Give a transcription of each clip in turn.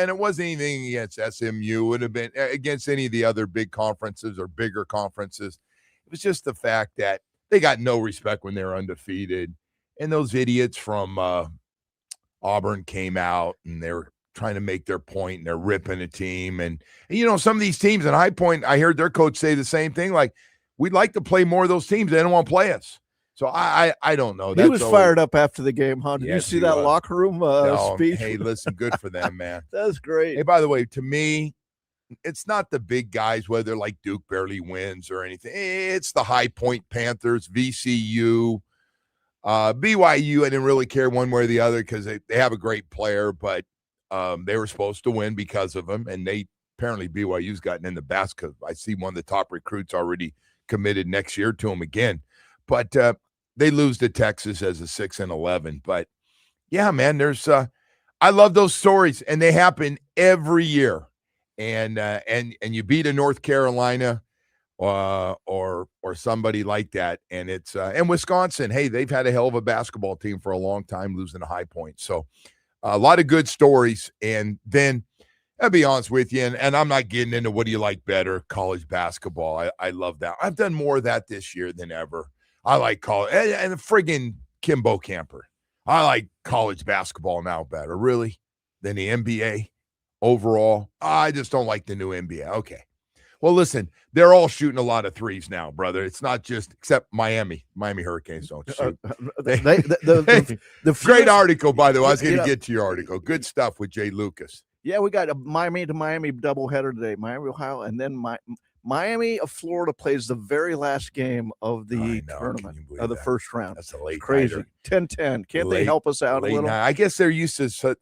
and it wasn't anything against SMU. It would have been against any of the other big conferences or bigger conferences. It was just the fact that they got no respect when they were undefeated. And those idiots from Auburn came out and they were trying to make their point and they're ripping a team. And some of these teams at High Point, I heard their coach say the same thing. Like, we'd like to play more of those teams. They don't want to play us. So I don't know. He was fired up after the game, huh? Did you see that locker room speech? Hey, listen, good for them, man. That's great. Hey, by the way, to me, it's not the big guys, whether like Duke barely wins or anything. It's the High Point Panthers, VCU, BYU. I didn't really care one way or the other because they have a great player, but they were supposed to win because of him. And apparently BYU's gotten in the basket. I see one of the top recruits already committed next year to him again. But they lose to Texas as a 6-11. But yeah, man, I love those stories, and they happen every year. And you beat a North Carolina or somebody like that, and it's and Wisconsin. Hey, they've had a hell of a basketball team for a long time, losing to High Point. So a lot of good stories. And then I'll be honest with you, and I'm not getting into what do you like better, college basketball. I love that. I've done more of that this year than ever. I like college, and friggin' Kimbo Camper. I like college basketball now better, really, than the NBA overall. I just don't like the new NBA. Okay. Well, listen, they're all shooting a lot of threes now, brother. It's not just, except Miami Hurricanes don't shoot. The great article, by the way. I was going to get to your article. Good stuff with Jay Lucas. Yeah, we got a Miami to Miami doubleheader today. Miami, Ohio, and then Miami of Florida plays the very last game of the tournament of the first round. That's a late crazy. 10-10. Can't they help us out a little? Night. I guess they're used to,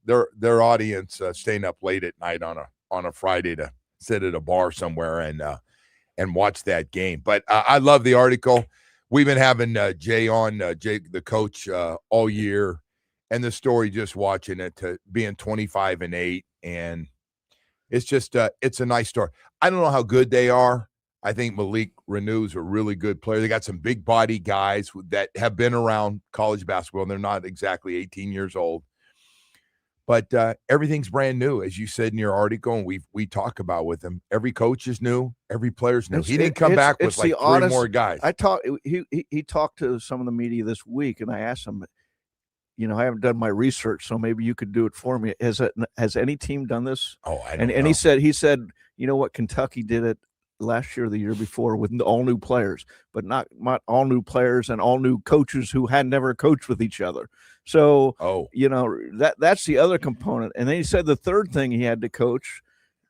their audience staying up late at night on a Friday to sit at a bar somewhere and watch that game. But I love the article. We've been having Jay on, Jay the coach, all year, and the story just watching it to being 25-8, and it's just it's a nice story. I don't know how good they are. I think Malik Renew's a really good player. They got some big body guys that have been around college basketball, and they're not exactly 18 years old. But everything's brand new, as you said in your article, and we talk about with him. Every coach is new. Every player's new. He didn't come back with like three more guys. He talked to some of the media this week, and I asked him, I haven't done my research, so maybe you could do it for me. Has any team done this? Oh, I don't know. And he said, you know what? Kentucky did it last year or the year before with all new players, but not all new players and all new coaches who had never coached with each other. So, that's the other component. And then he said the third thing he had to coach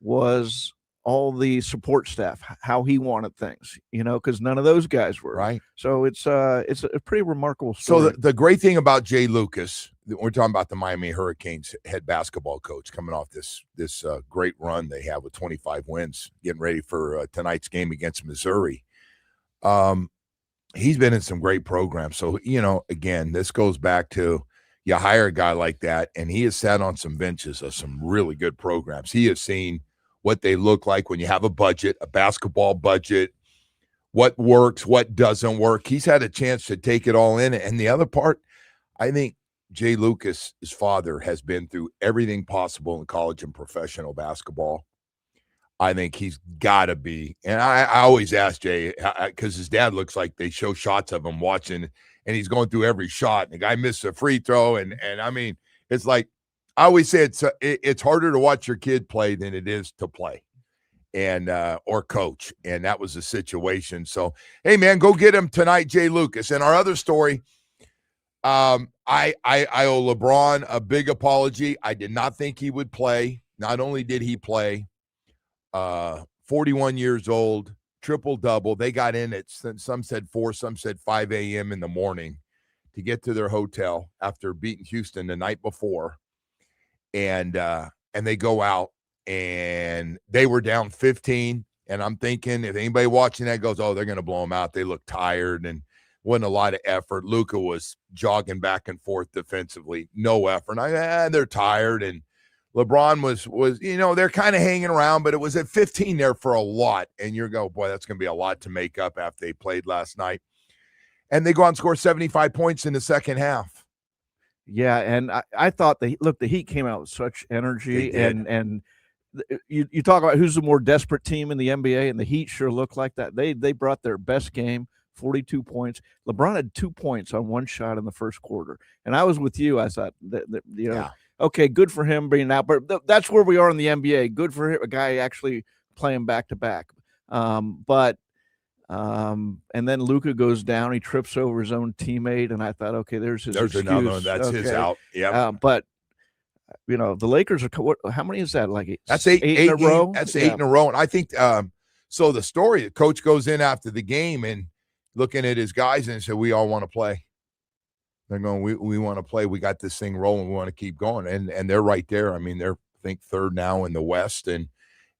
was all the support staff, how he wanted things, because none of those guys were. Right. So it's a pretty remarkable story. So the great thing about Jay Lucas, we're talking about the Miami Hurricanes head basketball coach coming off this great run they have with 25 wins, getting ready for tonight's game against Missouri. He's been in some great programs. So, again, this goes back to you hire a guy like that, and he has sat on some benches of some really good programs. He has seen what they look like when you have a budget, a basketball budget, what works, what doesn't work. He's had a chance to take it all in. And the other part, I think Jay Lucas, his father, has been through everything possible in college and professional basketball. I think he's got to be. And I always ask Jay, because his dad looks like they show shots of him watching, and he's going through every shot. And the guy missed a free throw. And I mean, it's like, I always say it's harder to watch your kid play than it is to play and or coach. And that was the situation. So, hey, man, go get him tonight, Jay Lucas. And our other story, I owe LeBron a big apology. I did not think he would play. Not only did he play, 41 years old, triple-double. They got in at, some said 4, some said 5 a.m. in the morning to get to their hotel after beating Houston the night before. And they go out, and they were down 15. And I'm thinking, if anybody watching that goes, oh, they're going to blow them out. They look tired and wasn't a lot of effort. Luka was jogging back and forth defensively, no effort. They're tired. And LeBron was they're kind of hanging around, but it was at 15 there for a lot. And you're going, boy, that's going to be a lot to make up after they played last night. And they go out and score 75 points in the second half. Yeah, and I thought the Heat came out with such energy, and you talk about who's the more desperate team in the NBA, and the Heat sure look like that. They brought their best game, 42 points. LeBron had 2 points on one shot in the first quarter, and I was with you. I thought okay, good for him being out, but that's where we are in the NBA. Good for him, a guy actually playing back to back. And then Luka goes down. He trips over his own teammate, and I thought, okay, there's excuse. Another one. That's his out. Yeah. But the Lakers are. How many is that? Like that's eight in a row. That's 8 in a row, and I think so. The story: the coach goes in after the game and looking at his guys and said, "We all want to play." They're going, "We want to play. We got this thing rolling. We want to keep going." And they're right there. I mean, they're I think third now in the West, and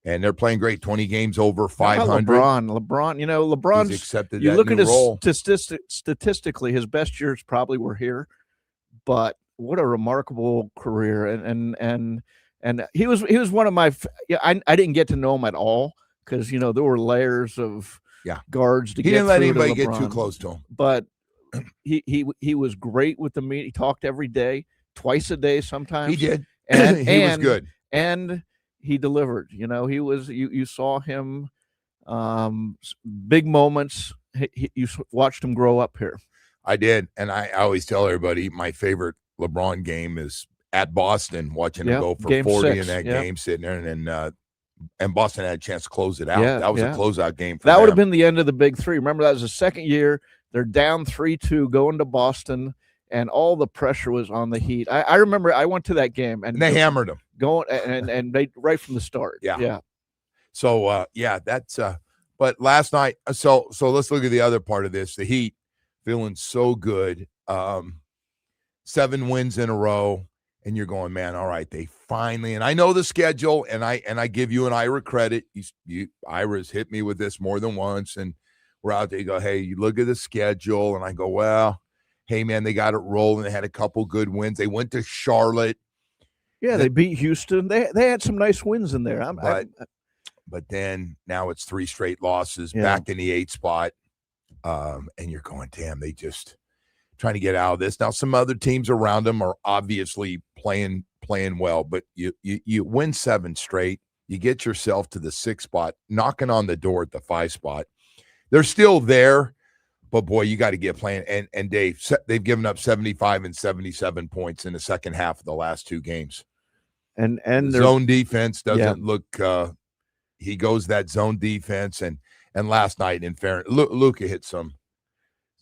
they're playing great. 20 games over 500. LeBron's he's accepted. You that look new at his role. Statistically, his best years probably were here, but what a remarkable career. And he was one of my. I didn't get to know him at all because there were layers of guards to get. He didn't let through anybody to get too close to him, but he was great with the media. He talked every day, twice a day sometimes. He did, and he was good, and he delivered. He was. You saw him, big moments. You watched him grow up here. I did, and I always tell everybody my favorite LeBron game is at Boston, watching him go for game 40 6, in that game, sitting there, and Boston had a chance to close it out. That was a closeout game. That would have been the end of the big three. Remember, that was the second year. They're down 3-2 going to Boston, and all the pressure was on the Heat. I remember I went to that game, and they hammered them going, and they right from the start. Yeah. So that's but last night. So let's look at the other part of this. The Heat feeling so good. 7 wins in a row, and you're going, man, all right, they finally, and I know the schedule, and I give you and Ira credit. Ira's hit me with this more than once, and we're out there. You go, hey, you look at the schedule, and I go, well, hey, man, they got it rolling. They had a couple good wins. They went to Charlotte. Yeah, they beat Houston. They had some nice wins in there. But then now it's 3 straight losses, back in the 8th spot, and you're going, damn, they just trying to get out of this. Now, some other teams around them are obviously playing well, but you win 7 straight. You get yourself to the 6th spot, knocking on the door at the 5 spot. They're still there, but boy, you got to get playing. And Dave, they've given up 75 and 77 points in the second half of the last 2 games. And zone defense doesn't look. He goes that zone defense, and last night, in fairness, Luka hit some.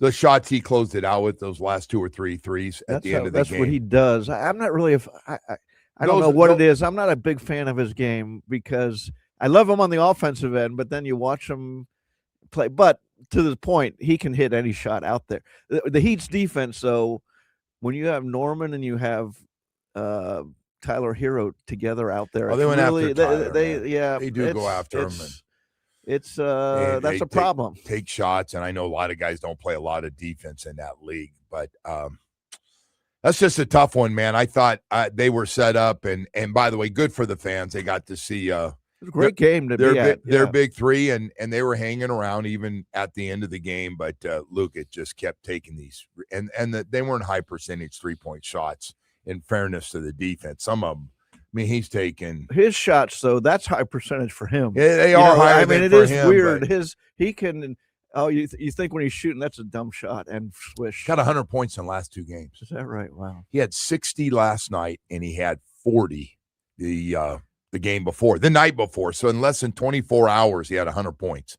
The shots he closed it out with, those last 2 or 3 threes at the end of the game. That's what he does. I'm not really I don't know what it is. I'm not a big fan of his game because I love him on the offensive end, but then you watch him play. But to the point, he can hit any shot out there. The Heat's defense, though, when you have Norman and you have Tyler Hero together out there, they went after Tyler. They do go after him. That's a problem. Take shots, and I know a lot of guys don't play a lot of defense in that league, but that's just a tough one, man. I thought they were set up, and by the way, good for the fans. They got to see it was a great game to be at. Their big 3, and they were hanging around even at the end of the game, but Luka just kept taking these, and they weren't high percentage 3-point shots. In fairness to the defense, some of them. I mean, he's taking his shots, though. That's high percentage for him. Yeah, they are higher. I mean, it is weird. He can. Oh, you think when he's shooting, that's a dumb shot and swish. Got 100 points in the last 2 games. Is that right? Wow. He had 60 last night, and he had 40 the game before, the night before. So in less than 24 hours, he had 100 points.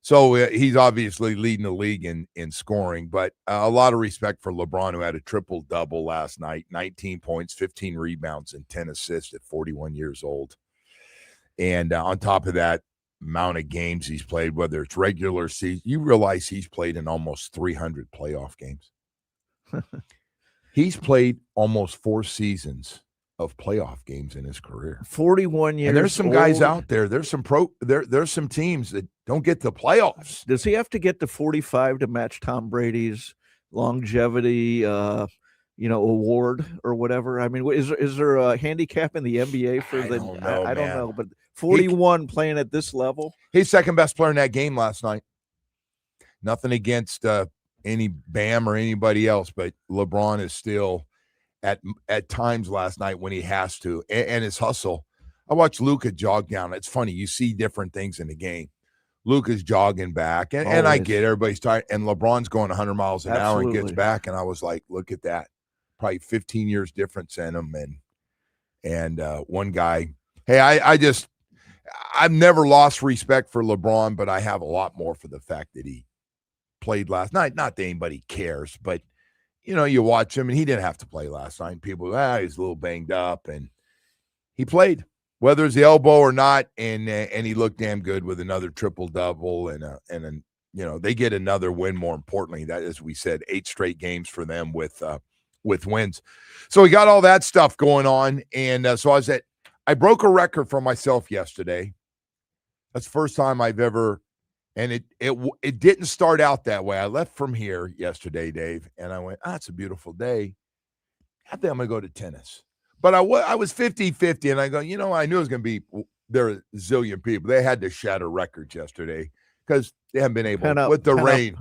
So he's obviously leading the league in scoring, but a lot of respect for LeBron, who had a triple-double last night, 19 points, 15 rebounds, and 10 assists at 41 years old. And on top of that, amount of games he's played, whether it's regular season, you realize he's played in almost 300 playoff games. He's played almost 4 seasons of playoff games in his career. 41 years. And there's some guys out there. There's some teams that don't get to playoffs. Does he have to get to 45 to match Tom Brady's longevity award or whatever? I mean, is there a handicap in the NBA for I don't know, but 41 playing at this level. He's second best player in that game last night. Nothing against any Bam or anybody else, but LeBron is still. at times last night when he has to, and his hustle. I watched Luka jog down. It's funny. You see different things in the game. Luka's jogging back, and I get everybody's tired, and LeBron's going 100 miles an hour and gets back, and I was like, look at that. Probably 15 years difference in them, and one guy. Hey, I've never lost respect for LeBron, but I have a lot more for the fact that he played last night. Not that anybody cares, but you watch him, and he didn't have to play last night. People, he's a little banged up, and he played, whether it's the elbow or not, and he looked damn good with another triple-double, and they get another win. More importantly, that, as we said, 8 straight games for them with wins. So we got all that stuff going on, and so I broke a record for myself yesterday. That's the first time I've ever. And it didn't start out that way. I left from here yesterday, Dave, and I went, it's a beautiful day. I think I'm going to go to tennis. But I was 50-50, and I go, I knew it was going to be, there are a zillion people. They had to shatter records yesterday because they haven't been able, with the rain.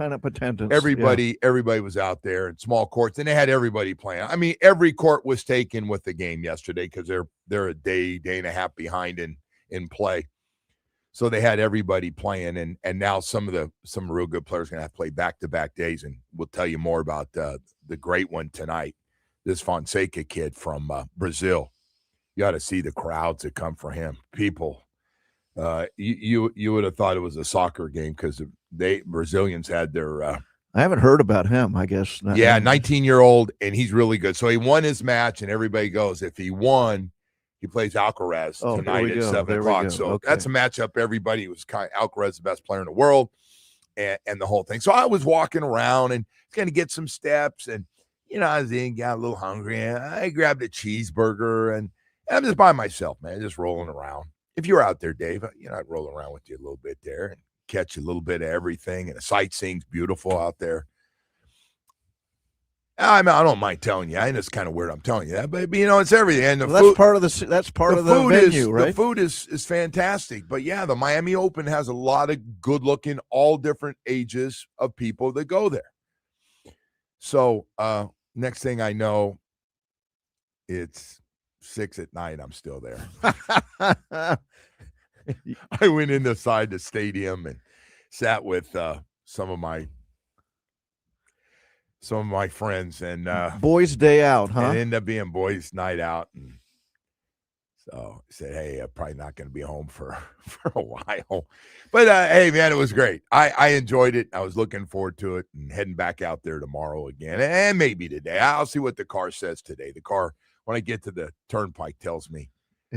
Everybody was out there in small courts, and they had everybody playing. I mean, every court was taken with the game yesterday because they're a day and a half behind in play. So they had everybody playing, and now some real good players are going to have to play back-to-back days, and we'll tell you more about the great one tonight, this Fonseca kid from Brazil. You ought to see the crowds that come for him. People, you would have thought it was a soccer game because Brazilians had their I haven't heard about him, I guess. 19-year-old, and he's really good. So he won his match, and everybody goes, if he won, he plays Alcaraz tonight at 7 o'clock. So that's a matchup. Everybody was Alcaraz, the best player in the world, and the whole thing. So I was walking around and going to get some steps, and I got a little hungry, and I grabbed a cheeseburger, and I'm just by myself, man, just rolling around. If you're out there, Dave, I'd roll around with you a little bit there and catch a little bit of everything. And the sightseeing's beautiful out there. I don't mind telling you. I know it's kind of weird I'm telling you that, but it's everything. And that's part of the venue, right? The food is fantastic. But yeah, the Miami Open has a lot of good-looking, all different ages of people that go there. So next thing I know, it's 6 at night. I'm still there. I went inside the stadium and sat with some of my friends, and boys' day out, huh? And it ended up being boys' night out, and so I said, "Hey, I'm probably not going to be home for a while." But hey, man, it was great. I enjoyed it. I was looking forward to it, and heading back out there tomorrow again, and maybe today. I'll see what the car says today. The car, when I get to the turnpike, tells me,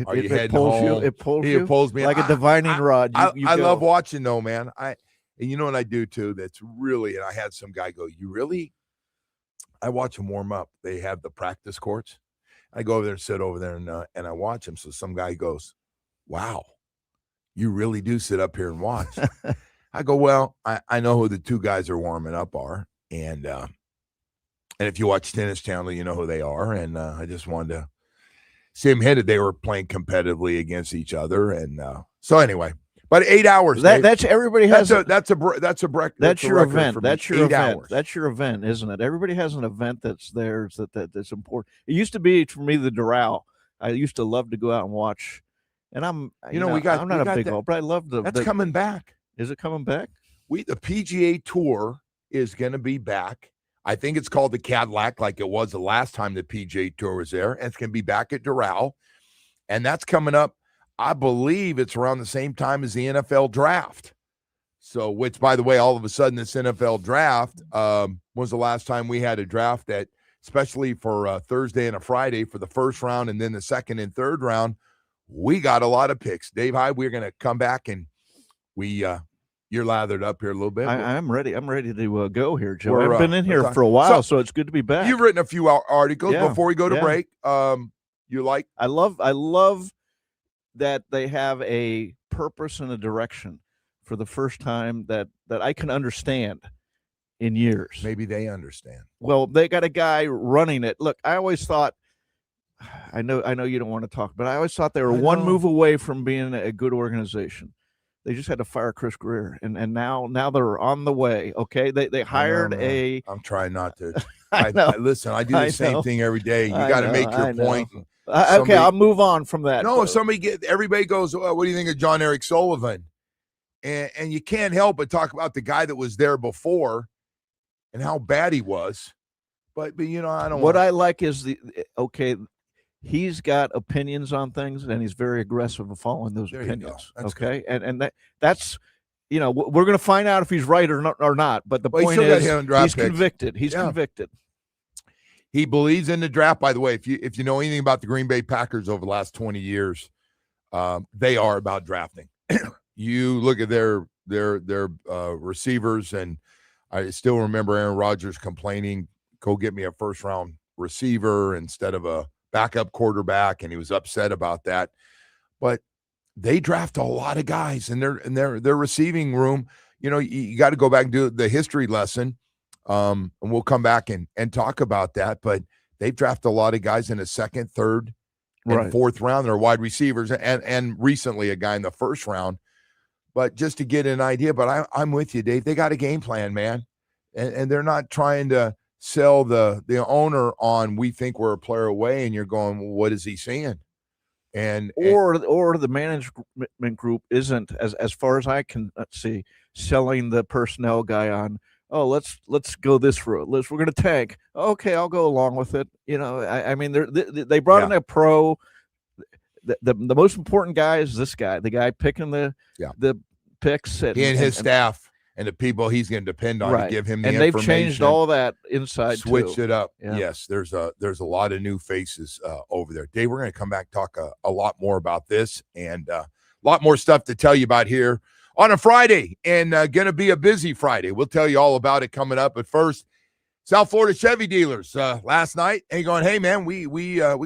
"Are you heading home?" It pulls me like a divining rod. I love watching, though, man. And you know what I do too? That's really, and I had some guy go, "You really?" I watch them warm up. They have the practice courts. I go over there and sit over there, and I watch them. So some guy goes, "Wow, you really do sit up here and watch." I go, "Well, I know who the two guys are warming up are, and if you watch Tennis Channel, you know who they are." And I just wanted to see them hit it. They were playing competitively against each other, and so anyway. But 8 hours. That's everybody has. That's your event. That's your event. Hours. That's your event, isn't it? Everybody has an event that's theirs that's important. It used to be for me the Doral. I used to love to go out and watch, and I'm not a big old, but I love that's coming back. Is it coming back? The PGA Tour is going to be back. I think it's called the Cadillac, like it was the last time the PGA Tour was there, and it's going to be back at Doral, and that's coming up. I believe it's around the same time as the NFL draft. So, which, by the way, all of a sudden, this NFL draft was the last time we had a draft that, especially for a Thursday and a Friday for the first round and then the second and third round, we got a lot of picks. Dave Hyde, we're going to come back and you're lathered up here a little bit. I'm ready. I'm ready to go here, Joe. I've been in here for a while, so it's good to be back. You've written a few articles before we go to break. You like? I love that they have a purpose and a direction for the first time that I can understand in years. Maybe they understand. Well, they got a guy running it. Look, I always thought, I know you don't want to talk, but I always thought they were one move away from being a good organization. They just had to fire Chris Greer, and now they're on the way. Okay, they hired I'm trying not to. I know. Listen, I do the same thing every day. You got to make your point. Okay, I'll move on from that. No, everybody goes, well, what do you think of John Eric Sullivan? And you can't help but talk about the guy that was there before and how bad he was. But you know, I don't. What I like is he's got opinions on things, and he's very aggressive in following those opinions. Okay, and that's we're going to find out if he's right or not. But the point is, he's convicted. He's convicted. He believes in the draft. By the way, if you know anything about the Green Bay Packers over the last 20 years, they are about drafting. You look at their receivers, and I still remember Aaron Rodgers complaining, "Go get me a first-round receiver instead of a backup quarterback," and he was upset about that. But they draft a lot of guys in their receiving room. You got to go back and do the history lesson, and we'll come back and talk about that. But they've drafted a lot of guys in the second, third, and fourth round. They're wide receivers, and recently a guy in the first round. But just to get an idea, but I'm with you, Dave. They got a game plan, man, and they're not trying to sell the owner on, we think we're a player away, and you're going, well, what is he seeing? Or the management group isn't, as far as I can see, selling the personnel guy on, oh, let's go this route. We're going to tank. Okay, I'll go along with it. I mean, they brought in a pro. The most important guy is this guy, the guy picking the picks, and his staff and the people he's going to depend on to give him the information. And they've changed all that inside, switched it up. Yeah. Yes, there's a lot of new faces over there. Dave, we're going to come back, talk a lot more about this, and a lot more stuff to tell you about here on a Friday, and going to be a busy Friday. We'll tell you all about it coming up. But first, South Florida Chevy dealers last night, and going, hey man, we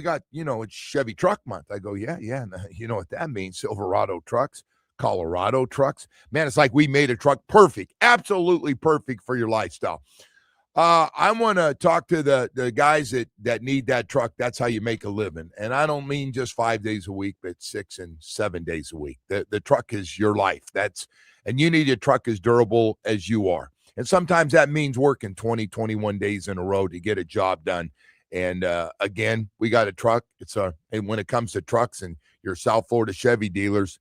got, it's Chevy Truck Month. I go, yeah, and you know what that means? Silverado trucks, Colorado trucks. Man, it's like we made a truck perfect, absolutely perfect for your lifestyle. I want to talk to the guys that need that truck. That's how you make a living, and I don't mean just 5 days a week, but 6 and 7 days a week. The truck is your life. And you need a truck as durable as you are. And sometimes that means working 20, 21 days in a row to get a job done. And again, we got a truck. And when it comes to trucks and your South Florida Chevy dealers,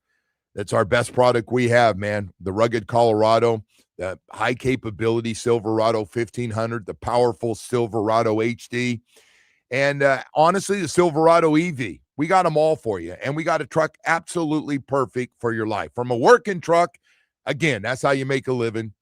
that's our best product we have, man. The rugged Colorado, the high capability Silverado 1500, the powerful Silverado HD, and honestly, the Silverado EV. We got them all for you. And we got a truck absolutely perfect for your life. From a working truck, again, that's how you make a living.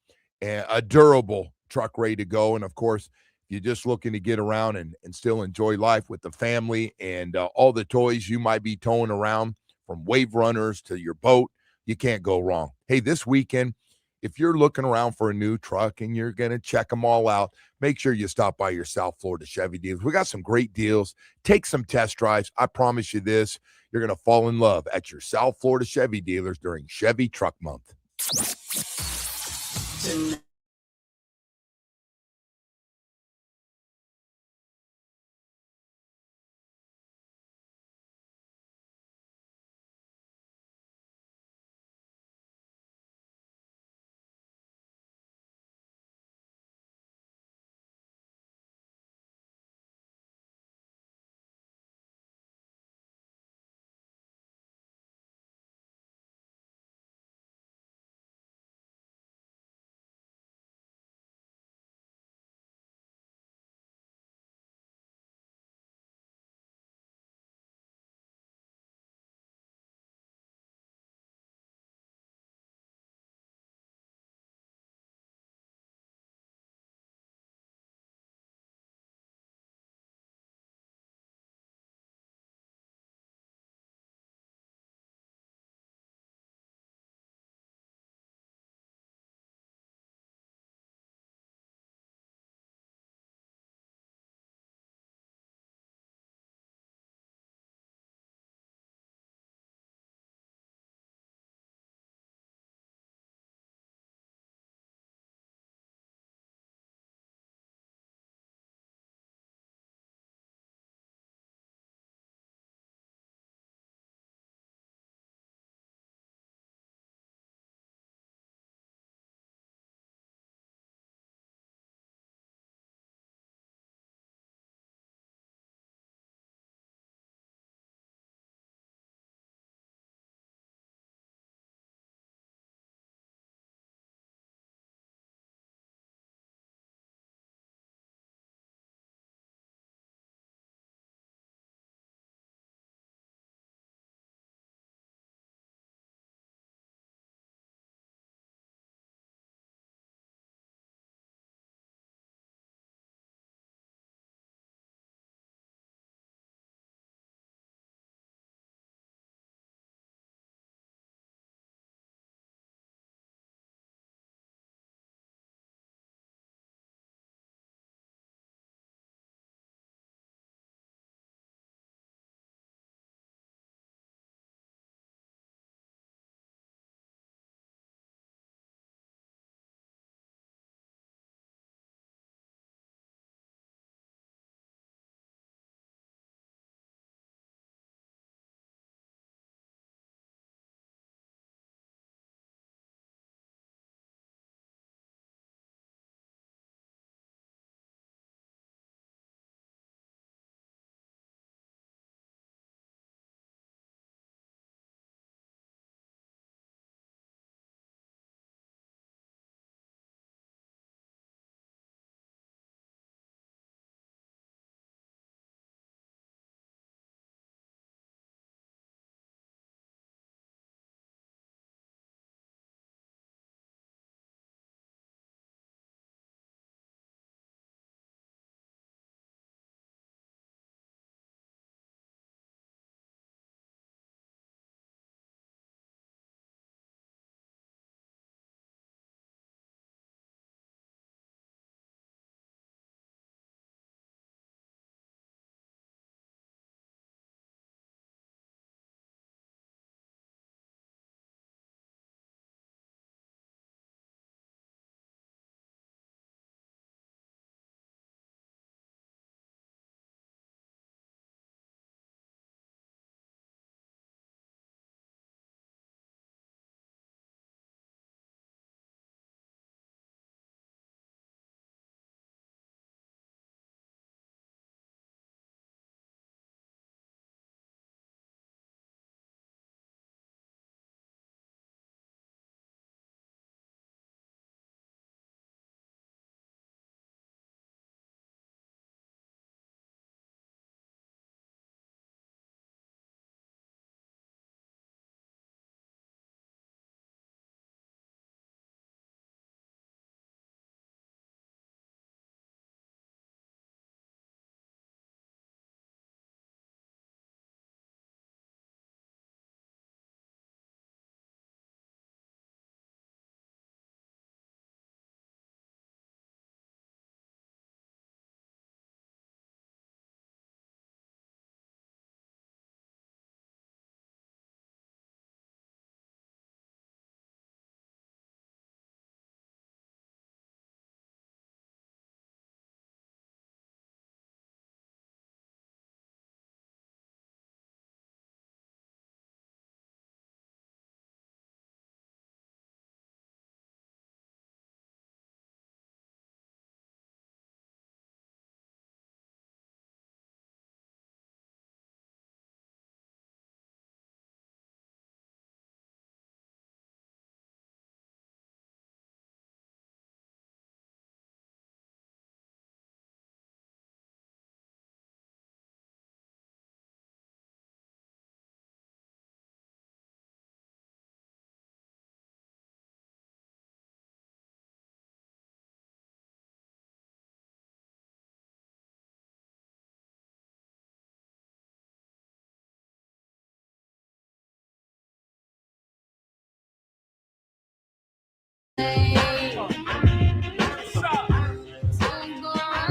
And a durable truck ready to go. And, of course, you're just looking to get around and still enjoy life with the family and all the toys you might be towing around, from wave runners to your boat, you can't go wrong. Hey, this weekend, if you're looking around for a new truck and you're going to check them all out, make sure you stop by your South Florida Chevy dealers. We got some great deals. Take some test drives. I promise you this, you're going to fall in love at your South Florida Chevy dealers during Chevy Truck Month.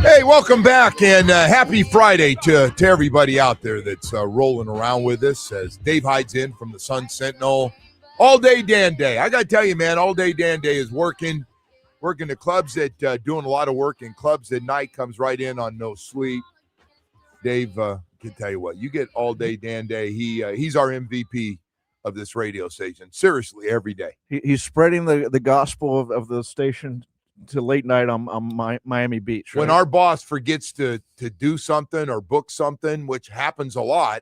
Hey, welcome back, and happy Friday to everybody out there that's rolling around with us as Dave Hyde's in from the Sun Sentinel. All day Dan Day. I got to tell you, man, all day Dan Day is working the clubs that doing a lot of work, and clubs at night comes right in on no sleep. Dave, can tell you what, you get all day Dan Day. He's our MVP of this radio station. Seriously, every day. He's spreading the gospel of the station to late night on Miami Beach. Right? When our boss forgets to do something or book something, which happens a lot,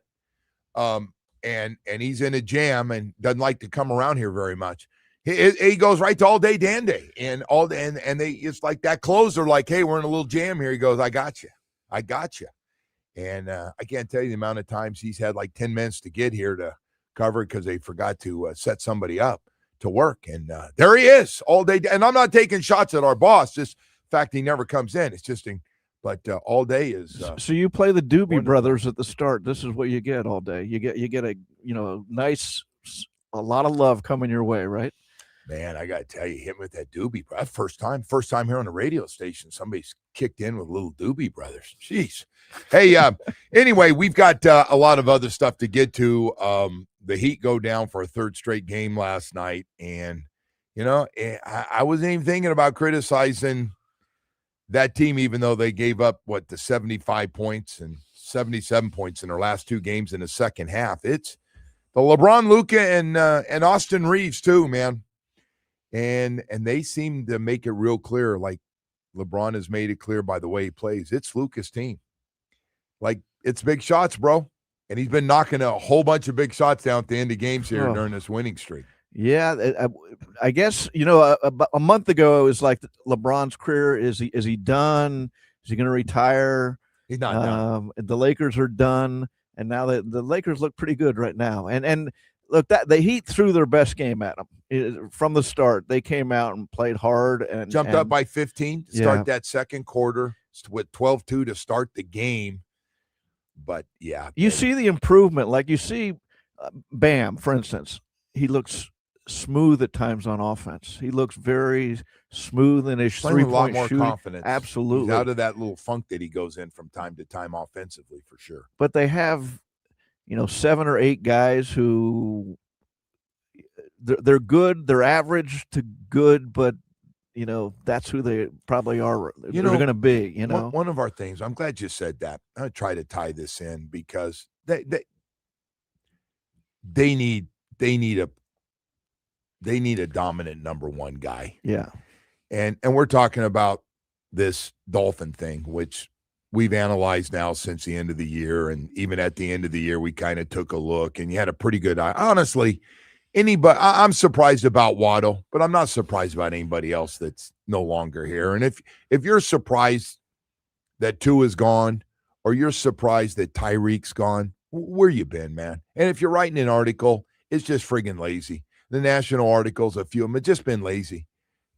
and he's in a jam and doesn't like to come around here very much, he goes right to all day Dan Day, and all day, and they, it's like that closer, like, hey, we're in a little jam here. He goes, I got you. And I can't tell you the amount of times he's had like 10 minutes to get here to cover because they forgot to set somebody up to work. And there he is all day. And I'm not taking shots at our boss, just the fact he never comes in. It's just, but all day is. So you play the Doobie Brothers at the start. This is what you get all day. You get a, nice, a lot of love coming your way, right? Man, I got to tell you, him with that Doobie Brothers. First time here on the radio station, somebody's kicked in with little Doobie Brothers. Jeez. Hey, anyway, we've got a lot of other stuff to get to. The Heat go down for a third straight game last night. And, I wasn't even thinking about criticizing that team, even though they gave up, the 75 points and 77 points in their last two games in the second half. It's the LeBron, Luka, and Austin Reeves, too, man. And they seem to make it real clear, like LeBron has made it clear by the way he plays. It's Luka's team. Like, it's big shots, bro. And he's been knocking a whole bunch of big shots down at the end of games here during this winning streak. Yeah, I guess, a month ago, it was like LeBron's career. Is he done? Is he going to retire? He's not done. The Lakers are done. And now the Lakers look pretty good right now. And look, the Heat threw their best game at them from the start. They came out and played hard and jumped up by 15 to start that second quarter with 12-2 to start the game. But yeah, you see the improvement. Like you see, Bam, for instance, he looks smooth at times on offense. He looks very smooth in his three-point shooting. A lot more shooting. Confidence. Absolutely, he's out of that little funk that he goes in from time to time offensively, for sure. But they have, 7 or 8 guys who they're good. They're average to good, but that's who they probably are. They're going to be. One of our things. I'm glad you said that. I'm going to try to tie this in because they need a dominant number one guy. Yeah, and we're talking about this Dolphin thing, which we've analyzed now since the end of the year, and even at the end of the year, we kind of took a look, and you had a pretty good eye. Honestly, I'm surprised about Waddle, but I'm not surprised about anybody else that's no longer here. And if you're surprised that Tua is gone, or you're surprised that Tyreek's gone, where you been, man? And if you're writing an article, it's just friggin' lazy. The national articles, a few of them, have just been lazy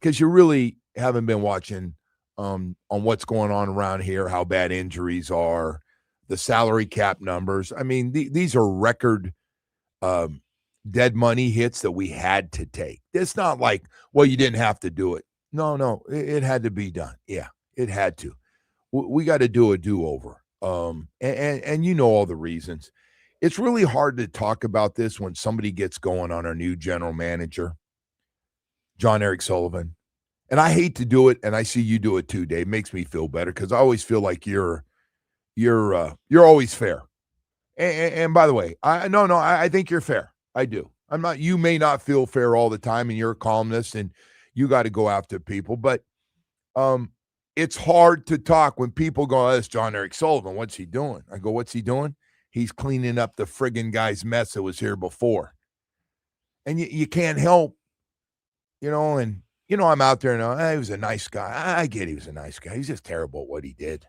because you really haven't been watching on what's going on around here, how bad injuries are, the salary cap numbers. I mean, these are record dead money hits that we had to take. It's not like, well, you didn't have to do it. No, it had to be done. Yeah, it had to. We got to do a do-over. And all the reasons. It's really hard to talk about this when somebody gets going on our new general manager, John Eric Sullivan. And I hate to do it, and I see you do it too, Dave. It makes me feel better because I always feel like you're always fair. And by the way, I think you're fair. I do. You may not feel fair all the time, and you're a columnist and you got to go after people, but it's hard to talk when people go, oh, it's John Eric Sullivan. What's he doing? I go, what's he doing? He's cleaning up the friggin' guy's mess that was here before. And you can't help, I'm out there and he was a nice guy. I get he was a nice guy. He's just terrible at what he did.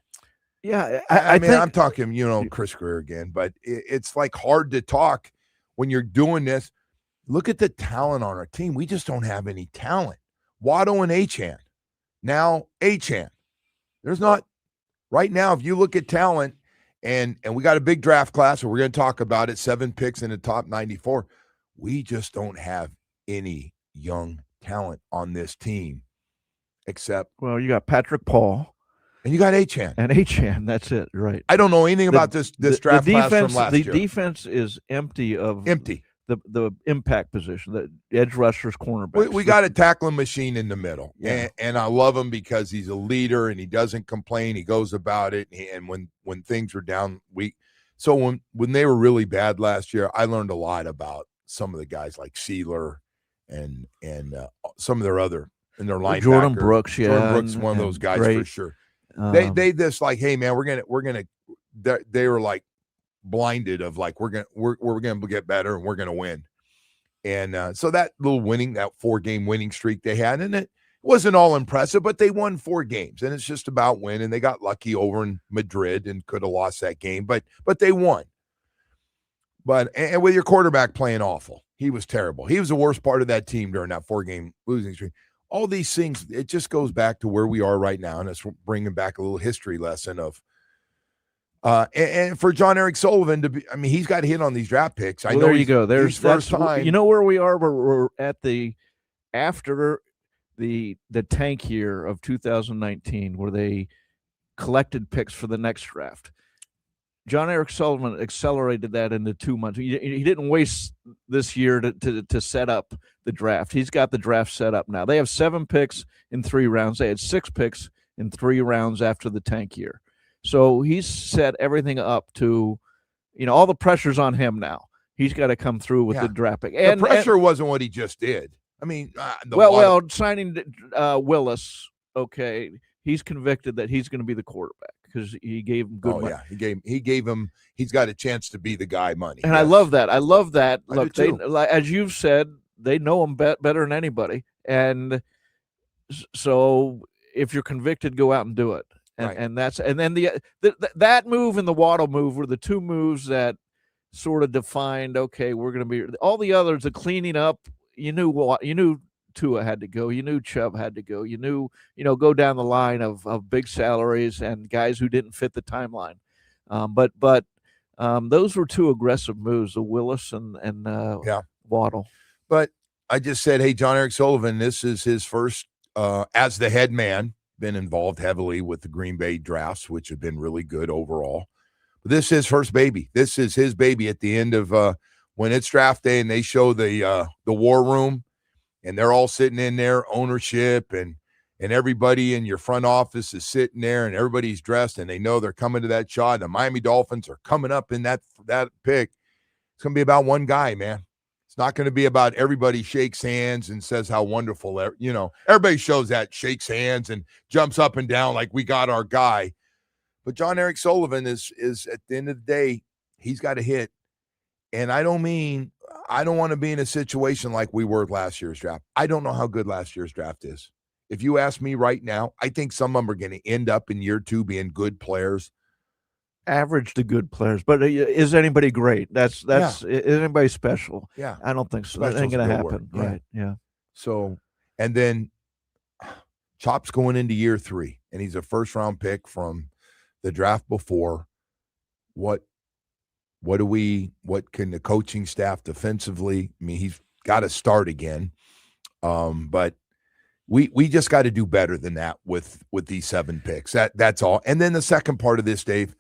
Yeah. I mean, I'm talking, Chris Greer again, but it's like hard to talk when you're doing this. Look at the talent on our team. We just don't have any talent. Waddle and Achane. Now Achane. There's not right now. If you look at talent, and we got a big draft class, and we're going to talk about it. 7 picks in the top 94. We just don't have any young talent on this team, except you got Patrick Paul. And you got Achane. And Achane, that's it, right. I don't know anything about this draft class from last year. The defense is empty. The impact position, the edge rushers, cornerbacks. We got a tackling machine in the middle, and I love him because he's a leader and he doesn't complain. He goes about it, and when things were down, when they were really bad last year, I learned a lot about some of the guys like Sealer and some of their other and their linebacker. Jordan Brooks, Jordan Brooks, one of those guys for sure. They just like, hey man, we're gonna. They were like blinded of like we're gonna get better and we're gonna win, and so that 4-game winning streak they had, and it wasn't all impressive, but they won 4 games, and it's just about winning. They got lucky over in Madrid and could have lost that game, but they won. And with your quarterback playing awful, he was terrible. He was the worst part of that team during that 4-game losing streak. All these things, it just goes back to where we are right now, and it's bringing back a little history lesson of. And for John Eric Sullivan to be, I mean, he's got hit on these draft picks. I know there you go. There's first time. You know where we are? We're at after the tank year of 2019, where they collected picks for the next draft. John Eric Sullivan accelerated that into 2 months. He didn't waste this year to set up the draft. He's got the draft set up now. They have 7 picks in 3 rounds. They had 6 picks in 3 rounds after the tank year. So he's set everything up to, all the pressure's on him now. He's got to come through with the draft pick. And the pressure wasn't what he just did. I mean, signing Willis, okay, he's convicted that he's going to be the quarterback because he gave him good money. Yeah, he gave him. He's got a chance to be the guy money. And yes. I love that. Look, as you've said, they know him better than anybody, and so if you're convicted, go out and do it. And then that move and the Waddle move were the 2 moves that sort of defined, okay, we're going to be all the others, the cleaning up. You knew Tua had to go. You knew Chubb had to go. You knew, go down the line of big salaries and guys who didn't fit the timeline. But those were 2 aggressive moves, the Willis and Waddle. But I just said, hey, John Eric Sullivan, this is his first as the head man. Been involved heavily with the Green Bay drafts, which have been really good overall. But this is his first baby. This is his baby at the end of when it's draft day and they show the war room and they're all sitting in there, ownership and everybody in your front office is sitting there and everybody's dressed and they know they're coming to that shot. The Miami Dolphins are coming up in that pick. It's going to be about one guy, man. It's not going to be about everybody shakes hands and says how wonderful, everybody shows that, shakes hands and jumps up and down like we got our guy. But John Eric Sullivan is at the end of the day, he's got a hit. And I don't want to be in a situation like we were last year's draft. I don't know how good last year's draft is. If you ask me right now, I think some of them are going to end up in year 2 being good players. Average to good players, but is anybody great? Is anybody special? Yeah, I don't think so. That ain't gonna happen, right? Yeah. So, and then Chop's going into year 3, and he's a first-round pick from the draft before. What can the coaching staff defensively? I mean, he's got to start again, but we just got to do better than that with these 7 picks. That's all. And then the second part of this, Dave.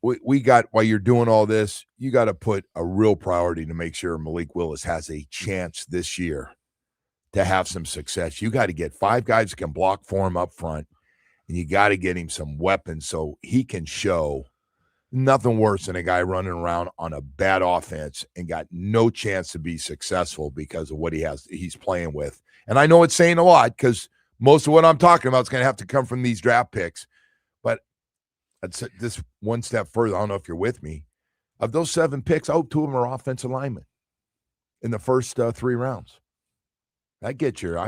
We got, while you're doing all this, you got to put a real priority to make sure Malik Willis has a chance this year to have some success. You got to get 5 guys that can block for him up front, and you got to get him some weapons so he can show nothing worse than a guy running around on a bad offense and got no chance to be successful because of what he's playing with. And I know it's saying a lot because most of what I'm talking about is going to have to come from these draft picks. But this one step further, I don't know if you're with me. Of those 7 picks, 2 of them are offensive linemen in the first 3 rounds. I got your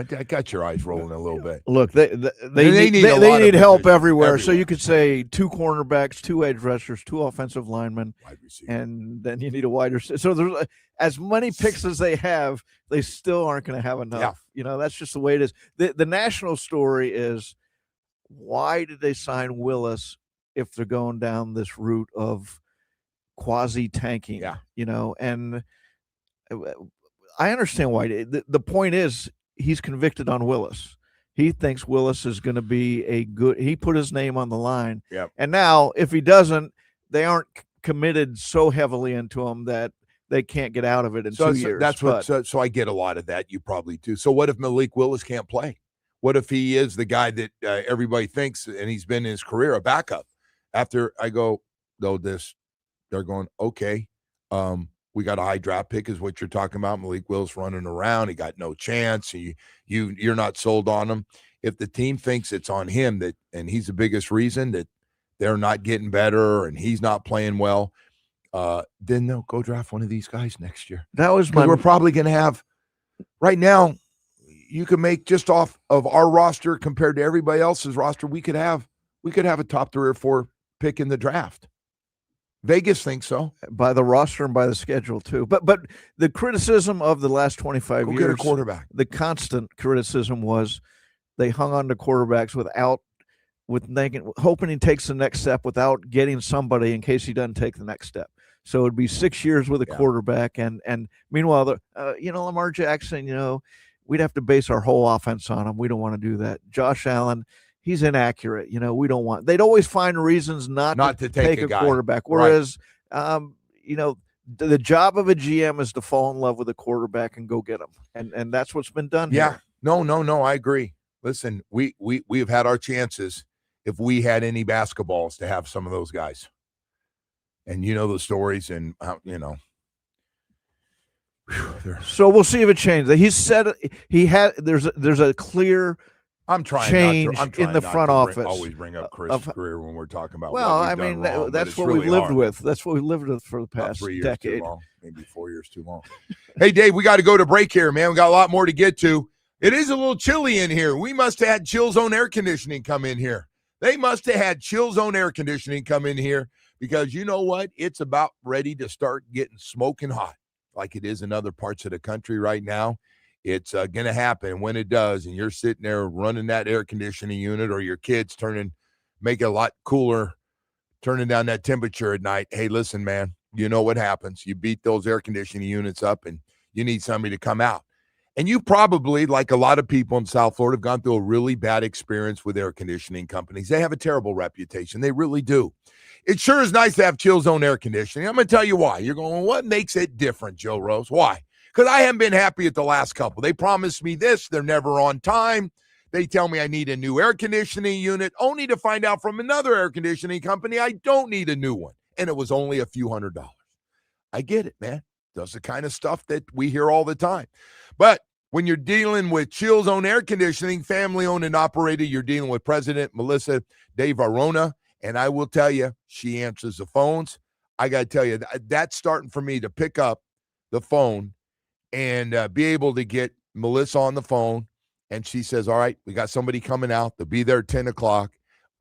eyes rolling a little bit. Look, they need help everywhere. So you could say 2 cornerbacks, 2 edge rushers, 2 offensive linemen, and then you need a wide receiver. So there's as many picks as they have, they still aren't going to have enough. Yeah. That's just the way it is. The national story is, why did they sign Willis if they're going down this route of quasi-tanking? And I understand why. The point is, he's convicted on Willis. He thinks Willis is going to be a good. He put his name on the line. Yep. And now, if he doesn't, they aren't committed so heavily into him that they can't get out of it in 2 years. That's what. So I get a lot of that. You probably do. So what if Malik Willis can't play? What if he is the guy that everybody thinks, and he's been in his career a backup? After I go, though, they're going, okay. We got a high draft pick, is what you're talking about. Malik Willis running around, he got no chance. You're not sold on him. If the team thinks it's on him and he's the biggest reason that they're not getting better and he's not playing well, then they'll go draft one of these guys next year. That was we're probably going to have right now. You can make just off of our roster compared to everybody else's roster. We could have a top 3 or 4 pick in the draft. Vegas thinks so. By the roster and by the schedule too. But the criticism of the last 25 years, get a quarterback. The constant criticism was they hung on to quarterbacks hoping he takes the next step without getting somebody in case he doesn't take the next step. So it'd be 6 years with a quarterback, and meanwhile, Lamar Jackson, we'd have to base our whole offense on him. We don't want to do that. Josh Allen, he's inaccurate. We don't want. They'd always find reasons not to take a quarterback. Whereas, the job of a GM is to fall in love with a quarterback and go get him, and that's what's been done. Yeah. Here. No, I agree. Listen, we've had our chances if we had any basketballs to have some of those guys, and the stories, and So we'll see if it changes. He said there's a clear. I'm trying change in the not front to office. Always bring up Chris' career when we're talking about. Well, what we've done wrong, that's what really we've lived hard. with. That's what we've lived with for the past 3 years decade. too long, maybe 4 years too long. Hey, Dave, we got to go to break here, man. We got a lot more to get to. It is a little chilly in here. We must have had chill zone air conditioning come in here. They must have had chill zone air conditioning come in here because you know what? It's about ready to start getting smoking hot like it is in other parts of the country right now. It's going to happen. When it does, and you're sitting there running that air conditioning unit, or your kids make it a lot cooler, turning down that temperature at night. Hey, listen, man, you know what happens. You beat those air conditioning units up, and you need somebody to come out. And you probably, like a lot of people in South Florida, have gone through a really bad experience with air conditioning companies. They have a terrible reputation. They really do. It sure is nice to have chill zone air conditioning. I'm going to tell you why. You're going, well, what makes it different, Joe Rose? Why? Because I haven't been happy at the last couple. They promised me this. They're never on time. They tell me I need a new air conditioning unit, only to find out from another air conditioning company I don't need a new one. And it was only a few $100s. I get it, man. That's the kind of stuff that we hear all the time. But when you're dealing with Chill Zone Air Conditioning, family-owned and operated, you're dealing with President Melissa De Varona. And I will tell you, she answers the phones. I got to tell you, that's starting for me to pick up the phone and be able to get Melissa on the phone. And she says, all right, we got somebody coming out. They'll be there at 10 o'clock.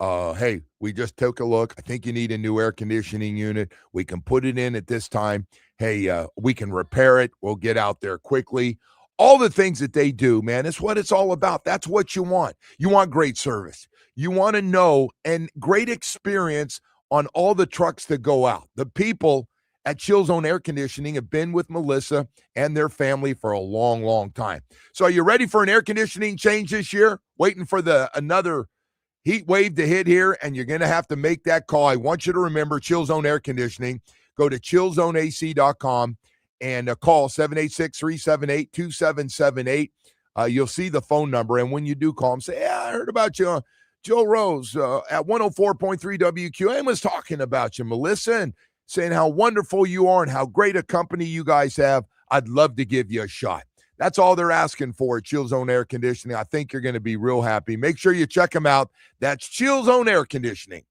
Hey, we just took a look. I think you need a new air conditioning unit. We can put it in at this time. Hey, we can repair it. We'll get out there quickly. All the things that they do, man, it's what it's all about. That's what you want. You want great service. You want to know and great experience on all the trucks that go out. The people at Chill Zone Air Conditioning have been with Melissa and their family for a long, long time. So are you ready for an air conditioning change this year? Waiting for another heat wave to hit here, and you're going to have to make that call. I want you to remember Chill Zone Air Conditioning. Go to chillzoneac.com and call 786-378-2778. You'll see the phone number, and when you do call them, say, yeah, I heard about you, Joe Rose at 104.3 WQAM was talking about you, Melissa, and saying how wonderful you are and how great a company you guys have. I'd love to give you a shot. That's all they're asking for at Chill Zone Air Conditioning. I think you're going to be real happy. Make sure you check them out. That's Chill Zone Air Conditioning.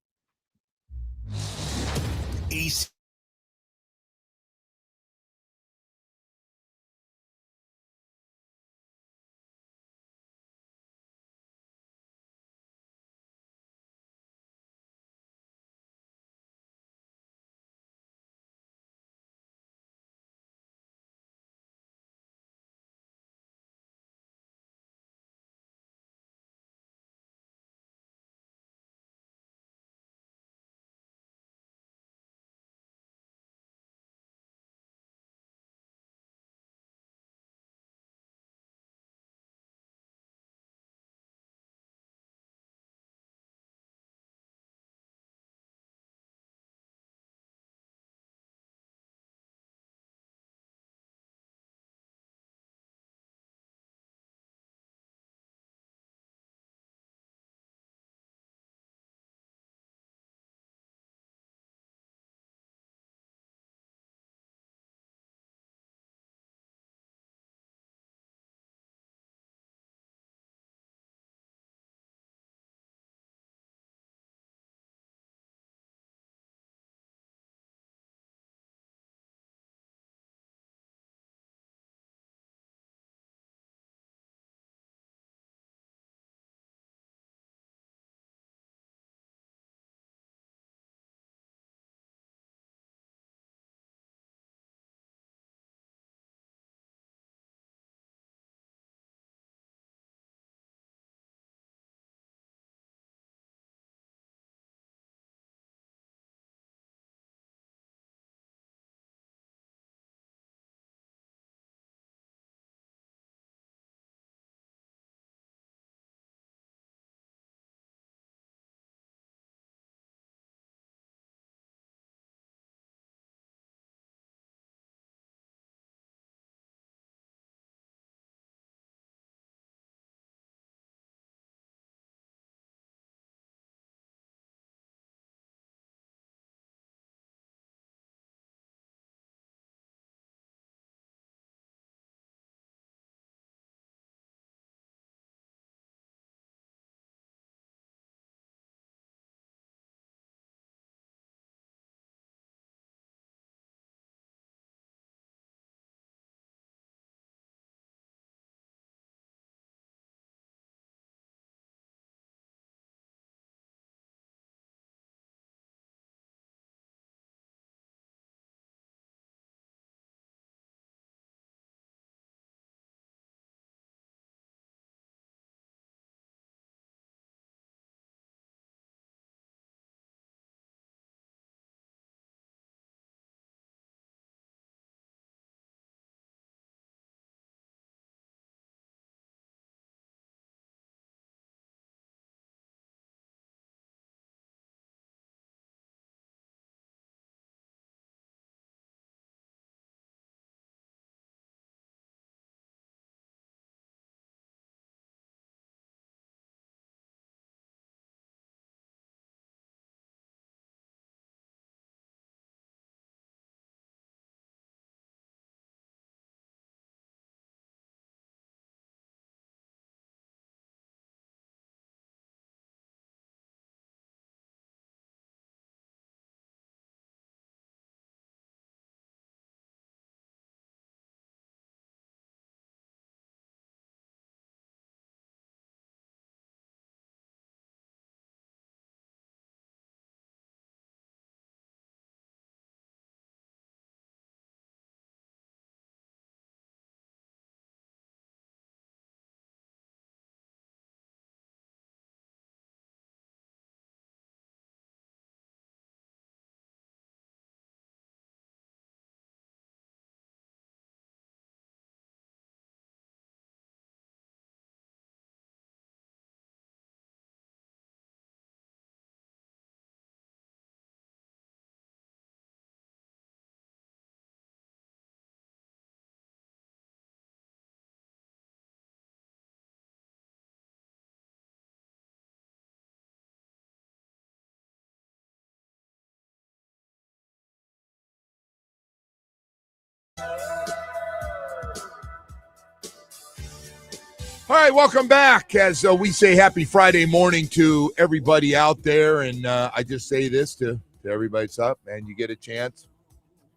All right, welcome back. As we say happy Friday morning to everybody out there. And I just say this to everybody that's up, man, you get a chance.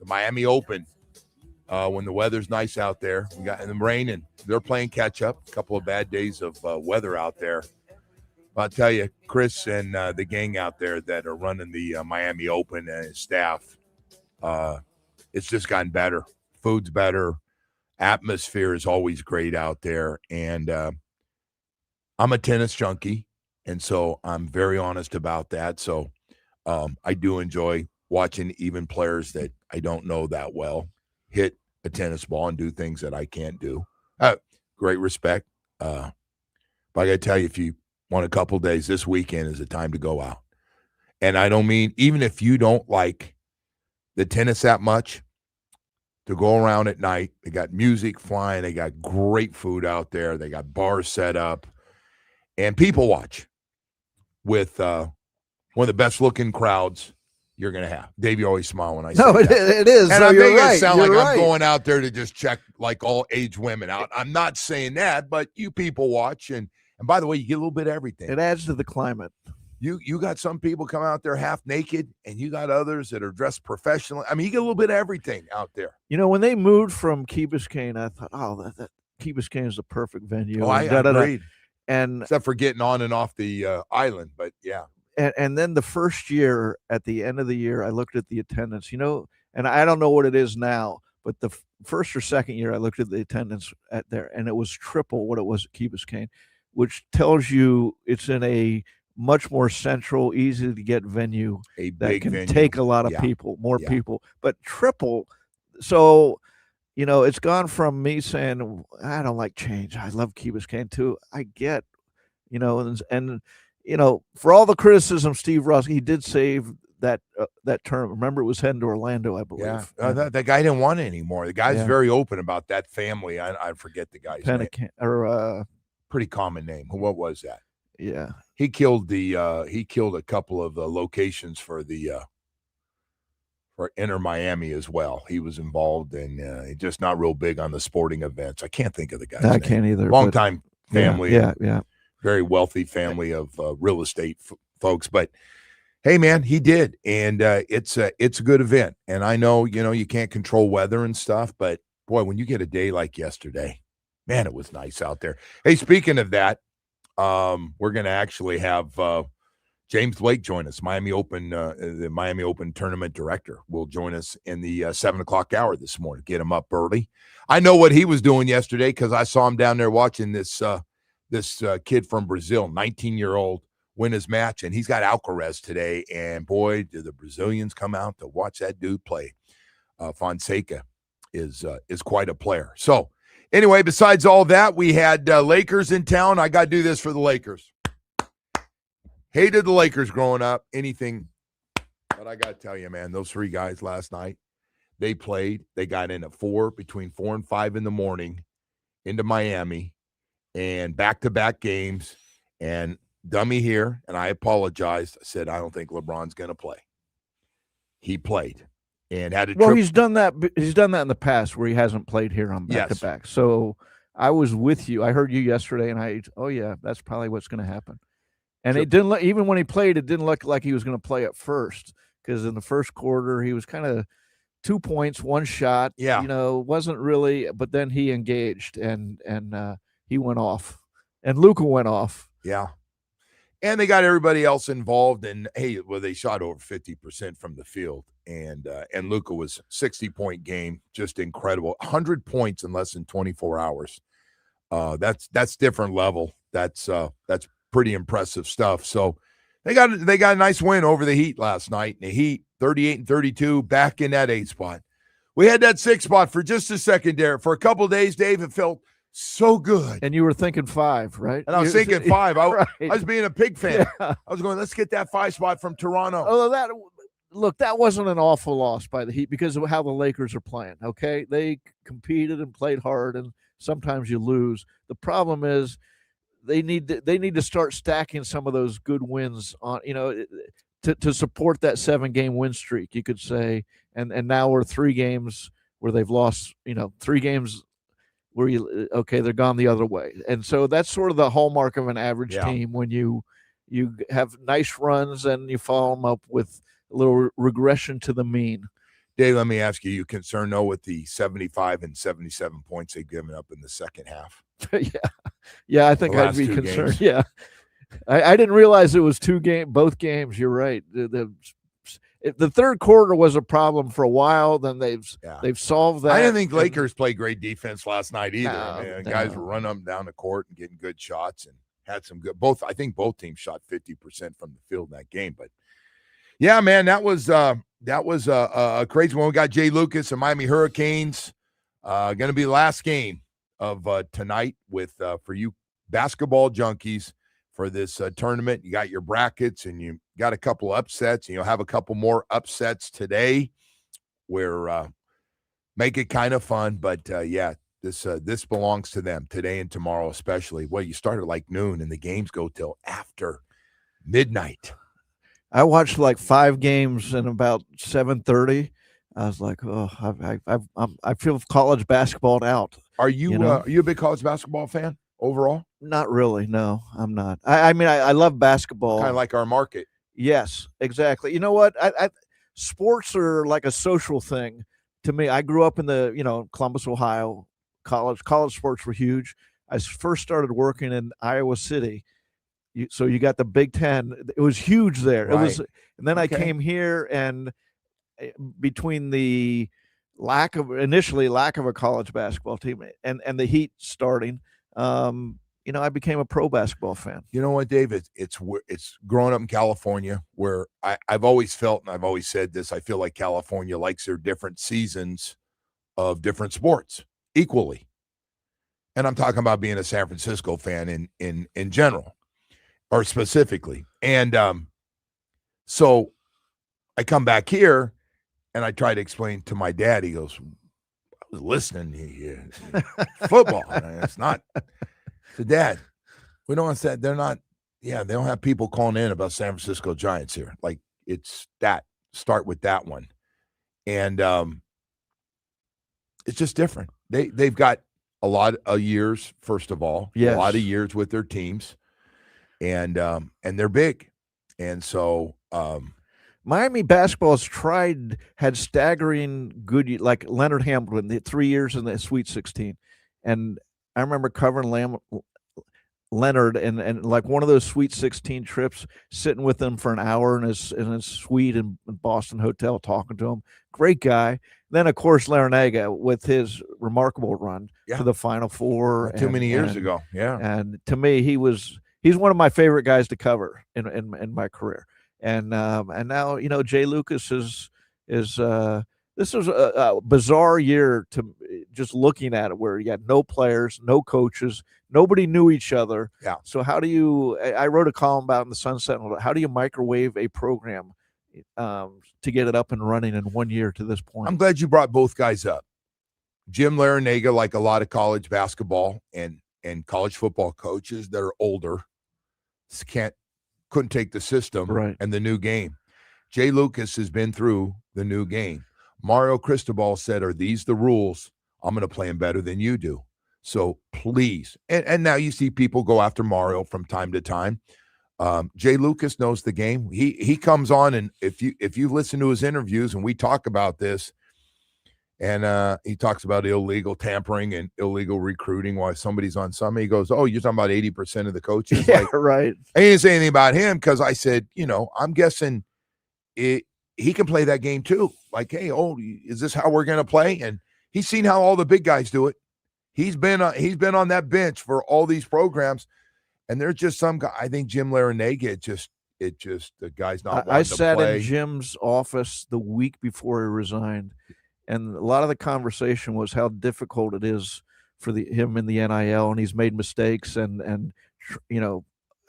The Miami Open, when the weather's nice out there. We got in the rain, and they're playing catch-up. A couple of bad days of weather out there. But I'll tell you, Chris and the gang out there that are running the Miami Open and his staff, it's just gotten better. Food's better. Atmosphere is always great out there, and I'm a tennis junkie, and so I'm very honest about that. So I do enjoy watching even players that I don't know that well hit a tennis ball and do things that I can't do. Great respect. But I got to tell you, if you want a couple days, this weekend is the time to go out. And I don't mean, even if you don't like the tennis that much, to go around at night. They got music flying. They got great food out there. They got bars set up. And people watch with one of the best-looking crowds you're going to have. Dave, you always smile when I say that. It is. And so I'm making right. it sound you're like right. I'm going out there to just check like all age women out. I'm not saying that, but you people watch. And by the way, you get a little bit of everything. It adds to the climate. You got some people come out there half naked, and you got others that are dressed professionally. I mean, you get a little bit of everything out there. You know, when they moved from Key Biscayne, I thought, oh, that Key Biscayne is the perfect venue. Oh, I agreed. And except for getting on and off the island, but yeah. And then the first year, at the end of the year, I looked at the attendance, you know, and I don't know what it is now, but the first or second year I looked at the attendance at there, and it was triple what it was at Key Biscayne, which tells you it's in a much more central, easy to get venue that can venue. take a lot of people, more people, but triple. So, you know, it's gone from me saying, I don't like change. I love Key Biscayne too. I get, you know, and you know, for all the criticism, Steve Ross, he did save that term. Remember, it was heading to Orlando, I believe. Yeah, that guy didn't want it anymore. The guy's very open about that family. I forget the guy's name. Pretty common name. What was that? Yeah, he killed a couple of locations for Inter Miami as well. He was involved in just not real big on the sporting events. I can't think of the guy's name. I can't either. Long time family. Yeah. Very wealthy family of real estate folks. But hey, man, he did, and it's a good event. And I know you can't control weather and stuff, but boy, when you get a day like yesterday, man, it was nice out there. Hey, speaking of that. We're going to actually have James Blake join us, Miami Open, the Miami Open tournament director will join us in the 7:00 hour this morning. Get him up early. I know what he was doing yesterday because I saw him down there watching this kid from Brazil, 19-year-old, win his match, and he's got Alcaraz today. And boy, do the Brazilians come out to watch that dude play. Fonseca is quite a player. So. Anyway, besides all that, we had Lakers in town. I got to do this for the Lakers. Hated the Lakers growing up, anything. But I got to tell you, man, those three guys last night, they played. They got in at between 4 and 5 in the morning into Miami and back-to-back games. And dummy here, and I apologized. I said, I don't think LeBron's going to play. He played. And had he's done that. He's done that in the past where he hasn't played here on back-to-back. So I was with you. I heard you yesterday, and that's probably what's going to happen. And it didn't even when he played, it didn't look like he was going to play at first because in the first quarter he was kind of 2 points, one shot. Yeah, wasn't really. But then he engaged and he went off, and Luka went off. Yeah. And they got everybody else involved, and they shot over 50% from the field, and Luka was 60-point game, just incredible, 100 points in less than 24 hours. That's different level. That's pretty impressive stuff. So they got a nice win over the Heat last night. And the Heat 38-32, back in that 8 spot. We had that 6 spot for just a second there. For a couple of days, Dave, it felt so good. And you were thinking 5, right? And I was thinking 5. Right. I was being a pig fan. Yeah. I was going, let's get that 5 spot from Toronto. Oh, that wasn't an awful loss by the Heat because of how the Lakers are playing, okay? They competed and played hard, and sometimes you lose. The problem is they need to start stacking some of those good wins on, to support that 7-game win streak, you could say. And now we're 3 games where they've lost, 3 games where they're gone the other way. And so that's sort of the hallmark of an average team, when you have nice runs and you follow them up with a little regression to the mean. Dave, let me ask you, you concerned though with the 75 and 77 points they've given up in the second half? Yeah, I think I'd be concerned. Games. Yeah. I didn't realize it was both games. You're right. The third quarter was a problem for a while. Then they've solved that. I didn't think Lakers played great defense last night either. Guys were running up and down the court and getting good shots and had some good. I think both teams shot 50% from the field in that game. But yeah, man, that was a crazy one. We got Jay Lucas and Miami Hurricanes. Going to be the last game of tonight with for you basketball junkies for this tournament. You got your brackets and you got a couple upsets, and you'll have a couple more upsets today where make it kind of fun. But this belongs to them today and tomorrow, especially. Well, you start at like noon and the games go till after midnight. I watched like 5 games and about 7:30. I was like, oh, I feel college basketball out. Are you a big college basketball fan overall? Not really. No, I'm not. I mean, I love basketball. Kind of like our market. Yes, exactly. You know what? Sports are like a social thing to me. I grew up in the, Columbus, Ohio. College sports were huge. I first started working in Iowa City. So you got the Big Ten. It was huge there. Right. It was, and then I came here, and between the lack of a college basketball team and the Heat starting, I became a pro basketball fan. You know what, Dave? It's growing up in California, where I've always felt, and I've always said this, I feel like California likes their different seasons of different sports equally. And I'm talking about being a San Francisco fan in general, or specifically. And so I come back here, and I try to explain to my dad. He goes, I was listening to football. It's not. So, Dad, we don't want that. They're not. Yeah, they don't have people calling in about San Francisco Giants here. Like, it's that. Start with that one. And it's just different. They've got a lot of years, first of all. Yes. A lot of years with their teams. And they're big. And so Miami basketball had staggering good, like Leonard Hamilton, the 3 years in the Sweet 16. And I remember covering Leonard and like one of those Sweet 16 trips, sitting with him for an hour in his suite in Boston hotel, talking to him. Great guy. Then, of course, Larinaga with his remarkable run to the Final Four. Not too many years ago. Yeah. And to me, he's one of my favorite guys to cover in my career. And now, Jay Lucas is this was a bizarre year to just looking at it, where you had no players, no coaches, nobody knew each other. Yeah. So I wrote a column about in the Sun Sentinel, how do you microwave a program to get it up and running in 1 year to this point? I'm glad you brought both guys up. Jim Larinaga, like a lot of college basketball and college football coaches that are older, couldn't take the system and the new game. Jay Lucas has been through the new game. Mario Cristobal said, are these the rules? I'm going to play them better than you do. So please. And now you see people go after Mario from time to time. Jay Lucas knows the game. He comes on, and if you listen to his interviews, and we talk about this, and he talks about illegal tampering and illegal recruiting while somebody's on something. He goes, oh, you're talking about 80% of the coaches? Yeah, right. I didn't say anything about him because I said, I'm guessing he can play that game too. Like, hey, is this how we're going to play? And he's seen how all the big guys do it. He's been on that bench for all these programs, and there's just some guy. I think Jim Larinaga, the guy's not. I sat in Jim's office the week before he resigned, and a lot of the conversation was how difficult it is for him in the NIL, and he's made mistakes, and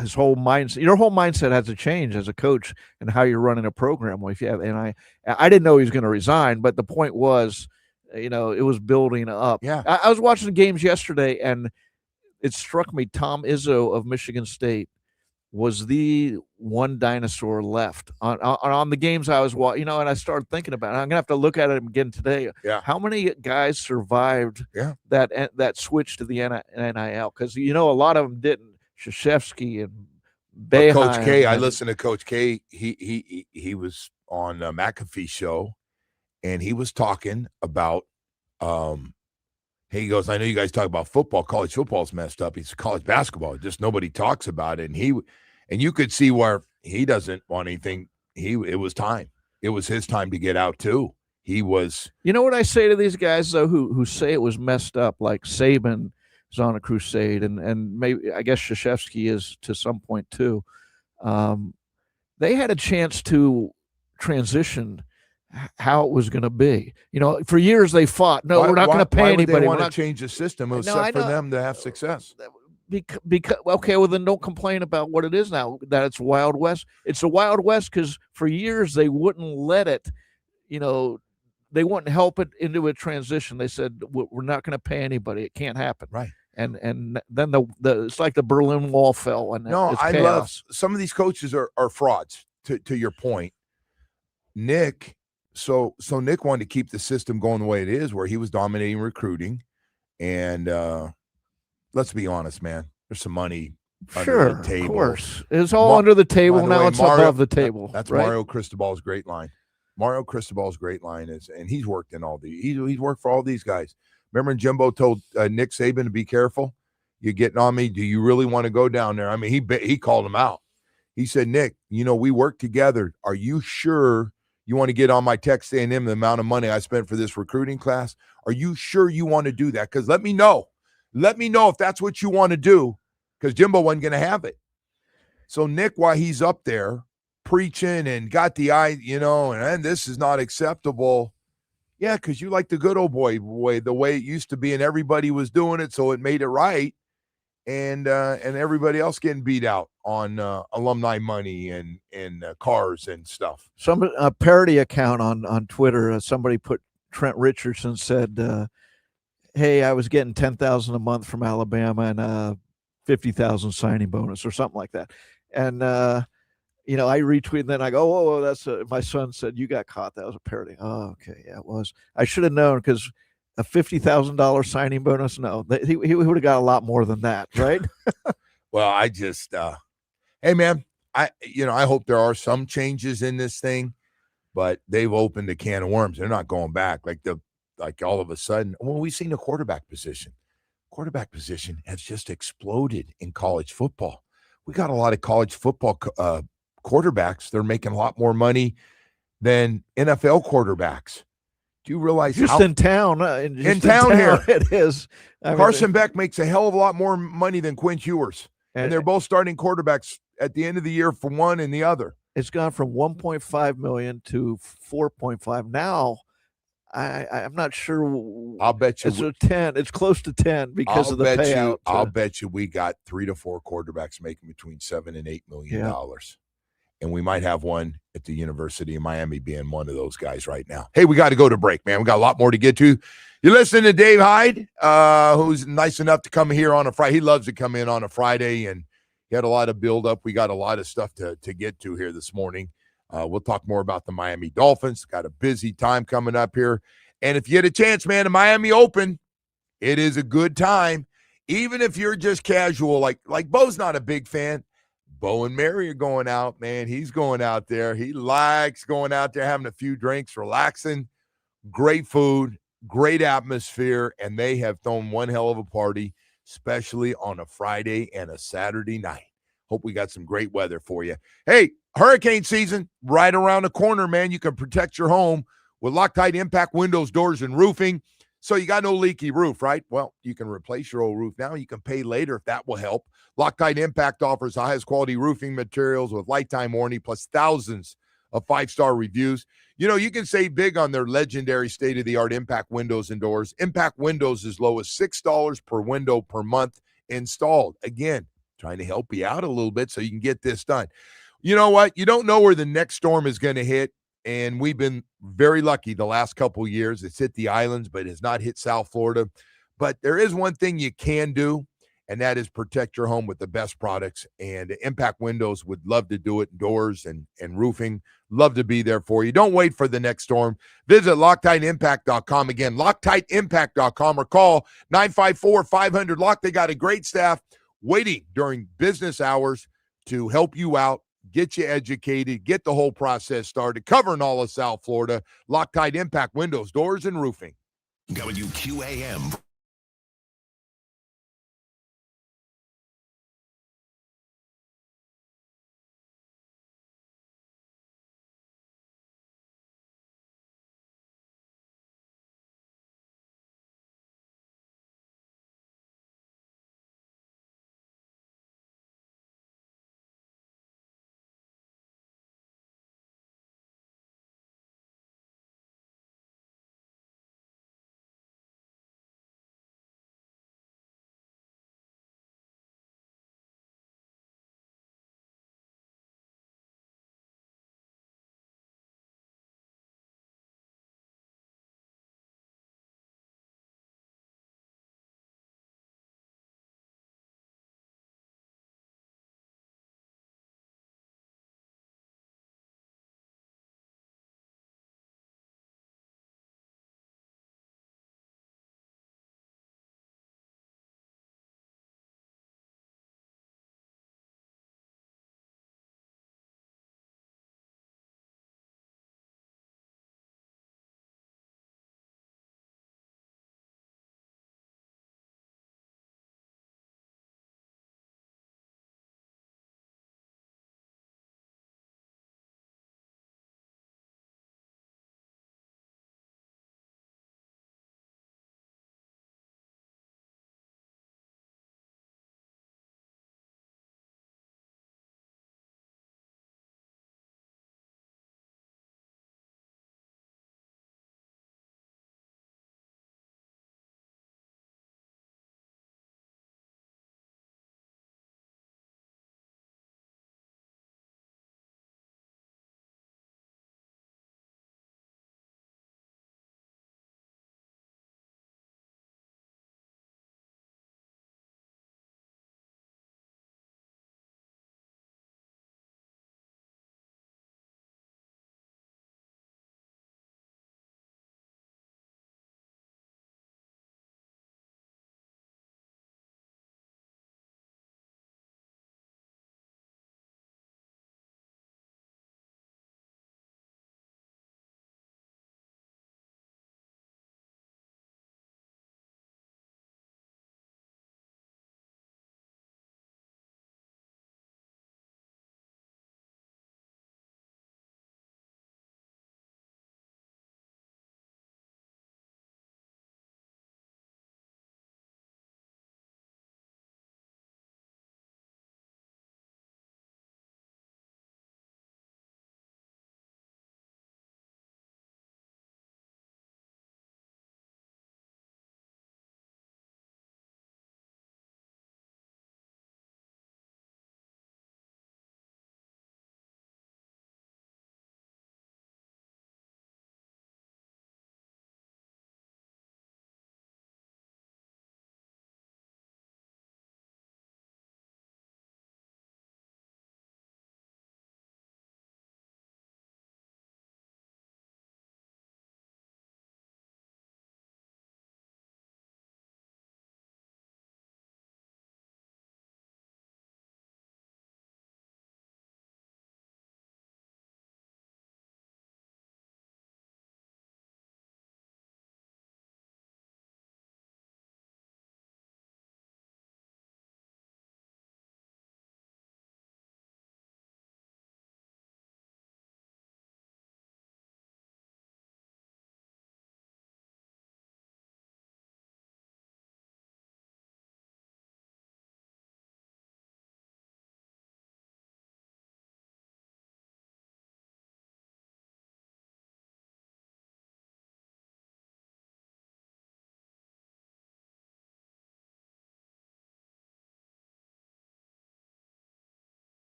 his whole mindset. Your whole mindset has to change as a coach and how you're running a program. Well, I didn't know he was going to resign, but the point was, it was building up. Yeah, I was watching the games yesterday, and it struck me Tom Izzo of Michigan State was the one dinosaur left on the games I was watching, and I started thinking about it. I'm gonna have to look at it again today. Yeah. How many guys survived that switch to the NIL? Because a lot of them didn't. Krzyzewski and Boeheim. Coach K, I listened to Coach K. He was on McAfee's show, and he was talking about he goes, I know you guys talk about football. College football's messed up. It's college basketball. Just nobody talks about it. And you could see where he doesn't want anything. It was time. It was his time to get out too. He was. You know what I say to these guys though, who say it was messed up, like Saban is on a crusade, and maybe I guess Krzyzewski is to some point too. They had a chance to transition how it was going to be. For years they fought. No, we're not going to pay anybody. They want to change the system. It was set for them to have success. Because okay, well then don't complain about what it is now. That it's Wild West. It's a Wild West because for years they wouldn't let it. They wouldn't help it into a transition. They said we're not going to pay anybody. It can't happen. Right. And then the it's like the Berlin Wall fell. And I love some of these coaches are frauds. To your point, Nick. So Nick wanted to keep the system going the way it is, where he was dominating recruiting, and let's be honest, man. There's some money under the table. Of course, it's all under the table now. It's above the table. That's right? Mario Cristobal's great line. Mario Cristobal's great line is, and he's worked in all these. He's worked for all these guys. Remember, Jimbo told Nick Saban to be careful. You're getting on me. Do you really want to go down there? I mean, he called him out. He said, Nick, we work together. Are you sure you want to get on my Texas A&M, the amount of money I spent for this recruiting class? Are you sure you want to do that? Because let me know. Let me know if that's what you want to do, because Jimbo wasn't going to have it. So Nick, while he's up there preaching and got the eye, and this is not acceptable. Yeah, because you like the good old boy way, the way it used to be, and everybody was doing it, so it made it right. And everybody else getting beat out on alumni money and cars and stuff. A parody account on Twitter, somebody put Trent Richardson said, hey, I was getting $10,000 a month from Alabama and $50,000 signing bonus or something like that. And I retweeted, and then I go, oh, that's my son said you got caught. That was a parody. Oh, okay, yeah, it was. I should have known, because a $50,000 signing bonus? No, he would have got a lot more than that, right? Well, I just, hey man, I hope there are some changes in this thing, but they've opened a can of worms. They're not going back. Like all of a sudden, well, we've seen the quarterback position. Quarterback position has just exploded in college football. We got a lot of college football quarterbacks. They're making a lot more money than NFL quarterbacks. Do you realize just in town? In town here, it is. Carson Beck makes a hell of a lot more money than Quinn Ewers, and they're both starting quarterbacks at the end of the year for one and the other. It's gone from 1.5 million to 4.5 now. I'm not sure. I'll bet you it's 10. It's close to 10 because of the payout. I'll bet you we got 3 to 4 quarterbacks making between $7 and $8 million. And we might have one at the University of Miami being one of those guys right now. Hey, we got to go to break, man. We got a lot more to get to. You're listening to Dave Hyde, who's nice enough to come here on a Friday. He loves to come in on a Friday, and he had a lot of build-up. We got a lot of stuff to get to here this morning. We'll talk more about the Miami Dolphins. Got a busy time coming up here. And if you get a chance, man, the Miami Open, it is a good time. Even if you're just casual, like Bo's not a big fan. Bo and Mary are going out, man. He's going out there. He likes going out there, having a few drinks, relaxing. Great food, great atmosphere, and they have thrown one hell of a party, especially on a Friday and a Saturday night. Hope we got some great weather for you. Hey, hurricane season right around the corner, man. You can protect your home with Loctite Impact windows, doors, and roofing. So you got no leaky roof, right? Well, you can replace your old roof now. You can pay later if that will help. Loctite Impact offers the highest quality roofing materials with lifetime warranty plus thousands of 5-star reviews. You can save big on their legendary state-of-the-art Impact windows and doors. Impact windows as low as $6 per window per month installed. Again, trying to help you out a little bit so you can get this done. You know what? You don't know where the next storm is going to hit. And we've been very lucky the last couple of years. It's hit the islands, but it has not hit South Florida. But there is one thing you can do, and that is protect your home with the best products. And Impact Windows would love to do it, doors and roofing. Love to be there for you. Don't wait for the next storm. Visit LoctiteImpact.com. Again, LoctiteImpact.com, or call 954-500-LOCK. They got a great staff waiting during business hours to help you out, get you educated, get the whole process started, covering all of South Florida. Loctite Impact Windows, doors, and roofing. WQAM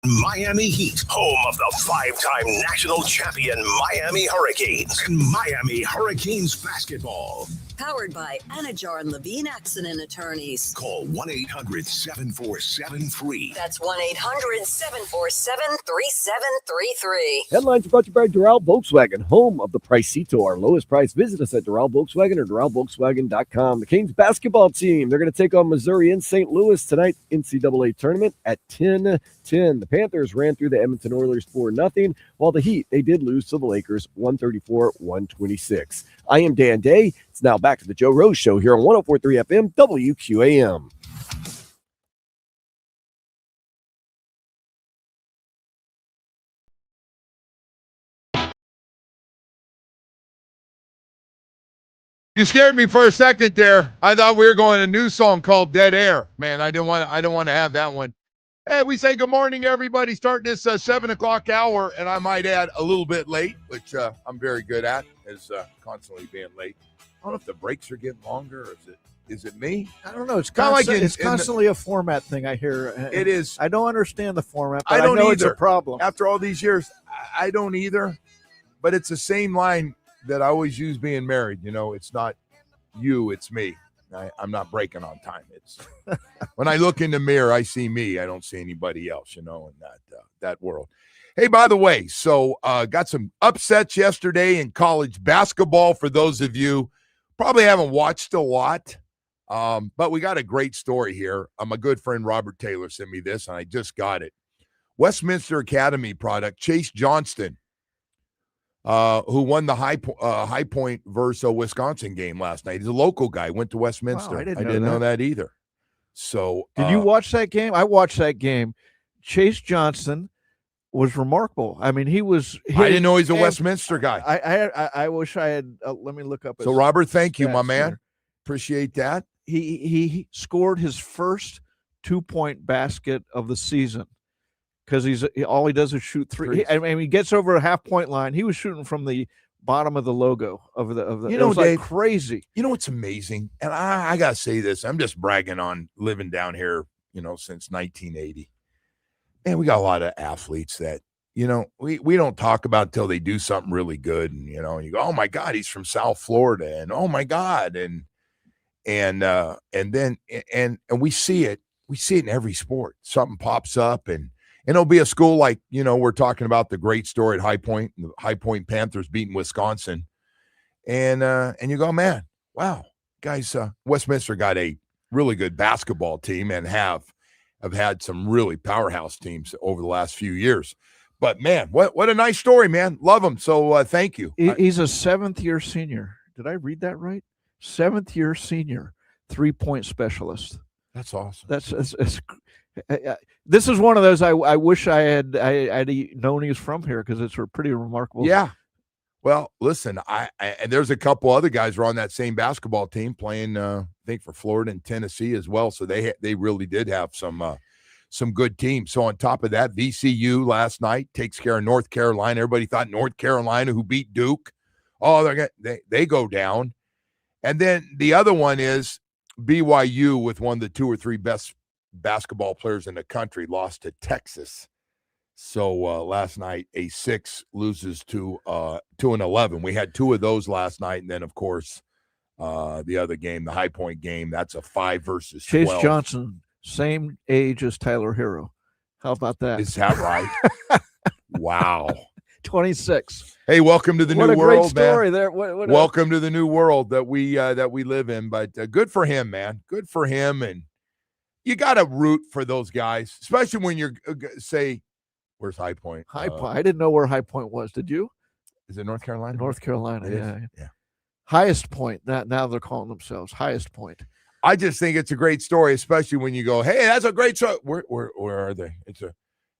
Miami Heat, home of the 5-time national champion Miami Hurricanes, and Miami Hurricanes basketball. Powered by Anajar and Levine Accident Attorneys. Call 1-800-747-FREE. That's 1-800-747-3733. Headlines are brought to you by Doral Volkswagen, home of the Pricito. Our lowest price. Visit us at Doral Volkswagen or DoralVolkswagen.com. The Canes basketball team, they're going to take on Missouri in St. Louis tonight, NCAA tournament at 10-10. The Panthers ran through the Edmonton Oilers 4-0, while the Heat, they did lose to the Lakers 134-126. I am Dan Day. It's now back to the Joe Rose Show here on 104.3 FM WQAM. You scared me for a second there. I thought we were going to a new song called Dead Air. Man, I don't want to have that one. Hey, we say good morning, everybody. Starting this 7 o'clock hour, and I might add a little bit late, which I'm very good at, is constantly being late. I don't know if the breaks are getting longer, or is it me? I don't know. It's constantly a format thing I hear. It is. I don't understand the format, but I don't know either. It's a problem. After all these years, I don't either. But it's the same line that I always use being married. You know, it's not you, it's me. I'm not breaking on time. It's when I look in the mirror, I see me. I don't see anybody else, you know, in that world. Hey, by the way, so got some upsets yesterday in college basketball for those of you probably haven't watched a lot, but we got a great story here. My good friend Robert Taylor sent me this, and I just got it. Westminster Academy product, Chase Johnston, who won the High Point versus Wisconsin game last night. He's a local guy, went to Westminster. Wow, I didn't know that either. So did you watch that game? I watched that game. Chase Johnston was remarkable. I mean, I didn't know he's a Westminster guy. I wish I had. Let me look up. So Robert, thank you, my man. Here. Appreciate that. He scored his first 2-point basket of the season. Because all he does is shoot three. I mean, he gets over a half-point line. He was shooting from the bottom of the logo of the. You know, it was Dave, like crazy. You know what's amazing? And I gotta say this. I'm just bragging on living down here, you know, since 1980. Man, we got a lot of athletes that, you know, we don't talk about till they do something really good, and you know, you go, oh my God, he's from South Florida, and oh my God, and then we see it. We see it in every sport. Something pops up, and it'll be a school like, you know, we're talking about the great story at High Point, the High Point Panthers beating Wisconsin. And you go, man, wow, guys, Westminster got a really good basketball team and have had some really powerhouse teams over the last few years. But, man, what a nice story, man. Love him. So thank you. He's a 7th-year senior. Did I read that right? 7th-year senior, 3-point specialist. That's awesome. This is one of those I wish I had known he was from here, because it's pretty remarkable. Yeah. Well, listen, and there's a couple other guys who are on that same basketball team playing, I think, for Florida and Tennessee as well. So they really did have some good teams. So on top of that, VCU last night takes care of North Carolina. Everybody thought North Carolina, who beat Duke, they go down. And then the other one is BYU, with one of the 2 or 3 best basketball players in the country, lost to Texas. So last night, a 6 loses to an 11. We had 2 of those last night, and then of course the other game, the High Point game, that's a 5 versus 12. Chase Johnson, same age as Tyler Hero. How about that? Is that right? Wow. 26. Hey, welcome to the new world, man. What a great story there. Welcome to the new world that we live in. But good for him, man. Good for him. And you got to root for those guys, especially when you're say, where's High Point? High Point. I didn't know where High Point was. Did you? Is it North Carolina? North Carolina, yeah. Highest Point. Now they're calling themselves Highest Point. I just think it's a great story, especially when you go, hey, that's a great story. Where are they?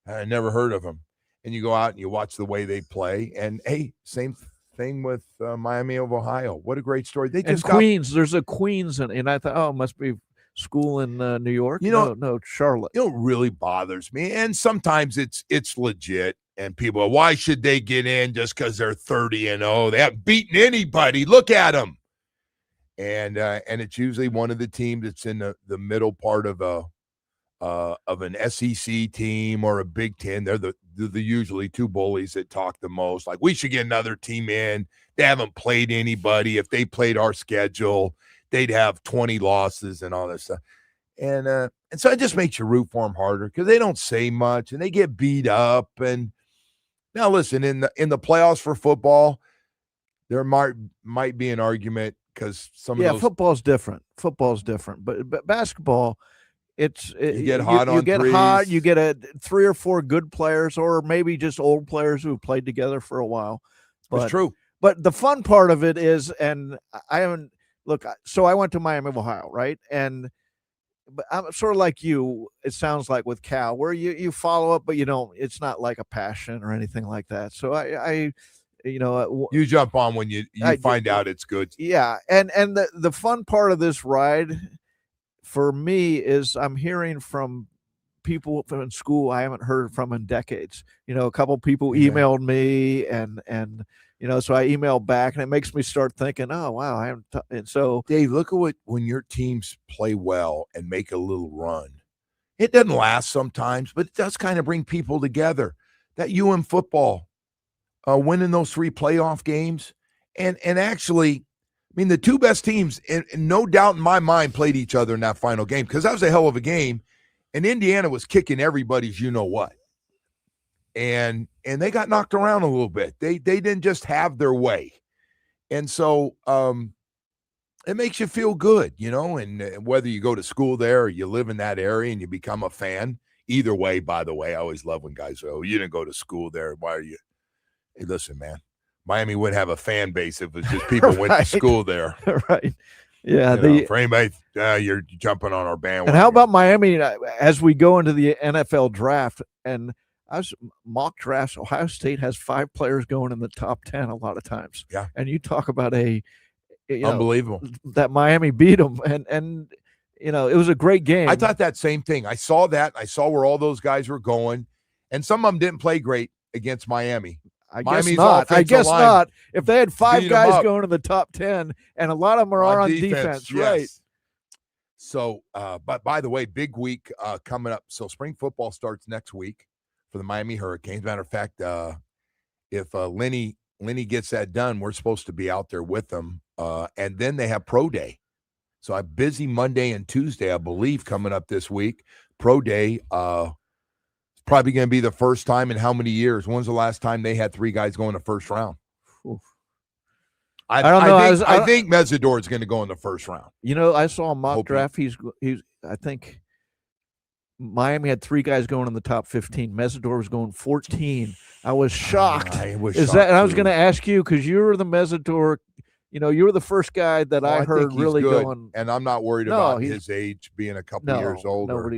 I never heard of them. And you go out and you watch the way they play. And, hey, same thing with Miami of Ohio. What a great story. They just Queens. There's a Queens. And I thought, oh, it must be school in New York. No, Charlotte. You know what really bothers me? And sometimes it's legit. And people are, why should they get in just because they're 30-0? They haven't beaten anybody. Look at them. And it's usually one of the teams that's in the middle part of of an SEC team or a Big Ten. They're the usually two bullies that talk the most. Like, we should get another team in. They haven't played anybody. If they played our schedule, they'd have 20 losses and all that stuff. And so it just makes you root for them harder because they don't say much and they get beat up. And now listen, in the playoffs for football, there might be an argument because some of those football's different. But basketball, you get hot on threes. You get 3 or 4 good players, or maybe just old players who have played together for a while. It's true. But the fun part of it is, and I haven't so I went to Miami, Ohio, right? But I'm sort of like you, it sounds like, with Cal, where you follow up, but you don't, it's not like a passion or anything like that. So I you jump on when you find out it's good. Yeah. And the fun part of this ride for me is I'm hearing from people from school I haven't heard from in decades. A couple people emailed me and so I emailed back, and it makes me start thinking, oh, wow, I haven't. And so, Dave, look at when your teams play well and make a little run. It doesn't last sometimes, but it does kind of bring people together. That football, winning those 3 playoff games, and actually, I mean, the 2 best teams, and no doubt in my mind, played each other in that final game because that was a hell of a game, and Indiana was kicking everybody's what. And they got knocked around a little bit. They didn't just have their way. And so it makes you feel good, and whether you go to school there or you live in that area and you become a fan. Either way, by the way, I always love when guys say, oh, you didn't go to school there. Why are you? Hey, listen, man, Miami wouldn't have a fan base if it was just people went to school there. Right. Yeah. For anybody, you're jumping on our bandwagon. And how about Miami as we go into the NFL draft? And mock drafts, Ohio State has 5 players going in the top 10 a lot of times. Yeah. And you talk about unbelievable that Miami beat them. And it was a great game. I thought that same thing. I saw that. I saw where all those guys were going. And some of them didn't play great against Miami. I guess not. If they had 5 guys going in the top 10, and a lot of them are on defense. Yes. Right. So, but by the way, big week coming up. So spring football starts next week for the Miami Hurricanes. Matter of fact, if Lenny gets that done, we're supposed to be out there with them. And then they have Pro Day. So I'm busy Monday and Tuesday, I believe, coming up this week. Pro Day, probably going to be the first time in how many years? When's the last time they had 3 guys go in the first round? Oof. I don't know. I think Mesidor is going to go in the first round. I saw a mock draft. He's I think Miami had 3 guys going in the top 15. Mesidor was going 14. I was shocked. I was going to ask you, because you were the Mesidor. You were the first guy that I heard really good. Going. And I'm not worried about his age being a couple years older.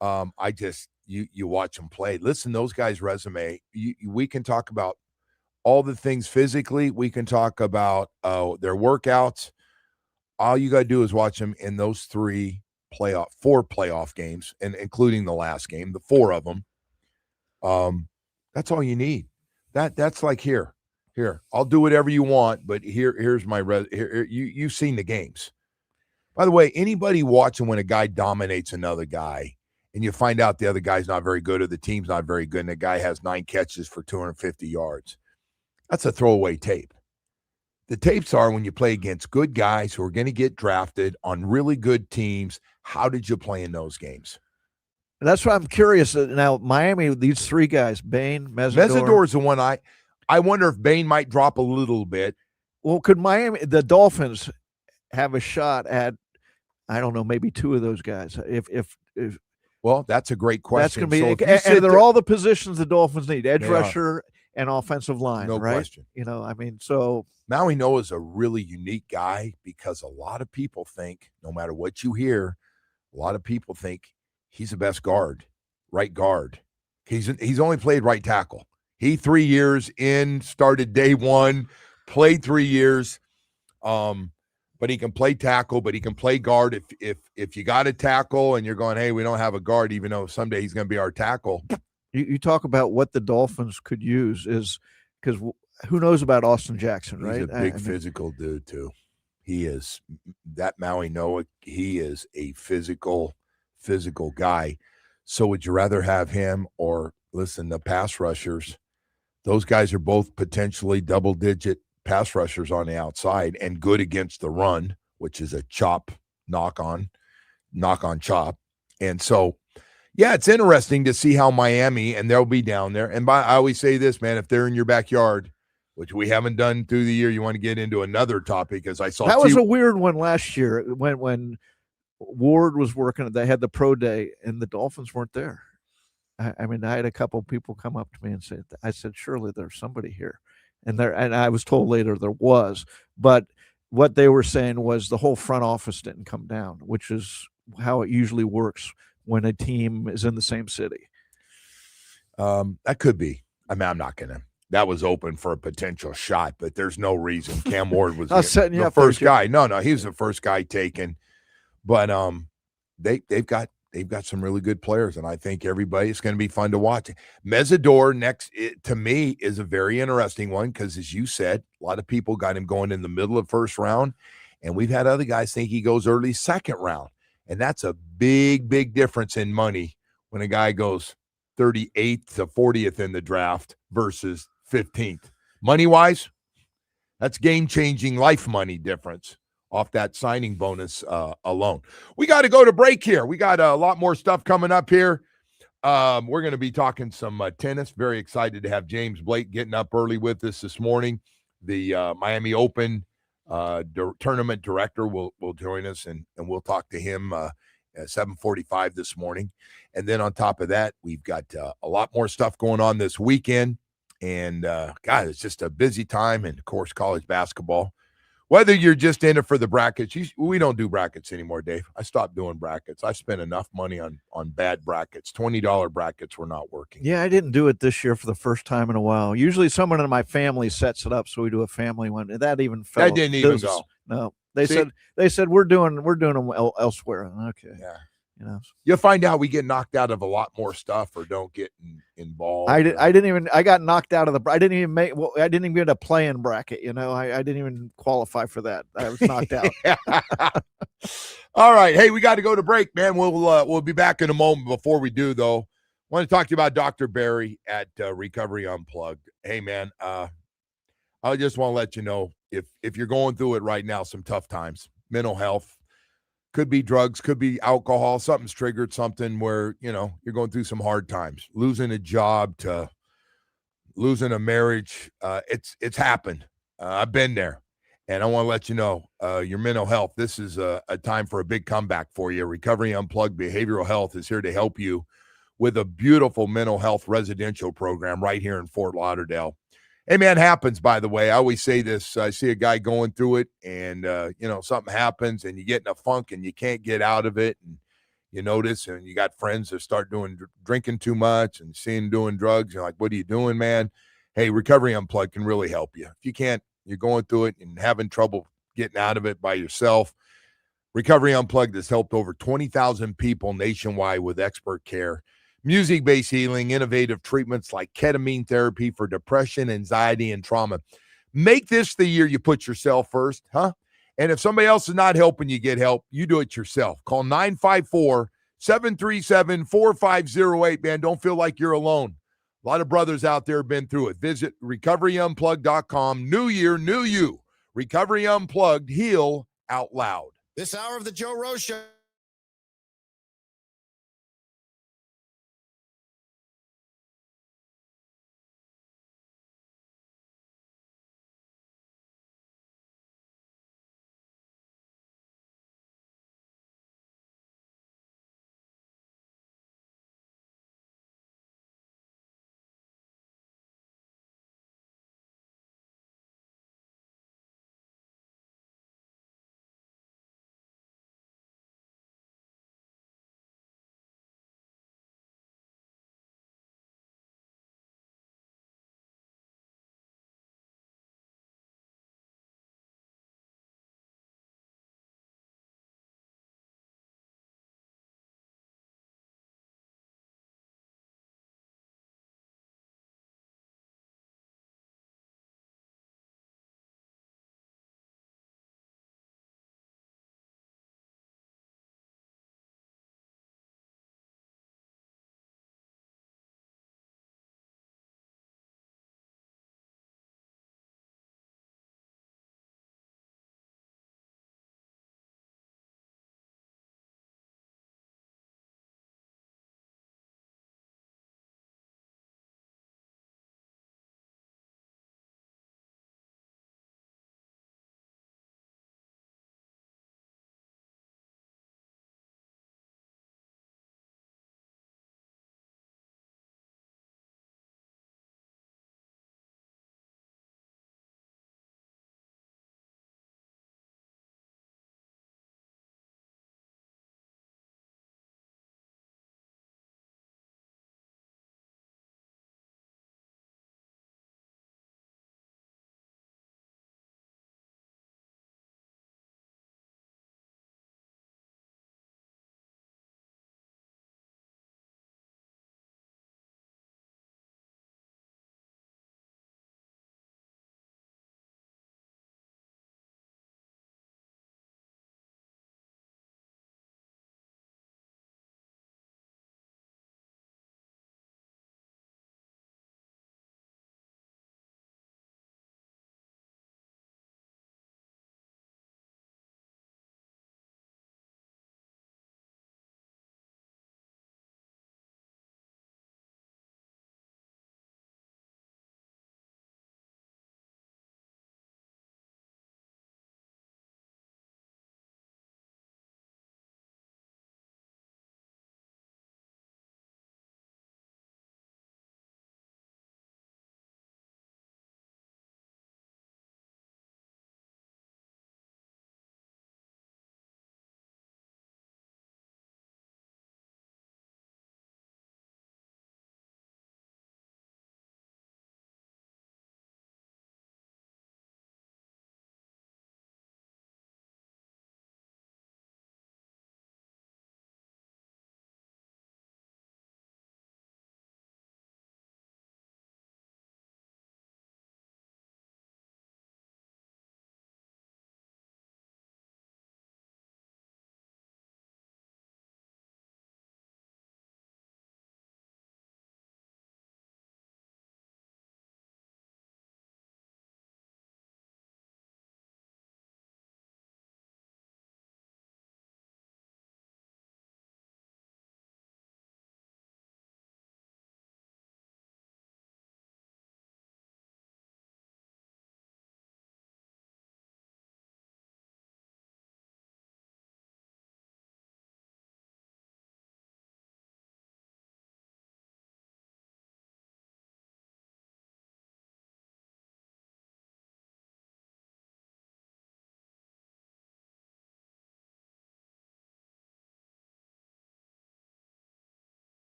I just you watch them play. Listen, those guys' resume. We can talk about all the things physically. We can talk about their workouts. All you got to do is watch them in those 4 playoff games, and including the last game, the 4 of them. That's all you need. That's like here. I'll do whatever you want, but here's my you've seen the games. By the way, anybody watching when a guy dominates another guy, and you find out the other guy's not very good or the team's not very good, and the guy has 9 catches for 250 yards, that's a throwaway tape. The tapes are when you play against good guys who are going to get drafted on really good teams. How did you play in those games? That's why I'm curious. Now, Miami, these 3 guys, Bain, Mesidor. Mesidor is the one I wonder if Bain might drop a little bit. Well, could the Dolphins have a shot at, I don't know, maybe 2 of those guys? If Well, that's a great question. That's going to be, and they're all the positions the Dolphins need: edge rusher and offensive line. No right? question. So Maui Noah is a really unique guy because a lot of people think, no matter what you hear, a lot of people think he's the best guard, right guard. He's only played right tackle. He 3 years in, started day 1, played 3 years. But he can play tackle, but he can play guard. If you got a tackle and you're going, hey, we don't have a guard, even though someday he's going to be our tackle. You talk about what the Dolphins could use is because who knows about Austin Jackson, right? He's a big physical dude too. He is that Maui Noah. He is a physical physical guy. So would you rather have him or, listen, the pass rushers? Those guys are both potentially double-digit pass rushers on the outside and good against the run, which is a knock on chop. And so, yeah, it's interesting to see how Miami, and they'll be down there. And I always say this, man, if they're in your backyard, which we haven't done through the year, you want to get into another topic, as I saw. That was a weird one last year when Ward was working. They had the pro day, and the Dolphins weren't there. I mean, I had a couple of people come up to me and say, I said, surely there's somebody here. And I was told later there was. But what they were saying was the whole front office didn't come down, which is how it usually works when a team is in the same city. That could be. I mean, I'm not going to. That was open for a potential shot, but there's no reason. Cam Ward was the first guy. No, he was the first guy taken. But they've got some really good players, and I think everybody's going to be fun to watch. Mesidor next, to me, is a very interesting one because, as you said, a lot of people got him going in the middle of first round, and we've had other guys think he goes early second round, and that's a big, big difference in money when a guy goes 38th to 40th in the draft versus 15th. Money-wise, that's game-changing life money difference off that signing bonus alone. We got to go to break here. We got a lot more stuff coming up here. We're going to be talking some tennis. Very excited to have James Blake getting up early with us this morning. The Miami Open tournament director will join us, and we'll talk to him at 7:45 this morning. And then on top of that, we've got a lot more stuff going on this weekend. And, God, it's just a busy time. And, of course, college basketball. Whether you're just in it for the brackets, we don't do brackets anymore, Dave. I stopped doing brackets. I spent enough money on bad brackets. $20 brackets were not working. Yeah, I didn't do it this year for the first time in a while. Usually someone in my family sets it up, so we do a family one. That even fell. That didn't even go. No, they said we're doing them elsewhere. Okay, yeah. You'll find out we get knocked out of a lot more stuff or don't get involved. I got knocked out of I didn't even get a play-in bracket. I didn't even qualify for that. I was knocked out. All right. Hey, we got to go to break, man. We'll be back in a moment. Before we do, though, I want to talk to you about Dr. Barry at Recovery Unplugged. Hey, man, I just want to let you know if you're going through it right now, some tough times, mental health, could be drugs, could be alcohol, something's triggered something where, you're going through some hard times, losing a job to losing a marriage. It's happened. I've been there. And I want to let you know, your mental health, this is a time for a big comeback for you. Recovery Unplugged Behavioral Health is here to help you with a beautiful mental health residential program right here in Fort Lauderdale. Hey, man, happens, by the way. I always say this. I see a guy going through it, and, something happens, and you get in a funk, and you can't get out of it, and you notice, and you got friends that start drinking too much and seeing doing drugs. You're like, what are you doing, man? Hey, Recovery Unplugged can really help you. If you can't, you're going through it and having trouble getting out of it by yourself, Recovery Unplugged has helped over 20,000 people nationwide with expert care, music-based healing, innovative treatments like ketamine therapy for depression, anxiety, and trauma. Make this the year you put yourself first, huh? And if somebody else is not helping you get help, you do it yourself. Call 954-737-4508, man. Don't feel like you're alone. A lot of brothers out there have been through it. Visit recoveryunplugged.com. New year, new you. Recovery Unplugged, heal out loud. This hour of the Joe Rose Show.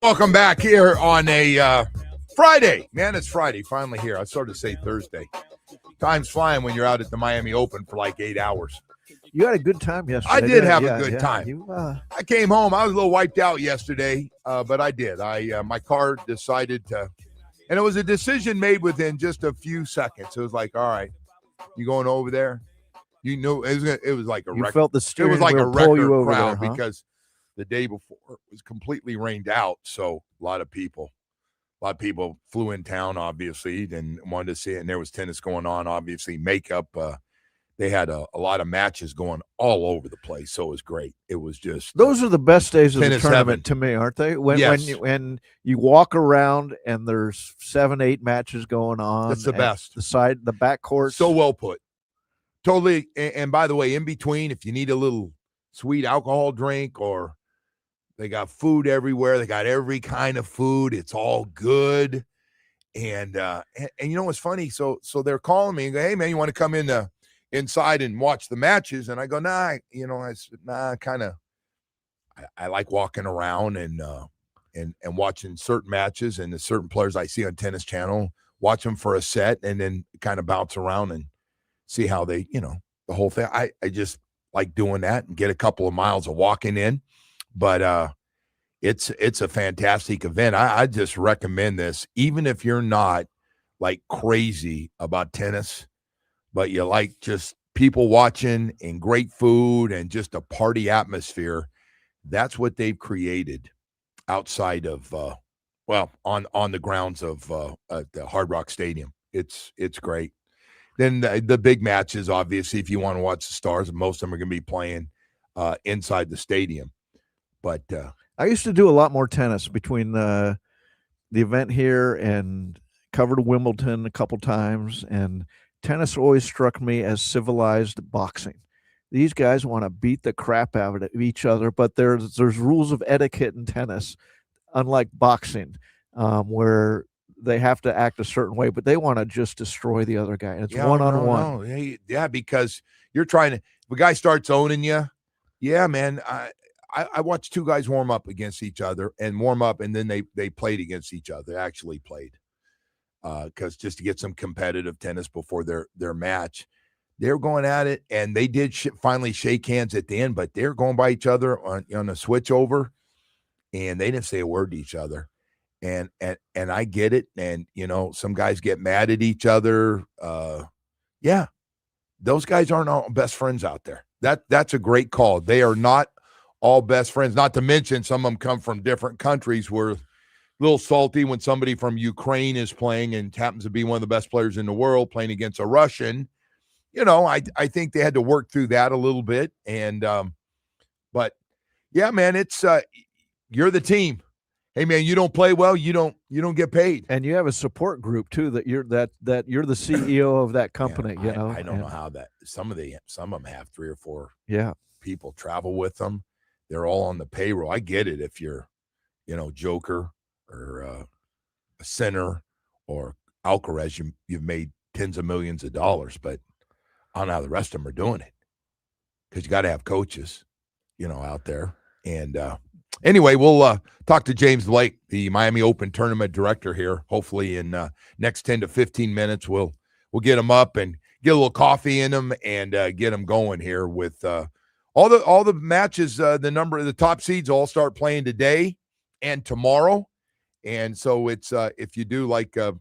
Welcome back here on a Friday. Man, it's Friday. Finally here. I sort of say Thursday. Time's flying when you're out at the Miami Open for like 8 hours. You had a good time yesterday. I did have a good time. I came home. I was a little wiped out yesterday, but I did. My car decided to, and it was a decision made within just a few seconds. It was like, all right, you going over there? You knew it was like a record. Felt the steering it was like wheel a record pull you over crowd there, huh? because the day before it was completely rained out. So a lot of people flew in town, obviously, and wanted to see it. And there was tennis going on, obviously, makeup. They had a lot of matches going all over the place. So it was great. It was just those are the best days of the tennis tournament heaven. to me, aren't they? When Yes. when you walk around and there's 7-8 matches going on. That's the and best. The back court. So well put. Totally. And by the way, in between, if you need a little sweet alcohol drink, or they got food everywhere, they got every kind of food. It's all good. And you know what's funny? So they're calling me and go, hey man, you want to come in inside and watch the matches? And I go, nah, I said, nah, I like walking around and watching certain matches and the certain players I see on Tennis Channel, watch them for a set and then kind of bounce around and see how they, the whole thing. I just like doing that and get a couple of miles of walking in. But it's a fantastic event. I just recommend this, even if you're not like crazy about tennis, but you like just people watching and great food and just a party atmosphere. That's what they've created outside of on the grounds of the Hard Rock Stadium. It's great. Then the big matches, obviously, if you want to watch the stars, most of them are going to be playing inside the stadium. But I used to do a lot more tennis between the event here and covered Wimbledon a couple times, and tennis always struck me as civilized boxing. These guys want to beat the crap out of each other, but there's rules of etiquette in tennis, unlike boxing, where they have to act a certain way, but they want to just destroy the other guy. And it's one-on-one. No. Yeah, because you're trying to, if a guy starts owning you, yeah, man, I watched two guys warm up against each other and then they played against each other. They actually played because just to get some competitive tennis before their match. They were going at it, and they did finally shake hands at the end, but they're going by each other on a switch over, and they didn't say a word to each other. And I get it. And, some guys get mad at each other. Yeah, those guys aren't all best friends out there. That's a great call. They are not all best friends, not to mention some of them come from different countries. We're a little salty when somebody from Ukraine is playing and happens to be one of the best players in the world playing against a Russian. I think they had to work through that a little bit. And, but yeah, man, it's, you're the team. Hey man, you don't play well, you don't get paid. And you have a support group too, that you're the CEO of that company. Yeah, I don't know how that, some of them have 3 or 4 people travel with them. They're all on the payroll. I get it. If you're, Joker or a Sinner or Alcaraz, you've made tens of millions of dollars, but I don't know how the rest of them are doing it, because you got to have coaches, out there. And anyway, we'll talk to James Blake, the Miami Open tournament director here. Hopefully in next 10 to 15 minutes, we'll get him up and get a little coffee in him and get him going here with all the matches. The top seeds all start playing today and tomorrow. And so it's if you do like the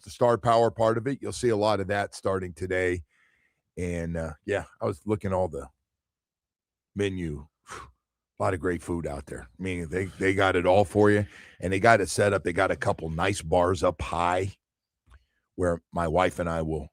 star power part of it, you'll see a lot of that starting today. And I was looking at all the menu. A lot of great food out there. I mean, they got it all for you, and they got it set up. They got a couple nice bars up high where my wife and I will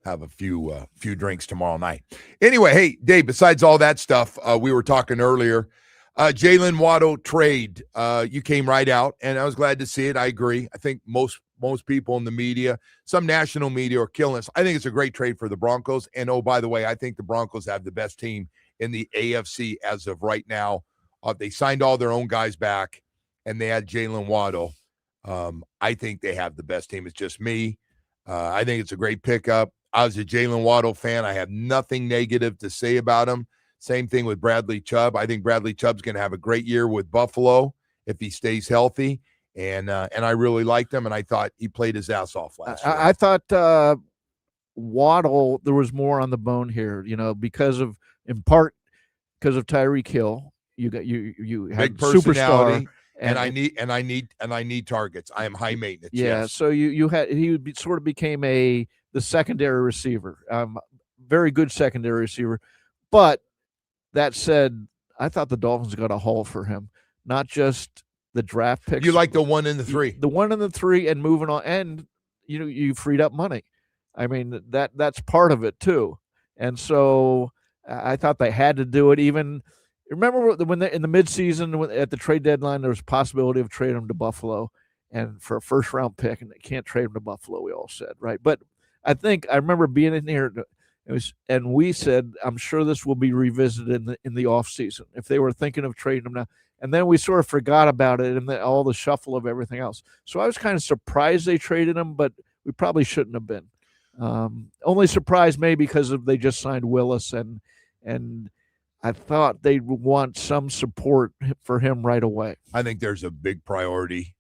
have a few drinks tomorrow night. Anyway, hey, Dave, besides all that stuff, we were talking earlier, Jalen Waddle trade, you came right out, and I was glad to see it. I agree. I think most people in the media, some national media, are killing us. I think it's a great trade for the Broncos. And, oh, by the way, I think the Broncos have the best team in the AFC as of right now. They signed all their own guys back, and they had Jalen Waddle. I think they have the best team. It's just me. I think it's a great pickup. I was a Jalen Waddle fan. I have nothing negative to say about him. Same thing with Bradley Chubb. I think Bradley Chubb's going to have a great year with Buffalo, if he stays healthy. And I really liked him, and I thought he played his ass off last year. I thought Waddle, there was more on the bone here, in part because of Tyreek Hill. You had big personality, superstar, and I need targets. I am high maintenance. Yeah, yes. so he sort of became the secondary receiver, very good secondary receiver. But that said, I thought the Dolphins got a haul for him, not just the draft picks. You like the 1 and the 3, the 1 and the 3, and moving on, and you freed up money. I mean, that's part of it too. And so I thought they had to do it. Even remember when in the midseason at the trade deadline, there was a possibility of trading him to Buffalo and for a first round pick, and they can't trade him to Buffalo. We all said, right? But I remember being in here. And we said, I'm sure this will be revisited in the offseason if they were thinking of trading him now. And then we sort of forgot about it and all the shuffle of everything else. So I was kind of surprised they traded him, but we probably shouldn't have been. Only surprised maybe because they just signed Willis, and I thought they'd want some support for him right away. I think there's a big priority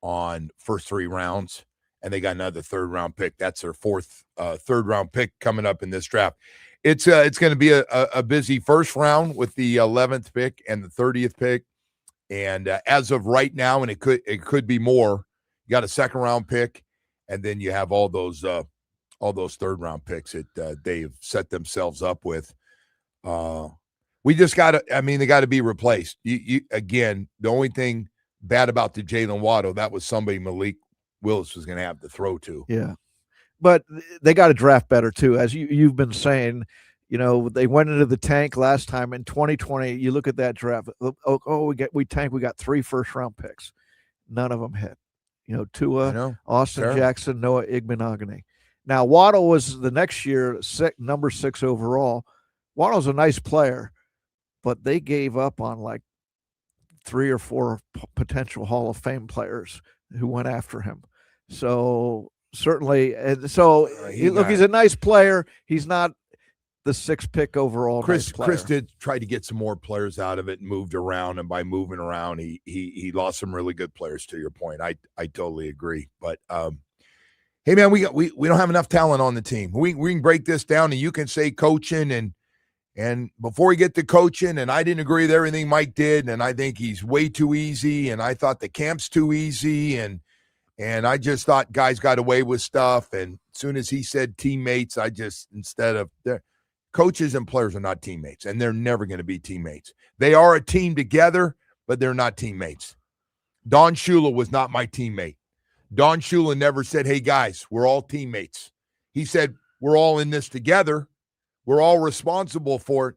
on first 3 rounds, and they got another 3rd round pick. That's their 4th 3rd round pick coming up in this draft. It's going to be a busy first round with the 11th pick and the 30th pick. And as of right now, and it could be more, you got a 2nd round pick, and then you have all those 3rd round picks that they've set themselves up with. We just got to, they got to be replaced. You again, the only thing bad about the Jalen Waddle, that was somebody Malik Willis was going to have to throw to. Yeah. But they got to draft better too. As you've been saying, they went into the tank last time in 2020. You look at that draft. We tanked. We got 3 first-round picks. None of them hit. Tua, Austin Jackson, Noah Igbenogany. Now Waddle was the next year number 6 overall. Waddle's a nice player, but they gave up on like 3 or 4 potential Hall of Fame players who went after him. So certainly, and so he's a nice player. He's not the 6th pick overall. Chris did try to get some more players out of it and moved around, and by moving around, he lost some really good players. To your point, I totally agree. But hey man, we don't have enough talent on the team. We can break this down, and you can say coaching and before we get to coaching, and I didn't agree with everything Mike did, and I think he's way too easy, and I thought the camp's too easy, and I just thought guys got away with stuff. And as soon as he said teammates, coaches and players are not teammates, and they're never going to be teammates. They are a team together, but they're not teammates. Don Shula was not my teammate. Don Shula never said, hey, guys, we're all teammates. He said, we're all in this together. We're all responsible for it.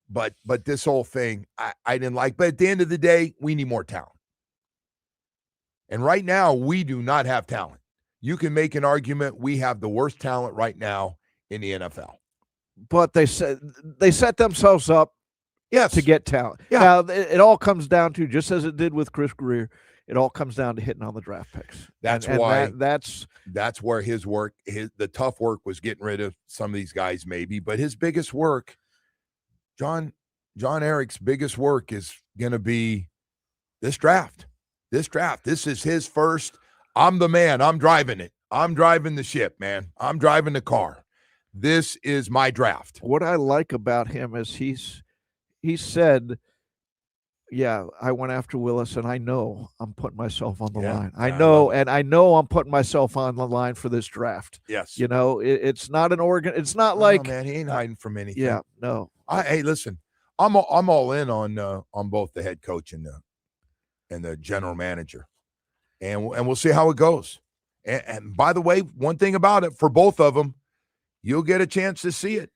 But this whole thing, I didn't like. But at the end of the day, we need more talent. And right now, we do not have talent. You can make an argument we have the worst talent right now in the NFL. But they set themselves up to get talent. Yeah. Now, it all comes down to, just as it did with Chris Greer, it all comes down to hitting on the draft picks. That's where his work, the tough work was getting rid of some of these guys maybe. But his biggest work, John Eric's biggest work is going to be this draft. This is his first. I'm the man. I'm driving it. I'm driving the ship, man. I'm driving the car. This is my draft. What I like about him is he said, yeah, I went after Willis, and I know I'm putting myself on the line. I know I'm putting myself on the line for this draft. Yes. It's not an organ. It's not like, man, he ain't hiding from anything. Yeah, no. Hey, listen, I'm all in on both the head coach and the general manager, and we'll see how it goes. And by the way, one thing about it, for both of them, you'll get a chance to see it,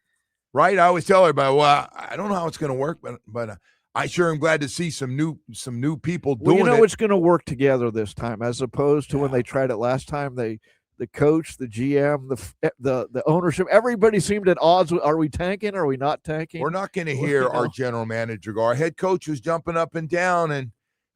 right? I always tell everybody, well, I don't know how it's going to work, but I sure am glad to see some new people doing it. It's going to work together this time, as opposed to when they tried it last time. The coach, the GM, the ownership, everybody seemed at odds. Are we tanking? Are we not tanking? We're not going to hear our general manager go, our head coach was jumping up and down, and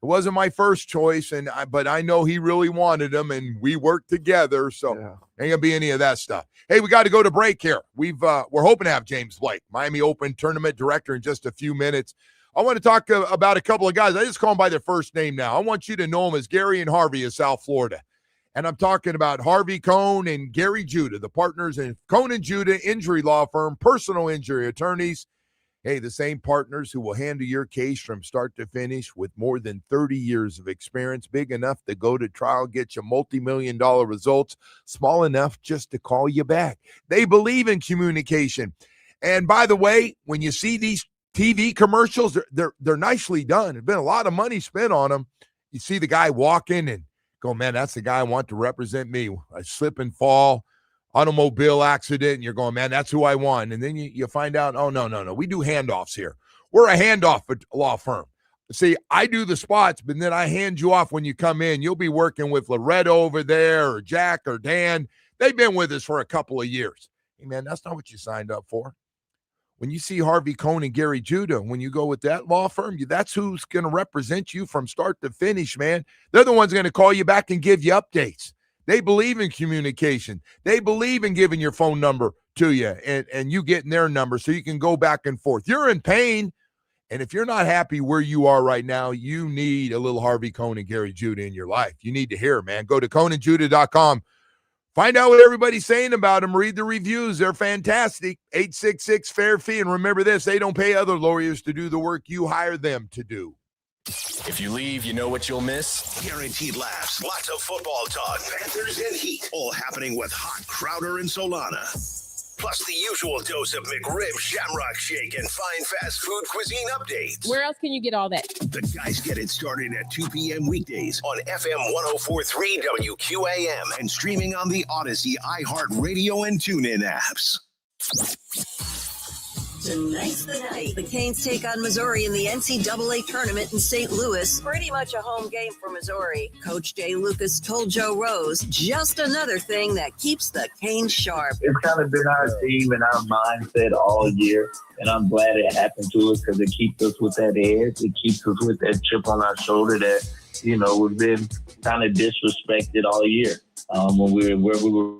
it wasn't my first choice, but I know he really wanted him, and we worked together, so ain't gonna be any of that stuff. Hey, we got to go to break here. We're hoping to have James Blake, Miami Open Tournament Director, in just a few minutes. I want to talk about a couple of guys. I just call them by their first name now. I want you to know them as Gary and Harvey of South Florida. And I'm talking about Harvey Cohn and Gary Judah, the partners in Cohn and Judah Injury Law Firm, personal injury attorneys. Hey, the same partners who will handle your case from start to finish with more than 30 years of experience, big enough to go to trial, get you multi-million-dollar results, small enough just to call you back. They believe in communication. And by the way, when you see these TV commercials, they're nicely done. There's been a lot of money spent on them. You see the guy walking and go, man, that's the guy I want to represent me. I slip and fall, automobile accident, and you're going, man, that's who I want. And then you find out, oh, no. We do handoffs here. We're a handoff law firm. See, I do the spots, but then I hand you off when you come in. You'll be working with Loretta over there or Jack or Dan. They've been with us for a couple of years. Hey, man, that's not what you signed up for. When you see Harvey Cohn and Gary Judah, when you go with that law firm, that's who's going to represent you from start to finish, man. They're the ones going to call you back and give you updates. They believe in communication. They believe in giving your phone number to you and you getting their number so you can go back and forth. You're in pain, and if you're not happy where you are right now, you need a little Harvey Cohn and Gary Judah in your life. You need to hear, man. Go to CohnandJudah.com. Find out what everybody's saying about them. Read the reviews. They're fantastic. 866-FAIR-FEE. And remember this, they don't pay other lawyers to do the work you hire them to do. If you leave, you know what you'll miss? Guaranteed laughs, lots of football talk, Panthers and Heat, all happening with Hot, Crowder, and Solana. Plus the usual dose of McRib, Shamrock Shake, and fine fast food cuisine updates. Where else can you get all that? The guys get it started at 2 p.m. weekdays on FM 104.3 WQAM and streaming on the Odyssey, iHeartRadio, and TuneIn apps. Tonight's the night. The Canes take on Missouri in the NCAA tournament in St. Louis. Pretty much a home game for Missouri. Coach Jay Lucas told Joe Rose, just another thing that keeps the Canes sharp. It's kind of been our theme and our mindset all year, and I'm glad it happened to us because it keeps us with that edge. It keeps us with that chip on our shoulder that, we've been kind of disrespected all year when we were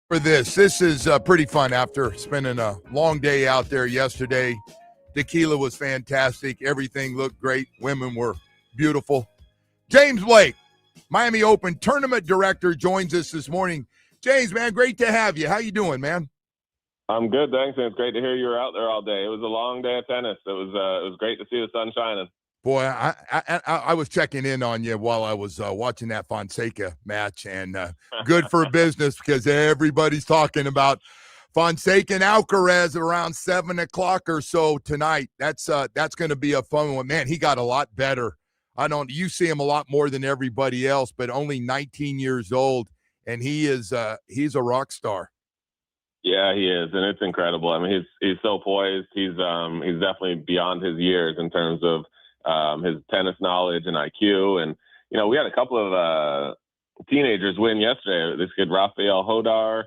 For this is pretty fun after spending a long day out there yesterday. Tequila was fantastic. Everything looked great. Women were beautiful. James Blake, Miami Open Tournament Director, joins us this morning. James, man, great to have you. How you doing, man? I'm good, thanks, and it's great to hear you were out there all day. It was a long day of tennis. It was great to see the sun shining. Boy, I was checking in on you while I was watching that Fonseca match, and good for business because everybody's talking about Fonseca and Alcaraz around 7 o'clock or so tonight. That's going to be a fun one. Man, he got a lot better. You see him a lot more than everybody else, but only 19 years old, and he's a rock star. Yeah, he is, and it's incredible. I mean, he's so poised. He's definitely beyond his years in terms of his tennis knowledge and IQ. And, we had a couple of teenagers win yesterday. This kid, Rafael Hodar,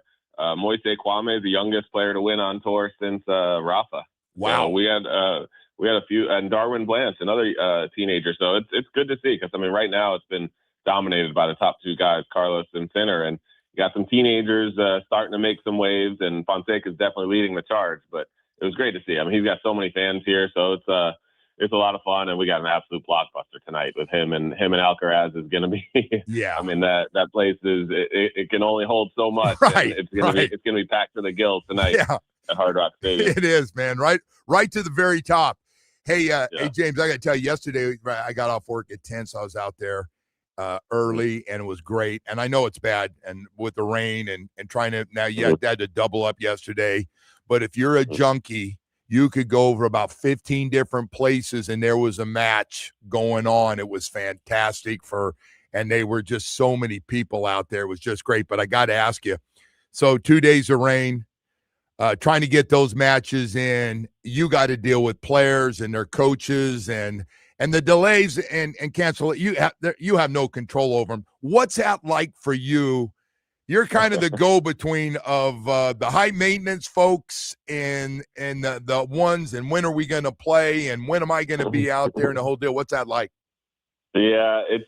Moise Kwame, the youngest player to win on tour since Rafa. Wow. So we had a few, and Darwin Blanche, another teenager. So it's good to see because, right now it's been dominated by the top two guys, Carlos and Sinner. And you got some teenagers starting to make some waves, and Fonseca is definitely leading the charge. But it was great to see. He's got so many fans here, so it's a lot of fun, and we got an absolute blockbuster tonight with him and Alcaraz is going to be. Yeah. That place it can only hold so much. Right. It's going to be packed to the gills tonight at Hard Rock Stadium. It is, man. Right to the very top. Hey, Hey, James, I got to tell you, yesterday I got off work at 10, so I was out there early, and it was great. And I know it's bad, and with the rain and trying to now, you had to double up yesterday. But if you're a junkie, you could go over about 15 different places, and there was a match going on. It was fantastic and they were just so many people out there. It was just great. But I got to ask you, so 2 days of rain, trying to get those matches in, you got to deal with players and their coaches and the delays and cancel. You have no control over them. What's that like for you? You're kind of the go-between of the high maintenance folks and the ones, and when are we going to play, and when am I going to be out there, and the whole deal. What's that like? Yeah, it's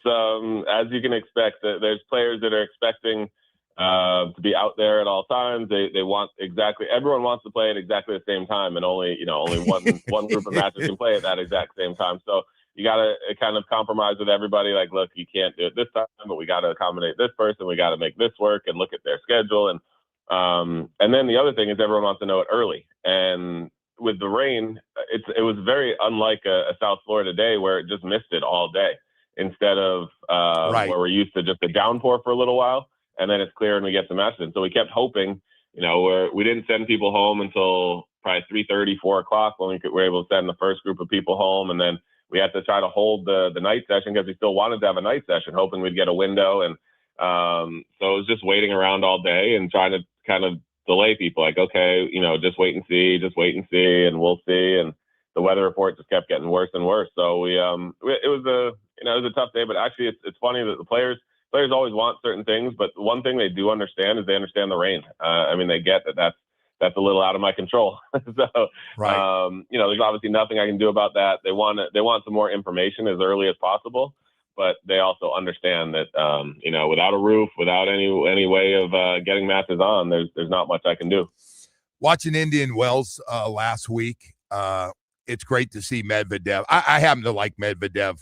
as you can expect. There's players that are expecting to be out there at all times. They want everyone wants to play at exactly the same time, and only one group of matches can play at that exact same time. So you got to kind of compromise with everybody. Like, look, you can't do it this time, but we got to accommodate this person. We got to make this work and look at their schedule. And then the other thing is everyone wants to know it early. And with the rain, it was very unlike a South Florida day where it just missed it all day instead of where we're used to just a downpour for a little while and then it's clear and we get some matches in. So we kept hoping, we didn't send people home until probably 3:30, 4 o'clock when we were able to send the first group of people home. And then we had to try to hold the night session because we still wanted to have a night session, hoping we'd get a window. And so it was just waiting around all day and trying to kind of delay people. Like, okay, just wait and see, and we'll see. And the weather report just kept getting worse and worse. So it was a tough day. But actually, it's funny that the players always want certain things. But one thing they do understand is they understand the rain. They get that's a little out of my control. So, right. There's obviously nothing I can do about that. They want some more information as early as possible, but they also understand that, without a roof, without any way of getting matches on, there's not much I can do. Watching Indian Wells last week, it's great to see Medvedev. I happen to like Medvedev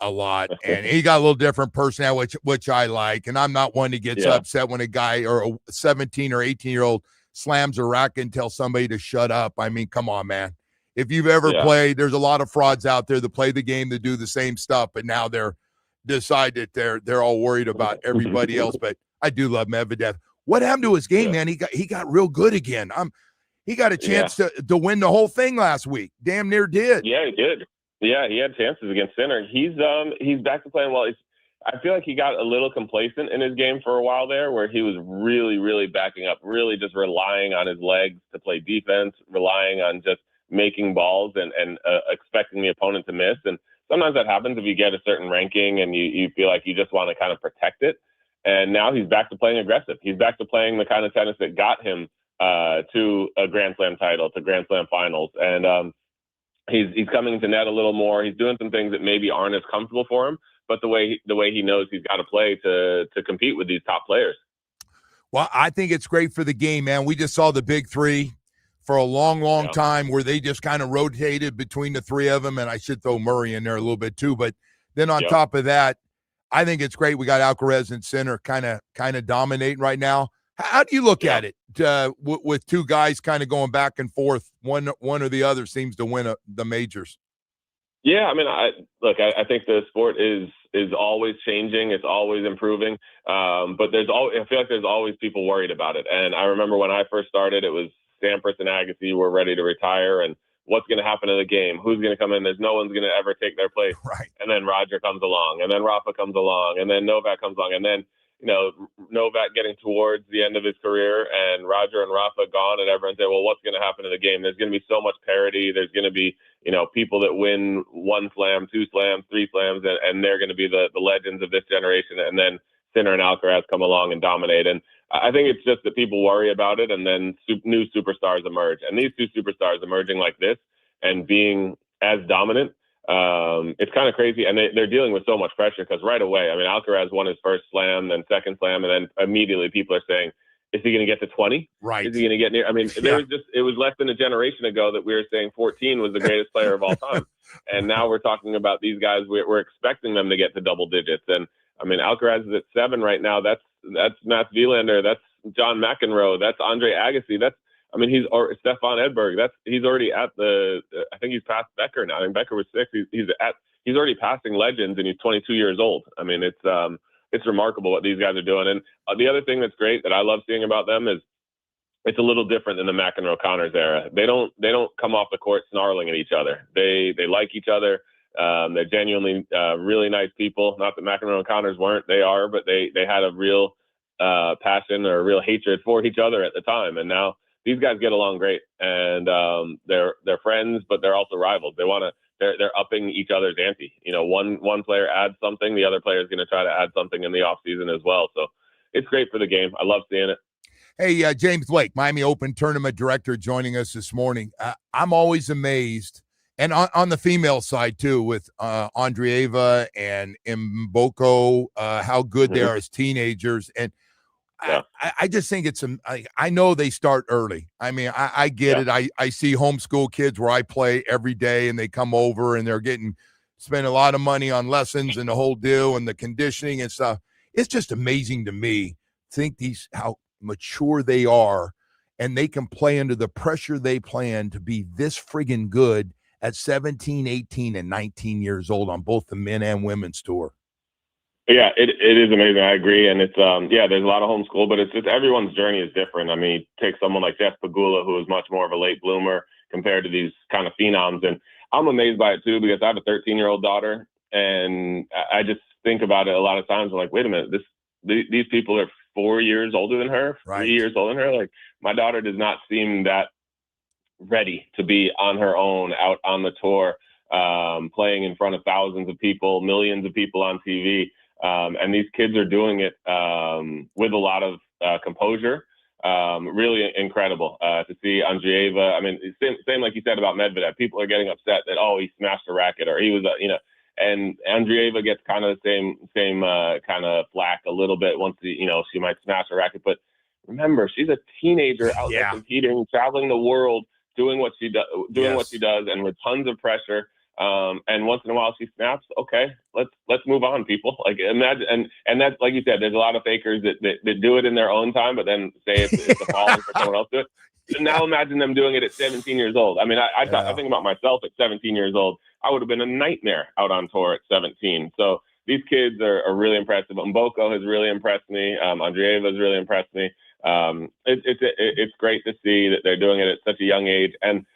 a lot, and he got a little different personality, which I like. And I'm not one that gets upset when a guy or a 17 or 18-year-old slams a racket and tells somebody to shut up. I mean, come on, man. If you've ever played, there's a lot of frauds out there that play the game that do the same stuff, but now they're decided they're all worried about everybody else. But I do love Medvedev. What happened to his game, man? He got real good again. He got a chance to win the whole thing last week. Damn near did. Yeah, he did. Yeah, he had chances against Sinner. He's back to playing well. I feel like he got a little complacent in his game for a while there, where he was really, really backing up, really just relying on his legs to play defense, relying on just making balls and expecting the opponent to miss. And sometimes that happens if you get a certain ranking and you feel like you just want to kind of protect it. And now he's back to playing aggressive. He's back to playing the kind of tennis that got him to a Grand Slam title, to Grand Slam finals. And he's coming to net a little more. He's doing some things that maybe aren't as comfortable for him, but the way he knows he's got to play to compete with these top players. Well, I think it's great for the game, man. We just saw the big three for a long, long time where they just kind of rotated between the three of them, and I should throw Murray in there a little bit too. But then on top of that, I think it's great. We got Alcaraz in center, kind of dominating right now. How do you look at it with two guys kind of going back and forth? One or the other seems to win the majors. Yeah, I mean, I think the sport is always changing. It's always improving. But I feel like there's always people worried about it. And I remember when I first started, it was Sampras and Agassi were ready to retire, and what's going to happen in the game? Who's going to come in? There's no one's going to ever take their place. Right. And then Roger comes along, and then Rafa comes along, and then Novak comes along, and then Novak getting towards the end of his career, and Roger and Rafa gone, and everyone said, well, what's going to happen in the game? There's going to be so much parity. There's going to be people that win 1 slam, 2 slams, 3 slams, and they're going to be the legends of this generation. And then Sinner and Alcaraz come along and dominate. And I think it's just that people worry about it, and then new superstars emerge. And these two superstars emerging like this and being as dominant, it's kind of crazy. And they're dealing with so much pressure because right away, I mean, Alcaraz won his first slam, then second slam, and then immediately people are saying, is he going to get to 20? Right. Is he going to get near? I mean, it was less than a generation ago that we were saying 14 was the greatest player of all time. And now we're talking about these guys. We're expecting them to get to double digits. And I mean, Alcaraz is at 7 right now. That's Mats Wilander. That's John McEnroe. That's Andre Agassi. He's Stefan Edberg. He's already at I think he's past Becker now. I mean, Becker was 6. He's already passing legends, and he's 22 years old. I mean, it's remarkable what these guys are doing. And the other thing that's great that I love seeing about them is it's a little different than the McEnroe-Connors era. They don't come off the court snarling at each other. They like each other. They're genuinely really nice people. Not that McEnroe and Connors weren't. They are, but they had a real passion or a real hatred for each other at the time. And now these guys get along great. And they're friends, but they're also rivals. They're upping each other's ante. One player adds something, the other player is going to try to add something in the offseason as well. So it's great for the game. I love seeing it. Hey, James Blake, Miami Open Tournament Director, joining us this morning. I'm always amazed, and on the female side too, with Andreeva and Mboko, how good they are as teenagers. And I just think I know they start early. I mean, I get it. I see homeschool kids where I play every day, and they come over and they're spend a lot of money on lessons and the whole deal and the conditioning and stuff. It's just amazing to me. Think how mature they are, and they can play under the pressure they plan to be this friggin' good at 17, 18, and 19 years old on both the men and women's tour. Yeah, it is amazing. I agree. And it's, there's a lot of homeschool, but it's just everyone's journey is different. I mean, take someone like Jeff Pegula, who is much more of a late bloomer compared to these kind of phenoms. And I'm amazed by it too, because I have a 13-year-old daughter, and I just think about it a lot of times. I'm like, wait a minute, these people are 4 years older than her, 3 years older than her. Like, my daughter does not seem that ready to be on her own out on the tour, playing in front of thousands of people, millions of people on TV. And these kids are doing it with a lot of composure. Really incredible to see Andreeva. I mean, same like you said about Medvedev. People are getting upset that, he smashed a racket, or he was, and Andreeva gets kind of the same kind of flack a little bit once she might smash a racket. But remember, she's a teenager out there competing, traveling the world, doing what she does, and with tons of pressure. And once in a while she snaps. Okay, let's move on, people. Like, imagine, and that's like you said. There's a lot of fakers that do it in their own time, but then say it's a falling for someone else to do it. So now imagine them doing it at 17 years old. I mean, I think about myself at 17 years old. I would have been a nightmare out on tour at 17. So these kids are really impressive. Mboko has really impressed me. Andreeva has really impressed me. It's great to see that they're doing it at such a young age. And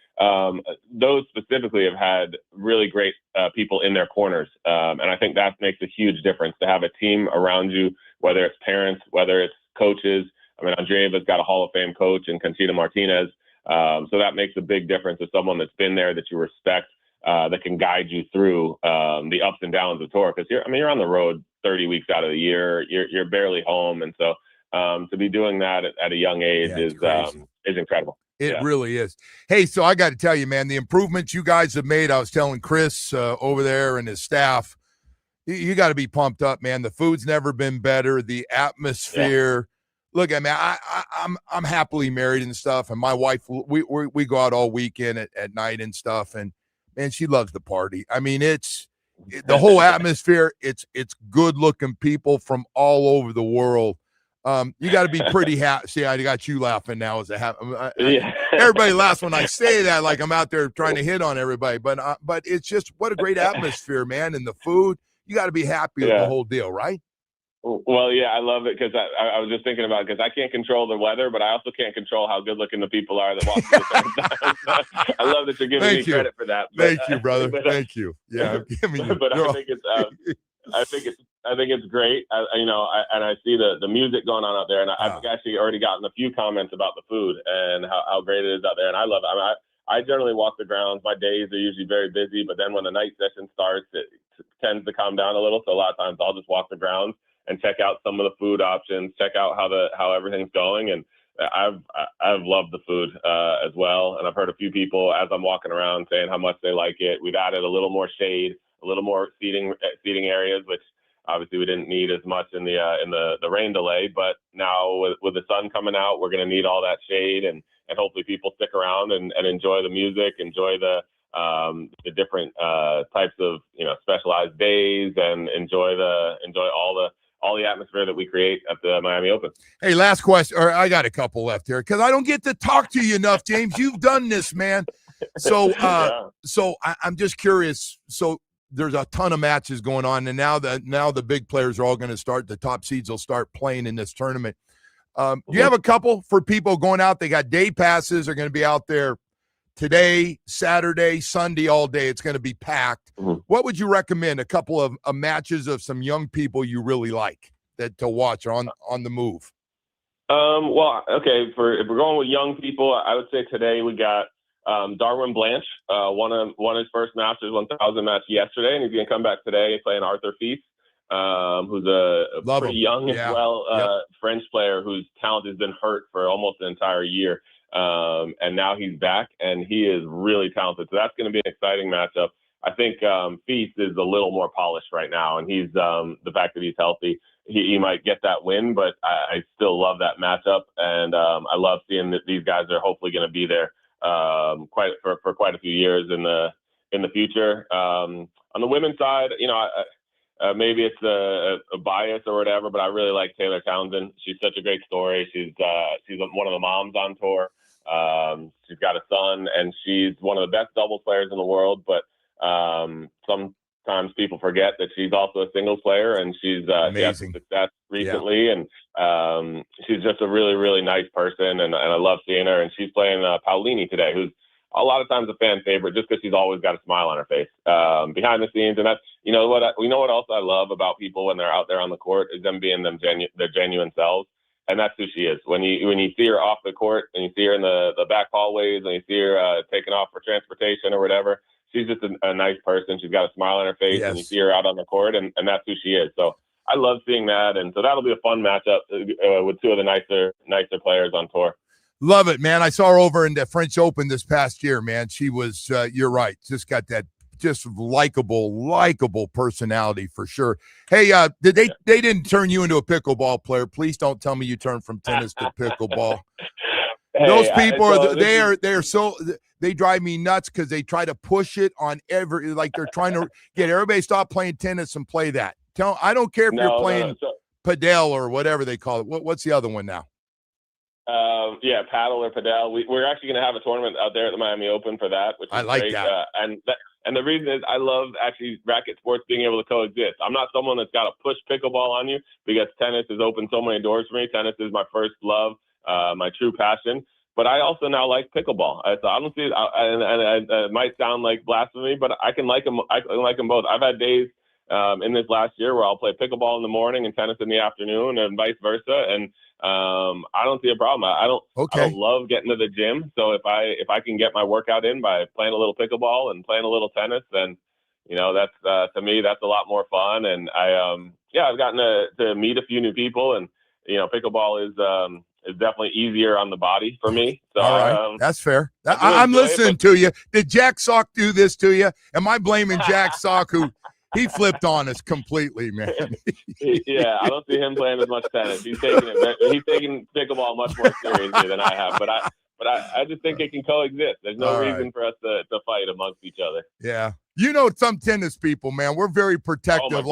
those specifically have had really great people in their corners. And I think that makes a huge difference to have a team around you, whether it's parents, whether it's coaches. I mean, Andreeva's got a Hall of Fame coach in Conchita Martinez. So that makes a big difference to someone that's been there, that you respect, that can guide you through the ups and downs of tour. Because you're on the road 30 weeks out of the year. You're barely home. And so to be doing that at a young age is incredible. It really is. Hey, so I got to tell you, man, the improvements you guys have made, I was telling Chris over there and his staff, you got to be pumped up, man. The food's never been better. The atmosphere, Look, I mean, I'm happily married and stuff, and my wife, we go out all weekend at night and stuff, and man, she loves the party. I mean, it's the whole atmosphere. It's good looking people from all over the world. You got to be pretty happy. See, I got you laughing now. Everybody laughs when I say that, like I'm out there trying to hit on everybody. But it's just what a great atmosphere, man, and the food. You got to be happy with the whole deal, right? Well, yeah, I love it because I was just thinking about it because I can't control the weather, but I also can't control how good looking the people are that walk through the same. I love that you're giving me credit for that. But, thank you, brother. Thank you. Yeah, but I think it's great. I see the music going on out there, and I've actually already gotten a few comments about the food and how great it is out there, and I love it. I mean, I generally walk the grounds. My days are usually very busy, but then when the night session starts, it tends to calm down a little. So a lot of times I'll just walk the grounds and check out some of the food options, check out how everything's going. And I've loved the food as well. And I've heard a few people as I'm walking around saying how much they like it. We've added a little more shade, a little more seating areas, which obviously we didn't need as much in the rain delay. But now with the sun coming out, we're going to need all that shade, and hopefully people stick around and enjoy the music, enjoy the different types of specialized days, and enjoy all the atmosphere that we create at the Miami Open. Hey, last question, or I got a couple left here because I don't get to talk to you enough, James. You've done this, man. So, so I'm just curious. So there's a ton of matches going on, and now the big players are all going to start. The top seeds will start playing in this tournament. Do you have a couple for people going out? They got day passes. They're going to be out there today, Saturday, Sunday, all day. It's going to be packed. Mm-hmm. What would you recommend? A couple of matches of some young people you really like to watch on the move. Well, okay. If we're going with young people, I would say today we got Darwin Blanche won his first Masters 1000 match yesterday, and he's going to come back today playing Arthur Feast, who's a pretty young as well French player whose talent has been hurt for almost an entire year. And now he's back, and he is really talented. So that's going to be an exciting matchup. I think Feast is a little more polished right now, and he's the fact that he's healthy, he might get that win, but I still love that matchup, and I love seeing that these guys are hopefully going to be there for quite a few years in the future. On the women's side, maybe it's a bias or whatever, but I really like Taylor Townsend. She's such a great story. She's one of the moms on tour. She's got a son, and she's one of the best doubles players in the world. But sometimes people forget that she's also a singles player, and she's had some success recently. Yeah. And she's just a really, really nice person, and I love seeing her. And she's playing Paolini today, who's a lot of times a fan favorite just because she's always got a smile on her face behind the scenes. And that's, what else I love about people when they're out there on the court is them being their genuine selves. And that's who she is. When you see her off the court and you see her in the back hallways and you see her taking off for transportation or whatever, she's just a nice person. She's got a smile on her face. Yes. And you see her out on the court, and that's who she is. So I love seeing that. And so that'll be a fun matchup with two of the nicer players on tour. Love it, man. I saw her over in the French Open this past year, man. She was, you're right, just got that just likable personality for sure. Hey, they didn't turn you into a pickleball player. Please don't tell me you turned from tennis to pickleball. Hey, those people they drive me nuts because they try to push it on they're trying to get everybody to stop playing tennis and play that. I don't care if you're playing padel or whatever they call it. What's the other one now? Paddle or padel. We're actually going to have a tournament out there at the Miami Open for that, which is I like great. That. And the reason is I love actually racket sports being able to coexist. I'm not someone that's got to push pickleball on you because tennis has opened so many doors for me. Tennis is my first love, my true passion. But I also now like pickleball. So I don't see it, and it might sound like blasphemy, but I can like them. I can like them both. I've had days in this last year where I'll play pickleball in the morning and tennis in the afternoon, and vice versa. And I don't see a problem. I don't love getting to the gym. So if I can get my workout in by playing a little pickleball and playing a little tennis, then that's to me that's a lot more fun. And I've gotten to meet a few new people, and pickleball is definitely easier on the body for me. So all right, that's fair. I'm listening to you. Did Jack Sock do this to you? Am I blaming Jack Sock who he flipped on us completely, man. Yeah, I don't see him playing as much tennis. He's taking pickleball much more seriously than I have. But I just think it can coexist. There's no reason for us to fight amongst each other. Yeah. You know, some tennis people, man, we're very protective.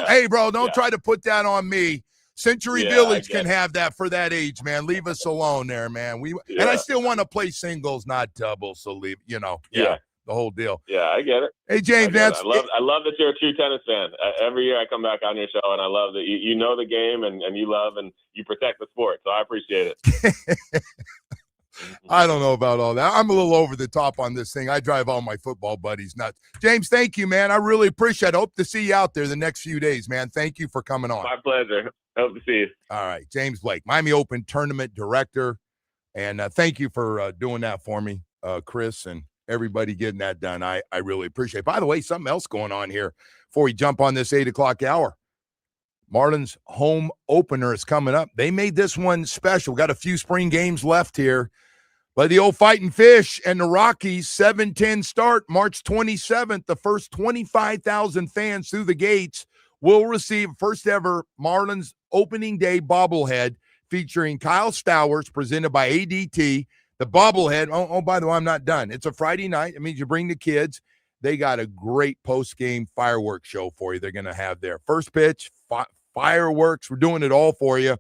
Hey, bro, don't try to put that on me. Century Village can have that for that age, man. Leave us alone there, man. And I still want to play singles, not doubles. So leave, the whole deal. Yeah, I get it. Hey, James, man. I love that you're a true tennis fan. Every year I come back on your show, and I love that you know the game and you love and you protect the sport. So I appreciate it. I don't know about all that. I'm a little over the top on this thing. I drive all my football buddies nuts. James, thank you, man. I really appreciate it. I hope to see you out there the next few days, man. Thank you for coming on. My pleasure. Hope to see you. All right. James Blake, Miami Open Tournament Director. And thank you for doing that for me, Chris, and everybody getting that done. I really appreciate it. By the way, something else going on here before we jump on this 8 o'clock hour. Marlins home opener is coming up. They made this one special. Got a few spring games left here. But the old Fighting Fish and the Rockies, 7-10 start, March 27th. The first 25,000 fans through the gates will receive first ever Marlins opening day bobblehead featuring Kyle Stowers, presented by ADT. The bobblehead, oh, by the way, I'm not done. It's a Friday night. It means you bring the kids. They got a great post-game fireworks show for you they're going to have there. First pitch, fireworks. We're doing it all for you.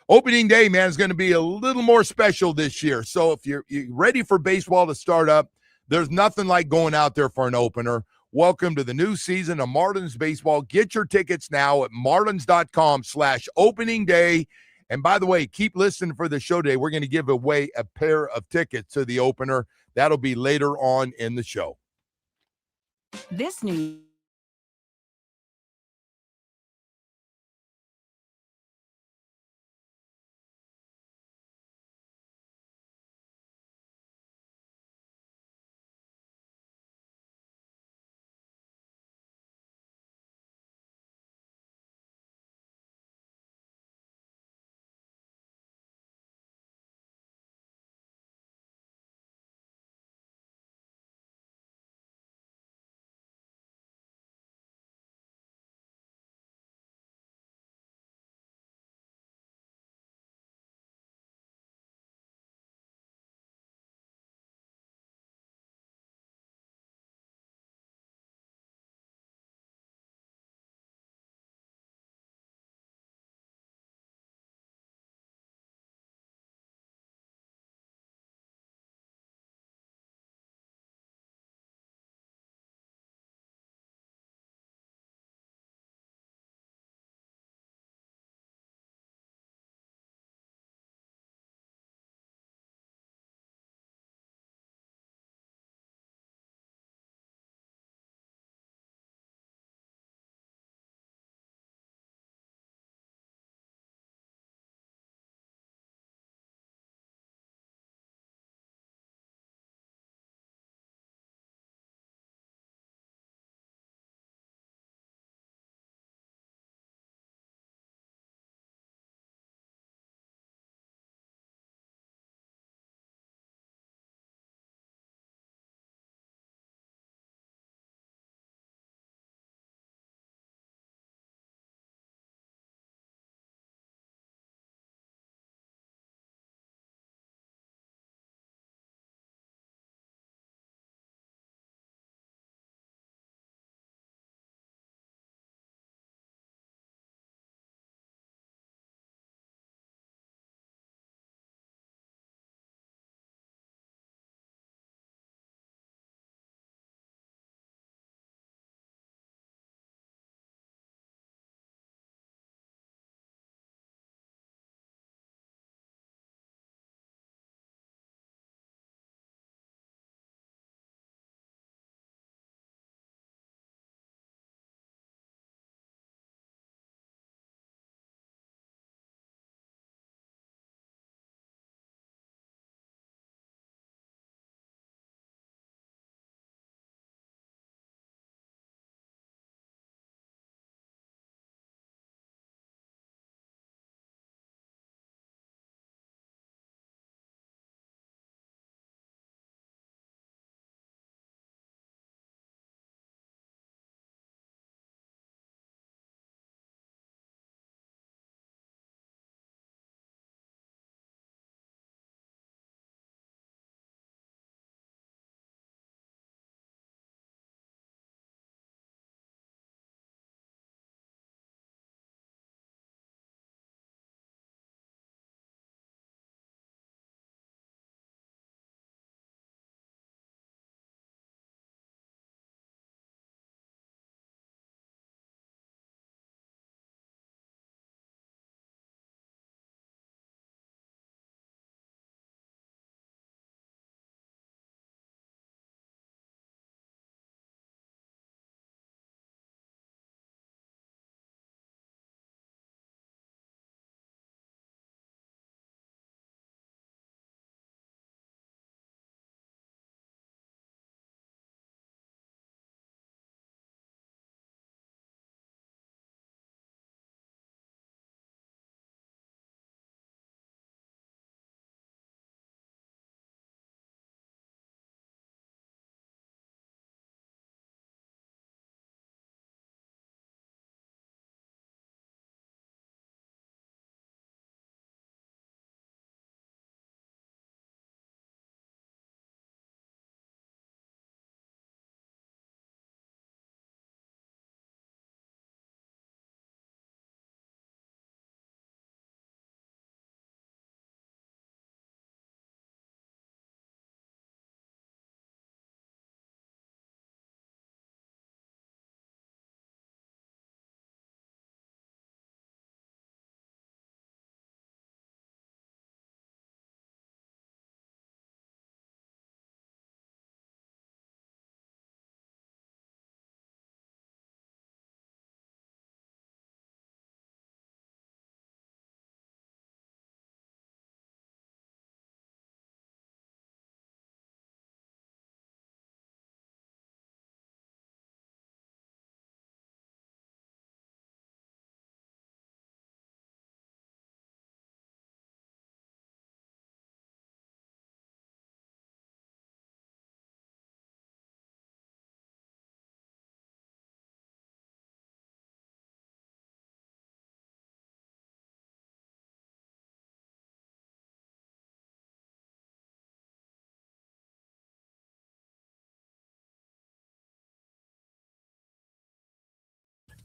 Opening day, man, is going to be a little more special this year. So if you're ready for baseball to start up, there's nothing like going out there for an opener. Welcome to the new season of Marlins baseball. Get your tickets now at marlins.com/opening day. And by the way, keep listening for the show today. We're going to give away a pair of tickets to the opener. That'll be later on in the show. This new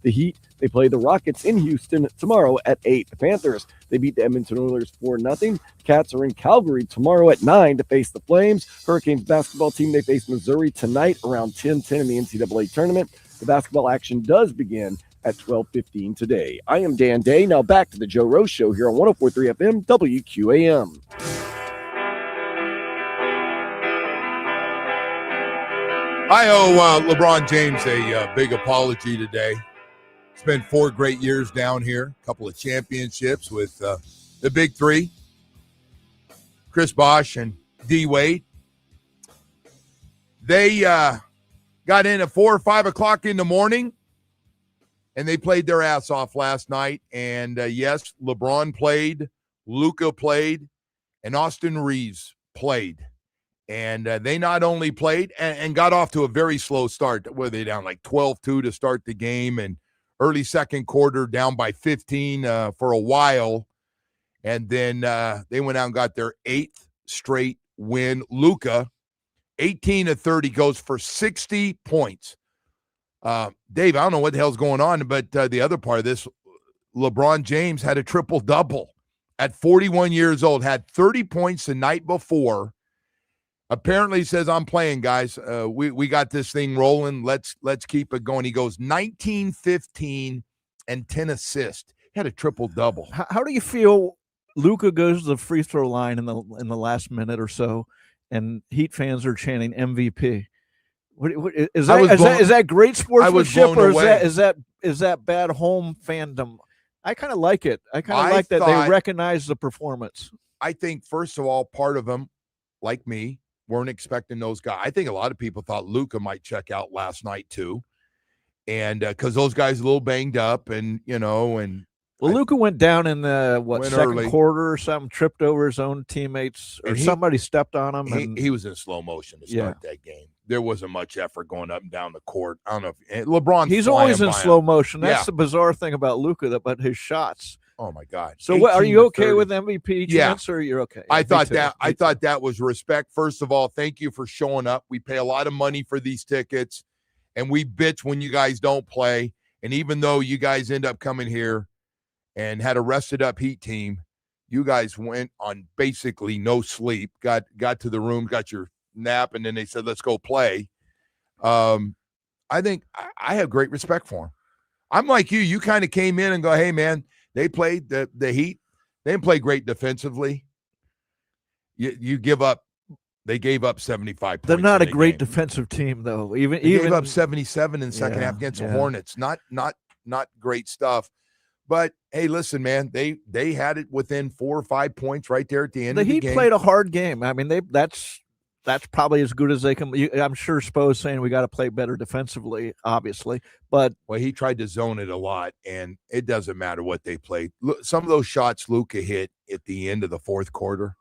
The Heat, they play the Rockets in Houston tomorrow at 8. The Panthers, they beat the Edmonton Oilers 4-0. Cats are in Calgary tomorrow at 9 to face the Flames. Hurricanes basketball team, they face Missouri tonight around 10:10 in the NCAA tournament. The basketball action does begin at 12:15 today. I am Dan Day. Now back to the Joe Rose Show here on 104.3 FM WQAM. I owe LeBron James a big apology today. Spent 4 great years down here, a couple of championships with the big three, Chris Bosh and D. Wade. They got in at 4 or 5 o'clock in the morning, and they played their ass off last night. And, yes, LeBron played, Luka played, and Austin Reeves played. And they not only played and got off to a very slow start. Were they down like 12-2 to start the game, and early second quarter down by 15 for a while. And then they went out and got their 8th straight win. Luka, 18 of 30, goes for 60 points. Dave, I don't know what the hell's going on, but the other part of this, LeBron James had a triple-double at 41 years old, had 30 points the night before. Apparently says, I'm playing, guys. We got this thing rolling. Let's keep it going. He goes 19, 15, and 10 assists. He had a triple-double. How do you feel Luka goes to the free throw line in the last minute or so, and Heat fans are chanting MVP? Is that great sportsmanship, or is that bad home fandom? I kind of like it. I kind of like that they recognize the performance. I think, first of all, part of them, like me, weren't expecting those guys. I think a lot of people thought Luka might check out last night too, and because those guys are a little banged up, and Luka went down in the second early. quarter or something, tripped over his own teammates, or somebody stepped on him. He was in slow motion to start that game. There wasn't much effort going up and down the court. I don't know if LeBron. He's always in slow motion. That's the bizarre thing about Luka, about his shots. Oh my God! So, are you okay with MVP chance, or you're okay? I thought that was respect. First of all, thank you for showing up. We pay a lot of money for these tickets, and we bitch when you guys don't play. And even though you guys end up coming here and had a rested up Heat team, you guys went on basically no sleep. Got to the room, got your nap, and then they said, "Let's go play." I think I have great respect for him. I'm like you. You kind of came in and go, "Hey, man." They played the Heat. They didn't play great defensively. You give up. They gave up 75 points. They're not a great defensive team, though. They gave up 77 in the second half against the Hornets. Not great stuff. But hey, listen, man. They had it within 4 or 5 points right there at the end of the game. The Heat played a hard game. I mean, that's probably as good as they can. I'm sure Spo's saying we got to play better defensively, obviously. But he tried to zone it a lot, and it doesn't matter what they played. Look, some of those shots Luka hit at the end of the fourth quarter,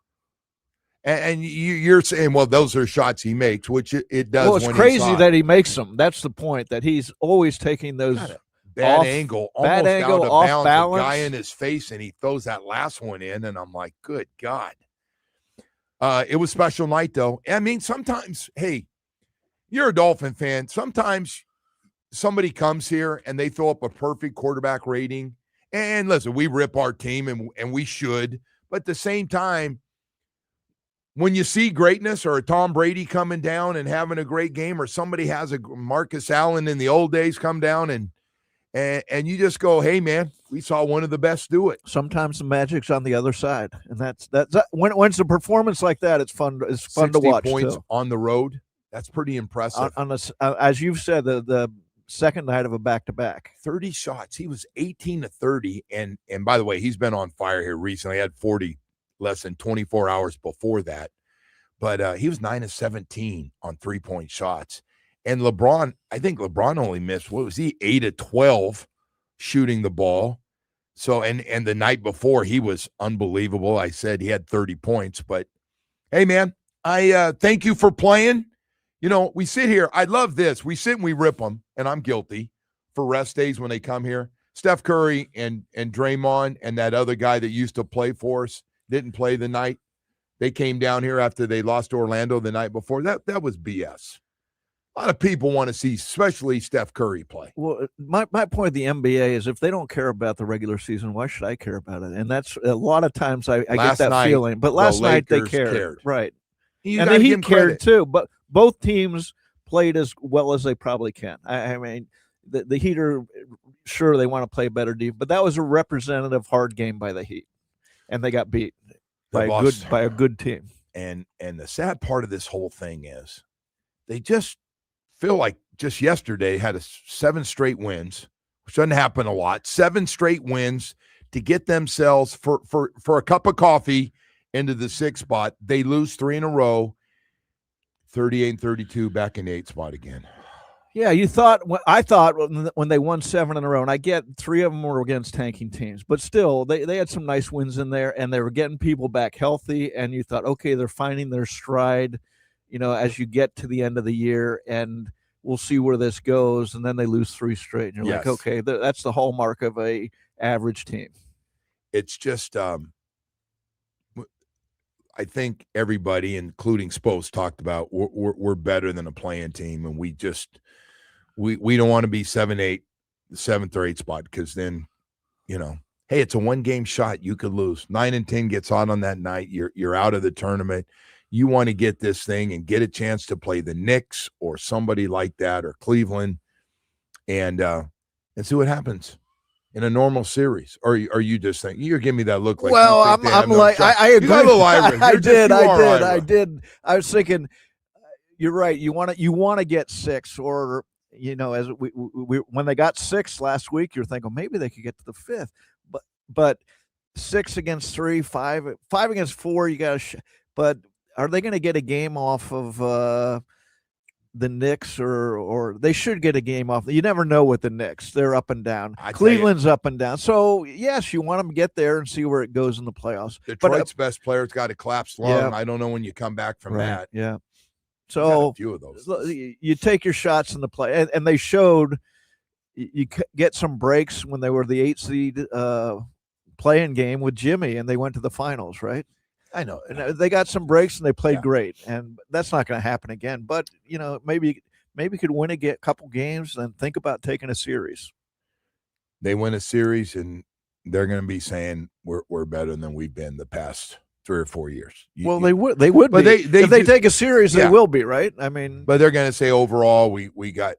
and you're saying, well, those are shots he makes, which it does. Well, it's crazy that he makes them. That's the point, that he's always taking those bad angle, almost out of off balance. The guy in his face, and he throws that last one in, and I'm like, good God. It was a special night, though. I mean, sometimes, hey, you're a Dolphin fan. Sometimes somebody comes here and they throw up a perfect quarterback rating. And listen, we rip our team, and we should. But at the same time, when you see greatness, or a Tom Brady coming down and having a great game, or somebody has a Marcus Allen in the old days come down, and you just go, hey, man, we saw one of the best do it. Sometimes the magic's on the other side, and that's when it's a performance like that, it's fun. It's fun to watch. 60 points on the road. That's pretty impressive. As you've said, the second night of a back-to-back. 30 shots. He was 18 to 30, and by the way, he's been on fire here recently. He had 40 less than 24 hours before that, but he was 9 of 17 on 3-point shots. And LeBron, I think LeBron only missed, 8 of 12 shooting the ball. So, and the night before, he was unbelievable. I said he had 30 points. But, hey, man, I thank you for playing. We sit here. I love this. We sit and we rip them, and I'm guilty, for rest days when they come here. Steph Curry and Draymond and that other guy that used to play for us didn't play the night. They came down here after they lost to Orlando the night before. That was BS. A lot of people want to see, especially Steph Curry play. Well, my point of the NBA is if they don't care about the regular season, why should I care about it? And that's a lot of times I get that feeling. But last night they cared. Right. And the Heat cared too. But both teams played as well as they probably can. I mean, the Heat are sure they want to play better deep, but that was a representative hard game by the Heat. And they got beat by a good team. And the sad part of this whole thing is they just feel like just yesterday had 7 straight wins, which doesn't happen a lot. 7 straight wins to get themselves for a cup of coffee into the 6th spot. They lose 3 in a row, 38-32, back in the 8th spot again. Yeah, I thought when they won 7 in a row, and I get 3 of them were against tanking teams, but still they had some nice wins in there, and they were getting people back healthy, and you thought, okay, they're finding their stride, as you get to the end of the year, and we'll see where this goes. And then they lose 3 straight, and you're like, okay, that's the hallmark of a average team. It's just, I think everybody, including Spose, talked about we're better than a playing team, and we don't want to be 7-8, the 7th or 8th spot, because then, hey, it's a 1-game shot. You could lose. 9-10 gets hot on that night. You're out of the tournament. You want to get this thing and get a chance to play the Knicks or somebody like that, or Cleveland, and see what happens in a normal series. Or are you just thinking, you're giving me that look like, well, I'm like, I agree. I did. I was thinking, you're right. You want to get 6, or as we when they got 6 last week, you're thinking maybe they could get to the 5th, but 6 against 3, 5 against 4, you got to. But are they going to get a game off of the Knicks, or they should get a game off? You never know with the Knicks; they're up and down. Cleveland's up and down. So yes, you want them to get there and see where it goes in the playoffs. Detroit's best player's got a collapsed lung. Yeah. I don't know when you come back from that. Yeah. So a few of those. You take your shots in the play, and they showed you get some breaks when they were the 8th seed playing game with Jimmy, and they went to the finals, right? I know. And they got some breaks, and they played great, and that's not going to happen again. But maybe could win a couple games, and think about taking a series. They win a series, and they're going to be saying we're better than we've been the past 3 or 4 years. They would. But if they take a series, they will be, right? I mean, but they're going to say overall we got.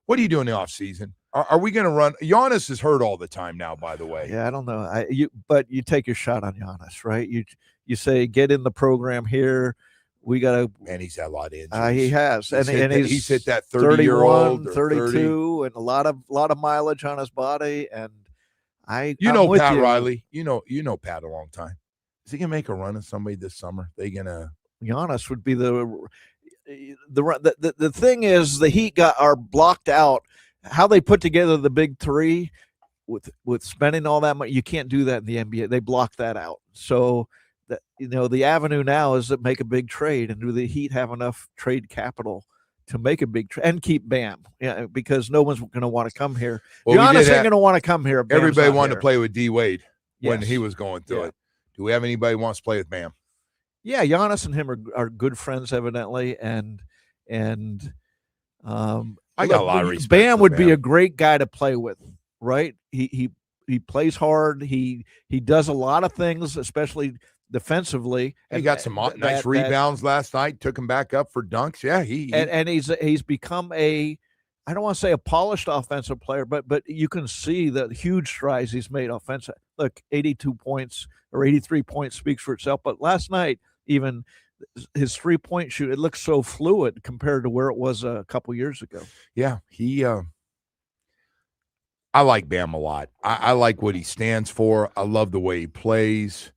What do you do in the off season? Are we going to run? Giannis is hurt all the time now, by the way. Yeah, I don't know. But you take your shot on Giannis, right? You say, get in the program here. We got to. And he's had a lot of injuries. He has, he's hit that 30-year-old, 32, and a lot of mileage on his body. And Pat Riley. You know Pat a long time. Is he gonna make a run at somebody this summer? Giannis would be the thing is the Heat are blocked out. How they put together the big 3 with spending all that money, you can't do that in the NBA. They block that out. So the avenue now is to make a big trade, and do the Heat have enough trade capital to make a big trade and keep Bam? Yeah, because no one's going to want to come here. Well, Giannis ain't going to want to come here. Everybody wanted to play with D Wade when he was going through it. Do we have anybody who wants to play with Bam? Yeah, Giannis and him are good friends, evidently, and I got a lot of respect. Bam would be a great guy to play with, right? He plays hard. He does a lot of things, especially defensively. He got some nice rebounds last night. Took him back up for dunks. Yeah, and he's become I don't want to say a polished offensive player, but you can see the huge strides he's made offensive. Look, 82 points or 83 points speaks for itself. But last night, even his 3-point shoot, it looks so fluid compared to where it was a couple years ago. Yeah, I like Bam a lot. I like what he stands for. I love the way he plays.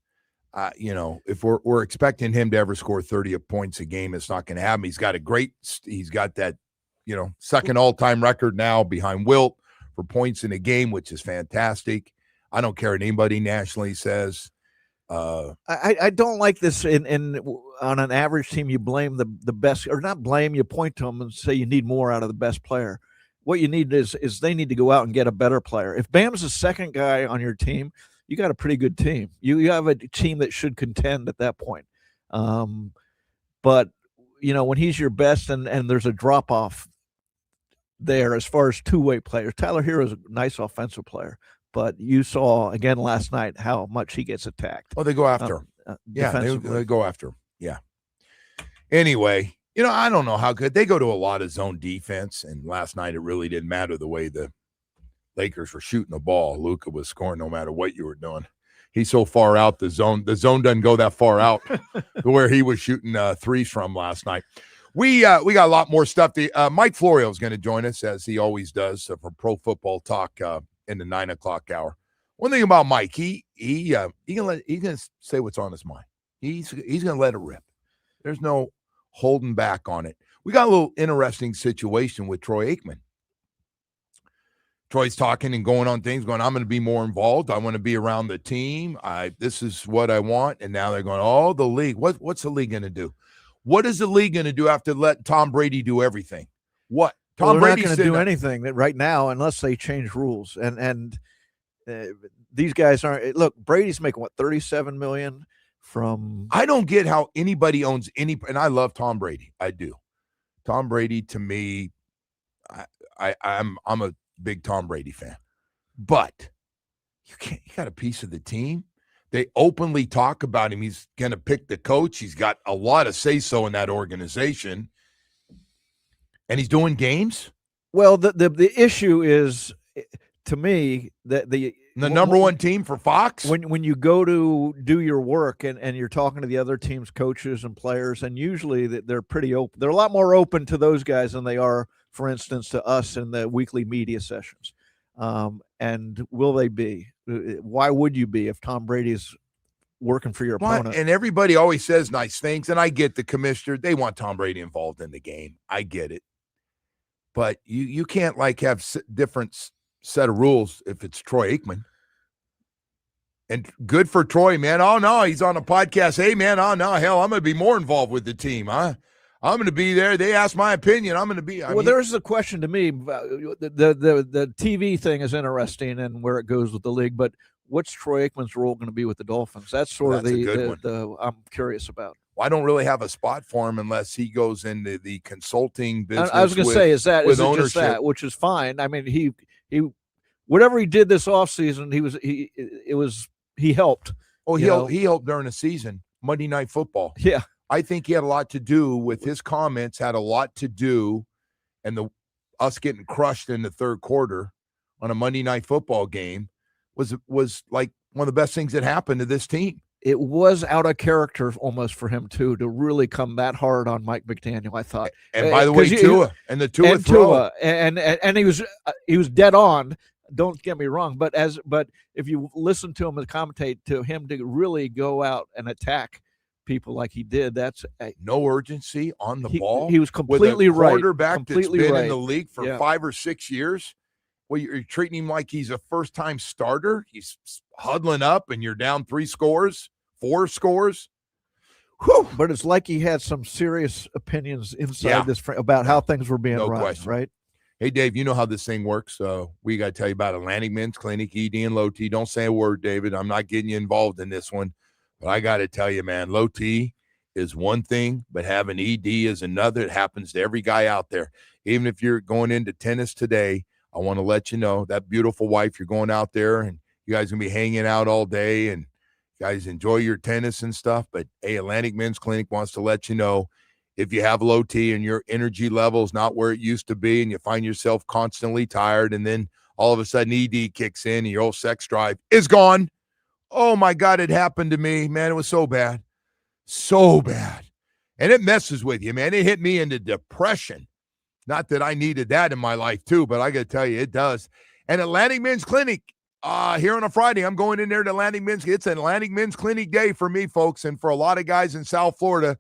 If we're expecting him to ever score 30 points a game, it's not going to happen. He's got that, second all-time record now behind Wilt for points in a game, which is fantastic. I don't care what anybody nationally says. I don't like this on an average team. You blame the best, or not blame, you point to them and say you need more out of the best player. What you need is they need to go out and get a better player. If Bam's the second guy on your team, you got a pretty good team. You have a team that should contend at that point. But when he's your best and there's a drop off, there as far as two-way players. Tyler Hero is a nice offensive player, but you saw again last night how much he gets attacked. Oh, they go after him. Yeah, they go after him. Yeah. Anyway, I don't know how good they go to a lot of zone defense, and last night it really didn't matter the way the Lakers were shooting the ball. Luka was scoring no matter what you were doing. He's so far out the zone. The zone doesn't go that far out to where he was shooting threes from last night. We got a lot more stuff. Mike Florio is going to join us as he always does for Pro Football Talk in the 9 o'clock hour. One thing about Mike, he's gonna say what's on his mind. He's gonna let it rip. There's no holding back on it. We got a little interesting situation with Troy Aikman. Troy's talking and going on things, going, I'm going to be more involved. I want to be around the team. This is what I want. And now they're going, oh, the league. What's the league going to do? What is the league going to do after let Tom Brady do everything? What? Tom Brady's not going to do anything right now unless they change rules. And these guys aren't. Look, Brady's making what, $37 million from. I don't get how anybody owns any. And I love Tom Brady. I do. Tom Brady, to me, I'm a big Tom Brady fan, but you got a piece of the team. They openly talk about him. He's going to pick the coach. He's got a lot of say-so in that organization, and he's doing games. Well, the issue is, to me, that the number one team for Fox. When you go to do your work and you're talking to the other team's coaches and players, and usually they're pretty open. They're a lot more open to those guys than they are, for instance, to us in the weekly media sessions. And will they be? Why would you be if Tom Brady's working for your opponent? And everybody always says nice things, and I get the commissioner. They want Tom Brady involved in the game. I get it. But you can't have different set of rules if it's Troy Aikman. And good for Troy, man. Oh, no, he's on a podcast. Hey, man, oh, no, hell, I'm going to be more involved with the team, huh? I'm going to be there. They asked my opinion. I'm going to be. There's a question to me. The TV thing is interesting and where it goes with the league, but what's Troy Aikman's role going to be with the Dolphins? That's the I'm curious about. Well, I don't really have a spot for him unless he goes into the consulting business. I was going to say, is it ownership? Just that, which is fine. I mean, he whatever he did this offseason, he helped. Oh, he helped during the season. Monday Night Football. Yeah. I think he had a lot to do with his comments, had a lot to do, and us getting crushed in the third quarter on a Monday Night Football game was like one of the best things that happened to this team. It was out of character almost for him too to really come that hard on Mike McDaniel, I thought. And by the way, Tua throw, and he was dead on. Don't get me wrong, but if you listen to him and commentate, to him to really go out and attack people like he did, that's no urgency on the ball. He was completely with a quarterback that's been in the league for 5 or 6 years. Well, you're treating him like he's a first-time starter. He's huddling up, and you're down 4 scores. Whew. But it's like he had some serious opinions inside this about how things were being run, question. Right? Hey, Dave, you know how this thing works. We got to tell you about Atlantic Men's Clinic, ED and Low T. Don't say a word, David. I'm not getting you involved in this one. But I got to tell you, man, Low T is one thing, but having ED is another. It happens to every guy out there. Even if you're going into tennis today, I want to let you know that beautiful wife, you're going out there and you guys going to be hanging out all day and you guys enjoy your tennis and stuff. But, hey, Atlantic Men's Clinic wants to let you know if you have Low T and your energy level is not where it used to be and you find yourself constantly tired and then all of a sudden ED kicks in and your old sex drive is gone. Oh, my God, it happened to me. Man, it was so bad. So bad. And it messes with you, man. It hit me into depression. Not that I needed that in my life, too, but I got to tell you, it does. And Atlantic Men's Clinic, here on a Friday, I'm going in there to Atlantic Men's. It's an Atlantic Men's Clinic day for me, folks. And for a lot of guys in South Florida,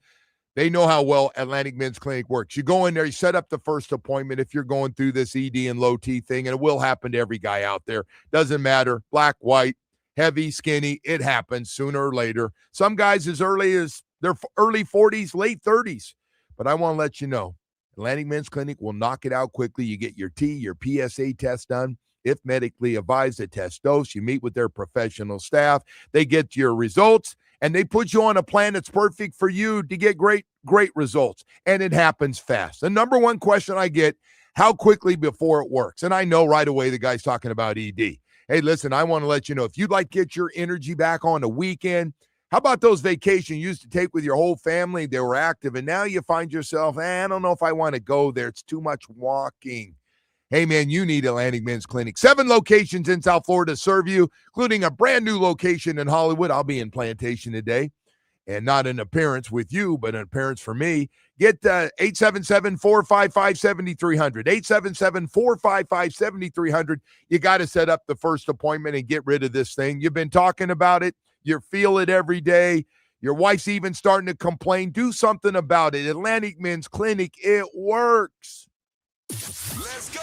they know how well Atlantic Men's Clinic works. You go in there, you set up the first appointment if you're going through this ED and Low T thing, and it will happen to every guy out there. Doesn't matter, black, white, heavy, skinny, it happens sooner or later. Some guys as early as their early 40s, late 30s. But I want to let you know, Atlantic Men's Clinic will knock it out quickly. You get your PSA test done. If medically advised, a test dose. You meet with their professional staff. They get your results, and they put you on a plan that's perfect for you to get great results. And it happens fast. The number one question I get, how quickly before it works. And I know right away the guy's talking about ED. Hey, listen, I want to let you know, if you'd like to get your energy back on the weekend, how about those vacations you used to take with your whole family? They were active, and now you find yourself, I don't know if I want to go there. It's too much walking. Hey, man, you need Atlantic Men's Clinic. 7 locations in South Florida to serve you, including a brand new location in Hollywood. I'll be in Plantation today, and not an appearance with you, but an appearance for me. Get 877-455-7300. 877-455-7300. You got to set up the first appointment and get rid of this thing. You've been talking about it. You feel it every day. Your wife's even starting to complain. Do something about it. Atlantic Men's Clinic, it works. Let's go.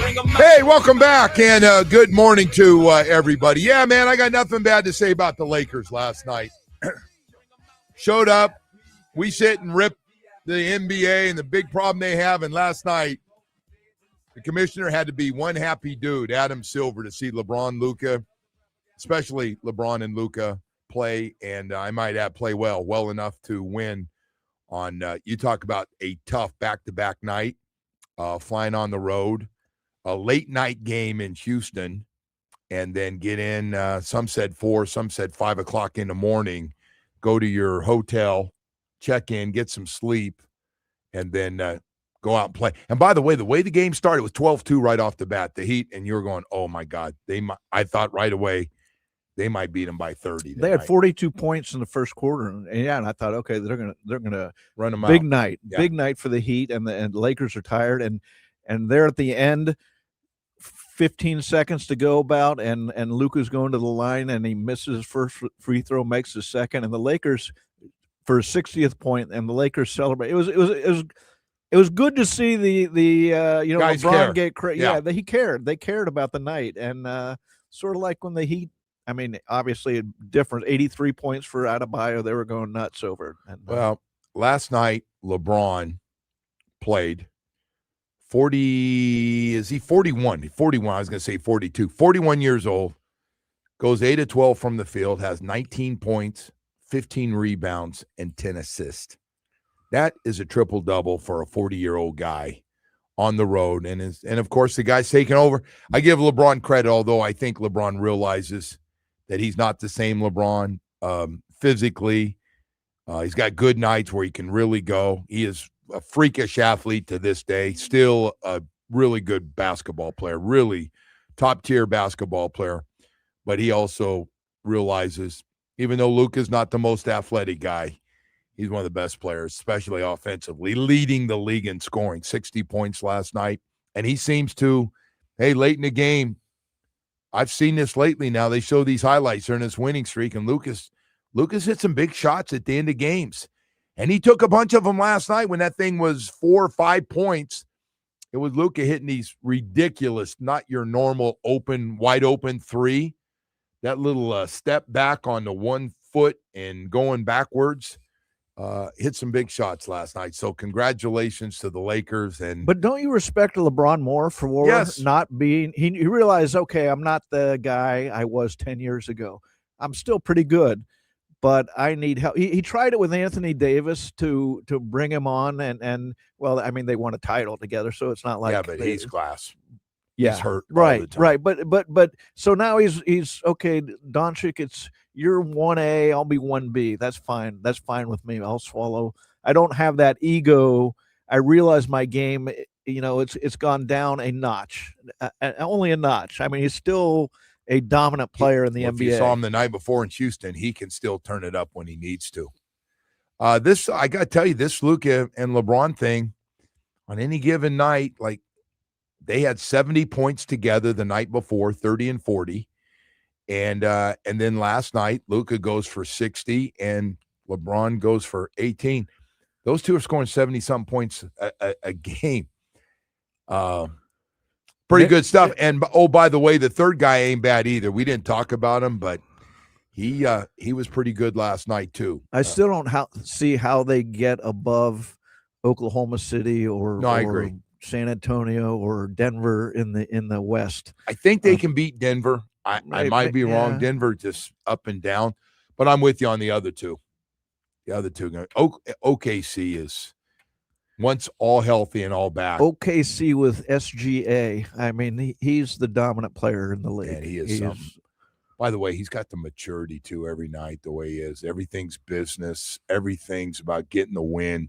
Hey, welcome back, and good morning to everybody. Yeah, man, I got nothing bad to say about the Lakers last night. Showed up. We sit and rip the NBA and the big problem they have, and last night the commissioner had to be one happy dude, Adam Silver, to see LeBron, Luka, especially LeBron and Luka play, and I might add play well enough to win on, you talk about a tough back-to-back night, flying on the road, a late night game in Houston, and then get in, some said 4, some said 5 o'clock in the morning, go to your hotel, check in, get some sleep, and then go out and play. And by the way the game started was 12-2 right off the bat, the Heat, and you were going, oh my God, I thought right away they might beat them by 30. They had 42 points in the first quarter, and I thought, okay, they're gonna run them big out. night, Yeah. Big night for the Heat, and the Lakers are tired, and they're at the end. 15 seconds to go about, and Luka's going to the line, and he misses his first free throw, makes the second, and the Lakers for his 60th point, and the Lakers celebrate. It was good to see the Guys LeBron care. get he cared. They cared about the night, and sort of like when the Heat. I mean, obviously a difference. 83 points for Adebayo. They were going nuts over it. And, well, last night LeBron played 40. Is he 41? 41. I was going to say 42. 41 years old. Goes 8 of 12 from the field. Has 19 points, 15 rebounds, and 10 assists. That is a triple-double for a 40-year-old guy on the road. And of course, the guy's taking over. I give LeBron credit, although I think LeBron realizes that he's not the same LeBron physically. He's got good nights where he can really go. He is a freakish athlete to this day, still a really good basketball player, really top-tier basketball player. But he also realizes, even though Luka's not the most athletic guy, he's one of the best players, especially offensively, leading the league in scoring, 60 points last night. And he seems to, hey, late in the game, I've seen this lately now. They show these highlights during this winning streak, and Lucas hit some big shots at the end of games. And he took a bunch of them last night when that thing was 4 or 5 points. It was Luka hitting these ridiculous, not your normal wide open three. That little step back on the 1 foot and going backwards. Hit some big shots last night. So congratulations to the Lakers. But don't you respect LeBron more for not being – he realized, okay, I'm not the guy I was 10 years ago. I'm still pretty good, but I need help. He tried it with Anthony Davis to bring him on, and well, I mean, they won a title together, so it's not like – yeah, but he's glass. Yeah, he's hurt right, all the time. right. But so now he's okay, Dončić, you're 1A, I'll be 1B. That's fine. That's fine with me. I'll swallow. I don't have that ego. I realize my game, it's gone down a notch, only a notch. I mean, he's still a dominant player in the NBA. If you saw him the night before in Houston, he can still turn it up when he needs to. I got to tell you, this Luka and LeBron thing, on any given night, like they had 70 points together the night before, 30 and 40. And then last night, Luka goes for 60 and LeBron goes for 18. Those two are scoring 70-something points a game. Pretty good stuff. And, oh, by the way, the third guy ain't bad either. We didn't talk about him, but he was pretty good last night too. I still don't see how they get above Oklahoma City or I agree. San Antonio or Denver in the West. I think they can beat Denver. I might be wrong. Denver just up and down, but I'm with you on the other two. The other two. OKC is once all healthy and all back. OKC with SGA. I mean, he's the dominant player in the league. And he is something. By the way, he's got the maturity too every night, the way he is. Everything's business. Everything's about getting the win.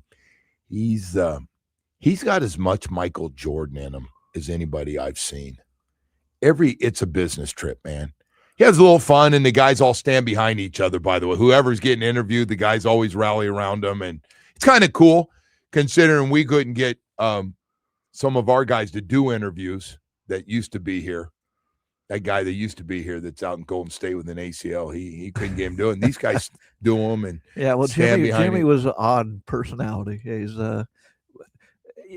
He's got as much Michael Jordan in him as anybody I've seen. It's a business trip, man. He has a little fun, and the guys all stand behind each other, by the way. Whoever's getting interviewed, the guys always rally around him, and it's kind of cool considering we couldn't get some of our guys to do interviews that used to be here. That guy that used to be here that's out in Golden State with an ACL, he couldn't get him doing. These guys do them, and Jimmy was an odd personality. He's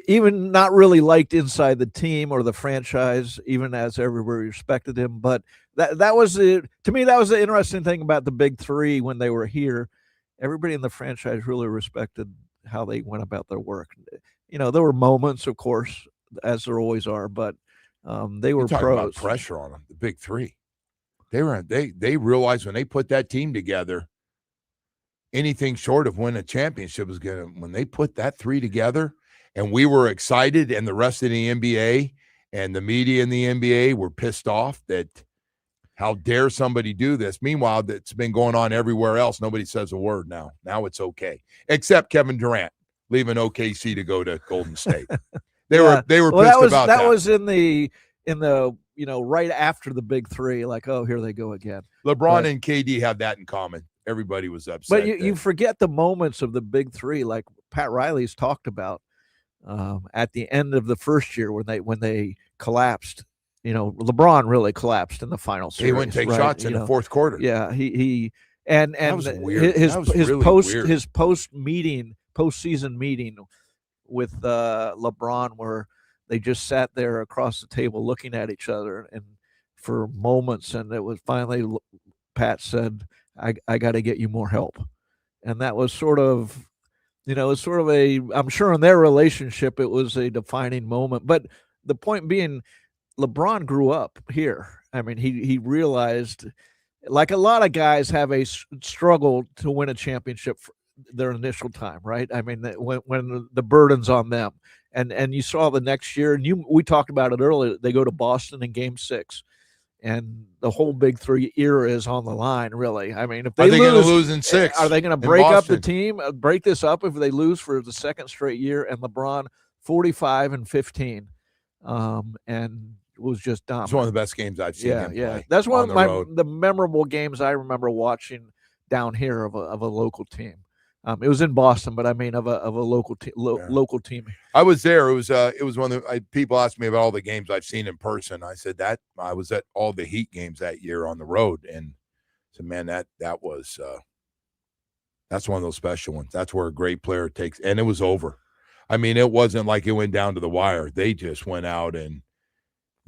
even not really liked inside the team or the franchise, even as everybody respected him. But that was it. To me, that was the interesting thing about the big three when they were here. Everybody in the franchise really respected how they went about their work. There were moments, of course, as there always are, but they were talking pros. about pressure on them, the big three. They realized when they put that team together, anything short of winning a championship was going to, when they put that three together, and we were excited, and the rest of the NBA and the media in the NBA were pissed off that how dare somebody do this. Meanwhile, that's been going on everywhere else. Nobody says a word now. Now it's okay, except Kevin Durant leaving OKC to go to Golden State. They were pissed about that. That was in the right after the big three, like, oh, here they go again. LeBron and KD have that in commne. Everybody was upset. But you forget the moments of the big three, like Pat Riley's talked about at the end of the first year when they collapsed. LeBron really collapsed in the final series. He wouldn't take shots in the fourth quarter. Yeah, he and that was weird. His weird. His postseason meeting with LeBron, where they just sat there across the table looking at each other and for moments, and it was finally Pat said, I got to get you more help. And that was sort of, I'm sure in their relationship, it was a defining moment. But the point being, LeBron grew up here. I mean, he realized, like a lot of guys have a struggle to win a championship for their initial time, right? I mean, when the burden's on them. And you saw the next year, and we talked about it earlier, they go to Boston in Game 6. And the whole big three era is on the line, really. I mean, if they going to lose in 6? Are they going to break up the team, break this up if they lose for the second straight year? And LeBron 45-15, and was just dominant. It's one of the best games I've seen him play. That's one of the memorable games I remember watching down here of a local team. It was in Boston, but I mean of a local local team. I was there. It was one of the people asked me about all the games I've seen in person. I said that I was at all the Heat games that year on the road, and said, man, that was that's one of those special ones. That's where a great player takes, and it was over. I mean, it wasn't like it went down to the wire. They just went out, and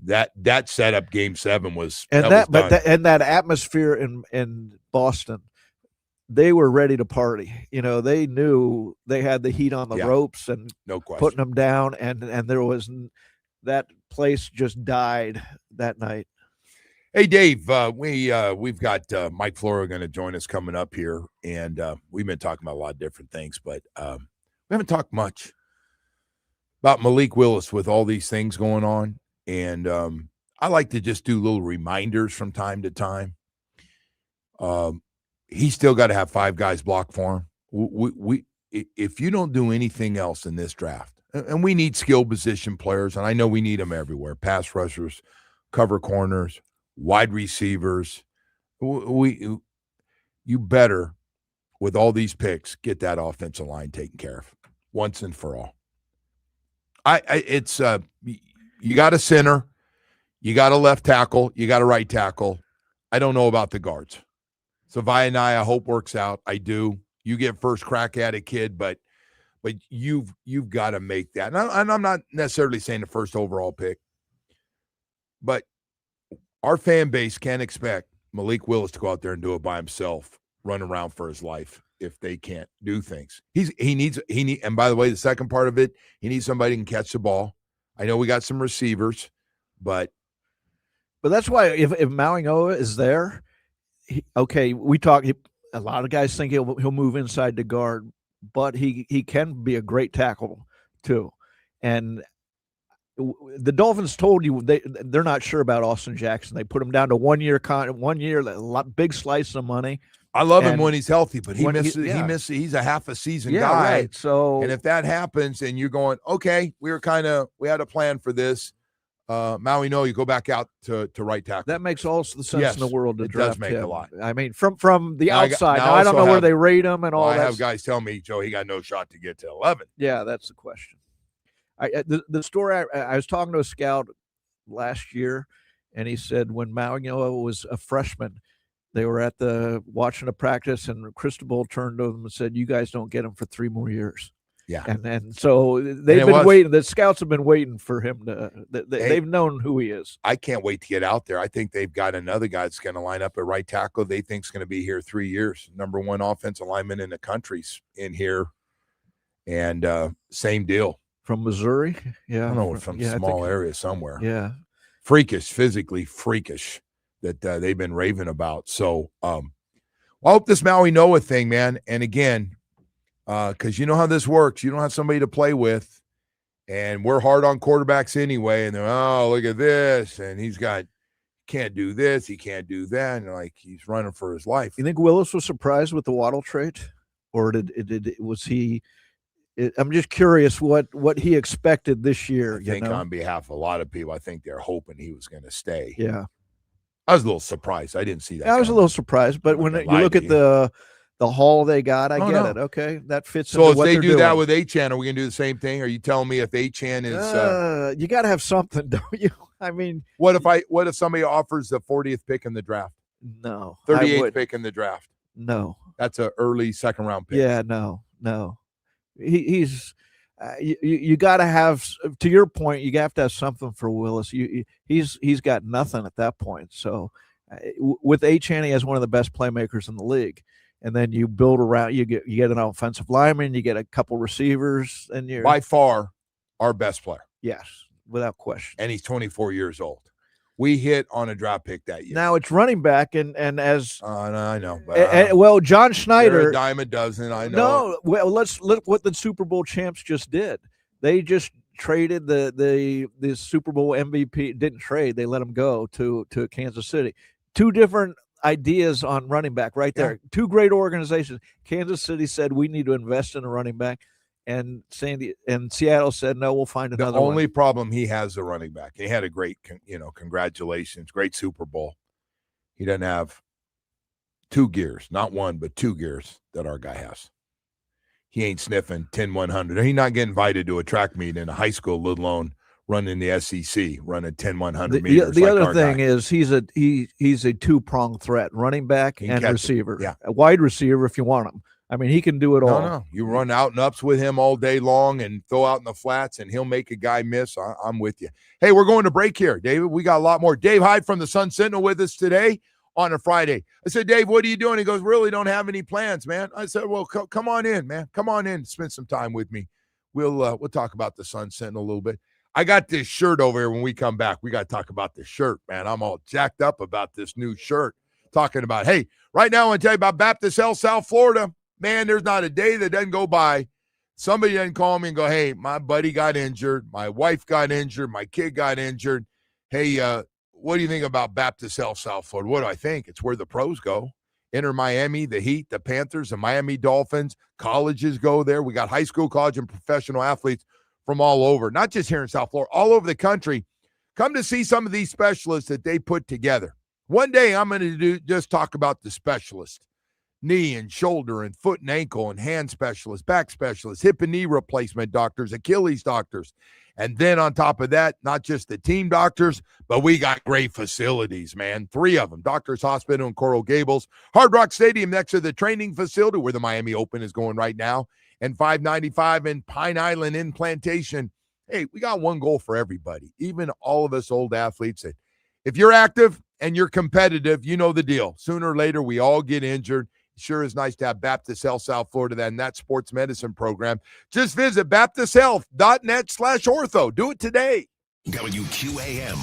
that setup Game 7 was that atmosphere in Boston. They were ready to party. They knew they had the Heat on the ropes and no question putting them down. And there was that place just died that night. Hey, Dave, we've got Mike Flora going to join us coming up here. And we've been talking about a lot of different things, but we haven't talked much about Malik Willis with all these things going on. And I like to just do little reminders from time to time. He's still got to have 5 guys block for him. If you don't do anything else in this draft, and we need skill position players, and I know we need them everywhere, pass rushers, cover corners, wide receivers, you better, with all these picks, get that offensive line taken care of once and for all. You got a center, you got a left tackle, you got a right tackle. I don't know about the guards. So I hope works out. I do. You get first crack at it, kid, but you've got to make that. And I'm not necessarily saying the first overall pick, but our fan base can't expect Malik Willis to go out there and do it by himself, run around for his life if they can't do things. He needs, and by the way, the second part of it, he needs somebody who can catch the ball. I know we got some receivers, but that's why if Mauigoa is there. We talk. A lot of guys think he'll move inside the guard, but he can be a great tackle too. And the Dolphins told you they're not sure about Austin Jackson. They put him down to 1 year, big slice of money. I love him when he's healthy, but he misses. He's a half a season guy. Right. So, and if that happens, and you're going, okay, we had a plan for this. Maui, no, you go back out to right tackle. That makes all the sense in the world to it draft does make him. a lot. I mean, from the outside. Now I don't know where they rate him and all that. I have guys tell me, Joe, he got no shot to get to 11. Yeah, that's the question. The story, I was talking to a scout last year, and he said when Mauigoa was a freshman, they were watching a practice, and Cristobal turned to him and said, "You guys don't get him for 3 more years." Yeah. And so they've been waiting. The scouts have been waiting for him to. They've known who he is. I can't wait to get out there. I think they've got another guy that's going to line up at right tackle. They think is going to be here 3 years. Number 1 offensive lineman in the country's in here, and same deal from Missouri. Yeah, I don't know, from small area somewhere. Yeah, freakish, physically freakish that they've been raving about. So, I hope this Maui Noah thing, man. And again, because you know how this works. You don't have somebody to play with, and we're hard on quarterbacks anyway. And they're, oh, look at this, and can't do this, he can't do that, and like he's running for his life. You think Willis was surprised with the Waddle trade, or was he? I'm just curious what he expected this year. I think on behalf of a lot of people, I think they're hoping he was going to stay. Yeah, I was a little surprised. I didn't see that. I was a little surprised, but when you look at the haul they got, I get it. Okay, that fits. So into if they do that with Achane, are we going to do the same thing? Are you telling me if Achane is? You got to have something, don't you? I mean, what if somebody offers the 40th pick in the draft? No. 38th pick in the draft? No. That's an early second round pick. Yeah, no. He's you got to have, to your point, you have to have something for Willis. He's got nothing at that point. So with Achane, he has one of the best playmakers in the league. And then you build around, you get an offensive lineman, you get a couple receivers, and you're by far our best player. Yes, without question. And he's 24 years old. We hit on a draft pick that year. Now it's running back, and as no, I know. But, well, John Schneider, a dime a dozen. I know. No, well, let's look what the Super Bowl champs just did. They just traded the Super Bowl MVP. Didn't trade. They let him go to Kansas City. Two different ideas on running back right there. Yeah. Two great organizations. Kansas City said we need to invest in a running back, and Seattle said no, we'll find another. The only problem he has a running back. He had a great, congratulations, great Super Bowl. He doesn't have 2 gears, not 1, but 2 gears that our guy has. He ain't sniffing 10-100. He's not getting invited to a track meet in a high school, let alone running the SEC, running 10-100 meters. The other thing is he's a 2-pronged threat, running back and receiver. Yeah. A wide receiver if you want him. I mean, he can do it all. No. You run out and ups with him all day long and throw out in the flats, and he'll make a guy miss. I'm with you. Hey, we're going to break here, David. We got a lot more. Dave Hyde from the Sun Sentinel with us today on a Friday. I said, Dave, what are you doing? He goes, really don't have any plans, man. I said, well, come on in, man. Come on in. Spend some time with me. We'll talk about the Sun Sentinel a little bit. I got this shirt over here when we come back. We got to talk about the shirt, man. I'm all jacked up about this new shirt. Talking about, hey, right now I want to tell you about Baptist Health, South Florida. Man, there's not a day that doesn't go by. Somebody doesn't call me and go, hey, my buddy got injured. My wife got injured. My kid got injured. Hey, what do you think about Baptist Health, South Florida? What do I think? It's where the pros go. Enter Miami, the Heat, the Panthers, the Miami Dolphins. Colleges go there. We got high school, college, and professional athletes from all over, not just here in South Florida, all over the country. Come to see some of these specialists that they put together. One day I'm going to just talk about the specialists. Knee and shoulder and foot and ankle and hand specialists, back specialists, hip and knee replacement doctors, Achilles doctors. And then on top of that, not just the team doctors, but we got great facilities, man. 3 of them, Doctors Hospital in Coral Gables, Hard Rock Stadium next to the training facility where the Miami Open is going right now, and 595 in Pine Island in Plantation. Hey, we got one goal for everybody, even all of us old athletes. That if you're active and you're competitive, you know the deal. Sooner or later, we all get injured. Sure is nice to have Baptist Health South Florida and that sports medicine program. Just visit baptisthealth.net/ortho. Do it today. WQAM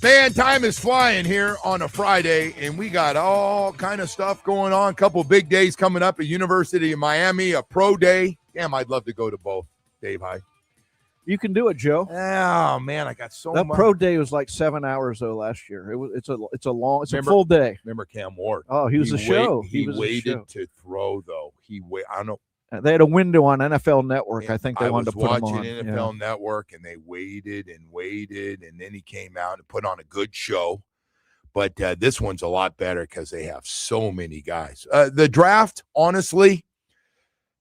Man, time is flying here on a Friday, and we got all kind of stuff going on. A couple big days coming up at University of Miami, a pro day. Damn, I'd love to go to both, Dave Hyde. You can do it, Joe. Oh man, I got so that much. pro day was like 7 hours though last year. It's a full day. Remember Cam Ward? Oh, he was a show. He waited to throw though. I don't know. They had a window on NFL Network. I think they wanted to put him on. watching NFL Network, and they waited, and then he came out and put on a good show. But this one's a lot better because they have so many guys. The draft, honestly,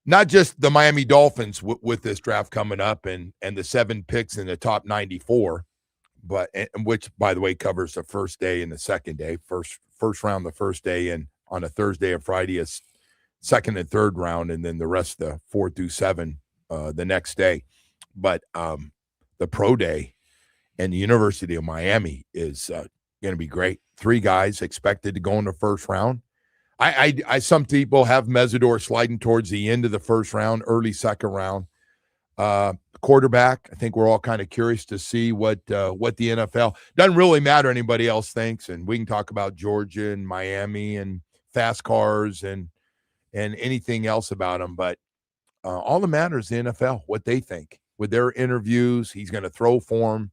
not just the Miami Dolphins with this draft coming up and the 7 picks in the top 94, but which, by the way, covers the first day and the second day. First round the first day, and on a Thursday or Friday is second and third round, and then the rest of the 4 through 7 the next day. But the pro day and the University of Miami is going to be great. 3 guys expected to go in the first round. I some people have Mesidor sliding towards the end of the first round, early second round. Quarterback, I think we're all kind of curious to see what the NFL, doesn't really matter anybody else thinks, and we can talk about Georgia and Miami and fast cars and anything else about him. But all that matters is the NFL, what they think. With their interviews, he's going to throw for him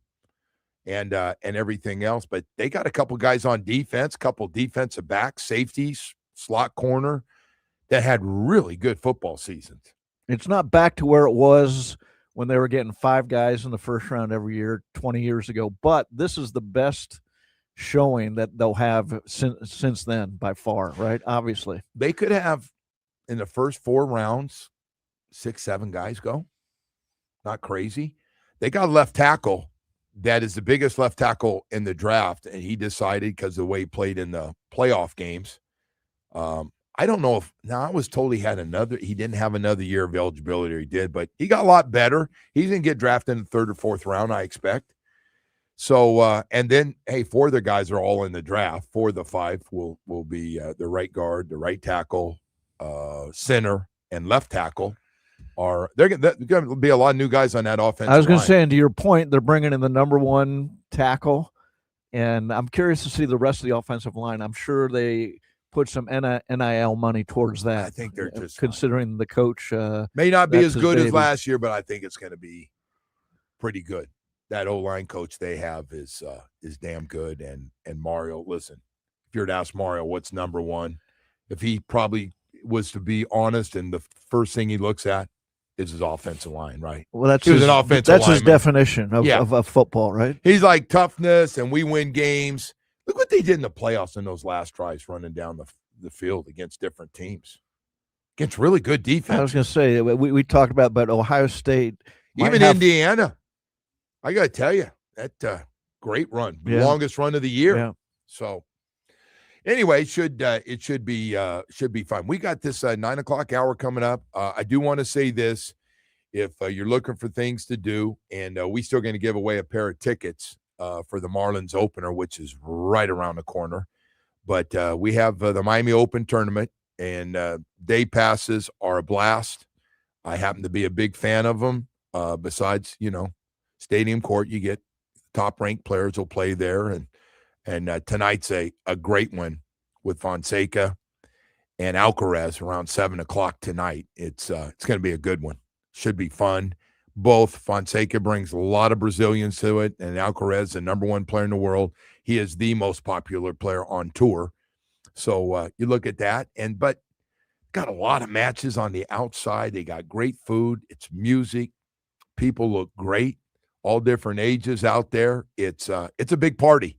and everything else. But they got a couple guys on defense, couple defensive backs, safeties, slot corner that had really good football seasons. It's not back to where it was when they were getting 5 guys in the first round every year 20 years ago. But this is the best showing that they'll have since then by far, right? Obviously. They could have, in the first 4 rounds, 6, 7 guys go. Not crazy. They got a left tackle that is the biggest left tackle in the draft, and he decided because of the way he played in the playoff games. I don't know if now I was told he didn't have another year of eligibility, or he did, but he got a lot better. He's going to get drafted in the 3rd or 4th round, I expect. So, and then, hey, 4 of the guys are all in the draft. 4 of the 5 will be the right guard, the right tackle, center, and left tackle. There's going to be a lot of new guys on that offense. I was going to say, and to your point, they're bringing in the number 1 tackle, and I'm curious to see the rest of the offensive line. I'm sure they put some NIL money towards that. I think they're just considering the coach may not be as good as last year, but I think it's going to be pretty good. That O-line coach they have is damn good. And Mario, listen, if you were to ask Mario what's number 1, if he probably was to be honest, and the first thing he looks at is his offensive line, right? Well, that's an offensive that's lineman. His definition of football, right? He's like toughness, and we win games. Look what they did in the playoffs in those last tries, running down the field against different teams, against really good defense. I was going to say, we talked about Ohio State. Even Indiana. I got to tell you, that great run, longest run of the year. Yeah. So anyway, it should be fun. We got this 9:00 hour coming up. I do want to say this: if you're looking for things to do, and we still going to give away a pair of tickets for the Marlins opener, which is right around the corner. But we have the Miami Open tournament, and day passes are a blast. I happen to be a big fan of them. Besides, Stadium Court, you get top-ranked players will play there, and tonight's a great one with Fonseca and Alcaraz around 7:00 tonight. It's going to be a good one. Should be fun. Both Fonseca brings a lot of Brazilians to it, and Alcaraz, the number 1 player in the world. He is the most popular player on tour. So you look at that, but got a lot of matches on the outside. They got great food. It's music. People look great. All different ages out there. It's a big party,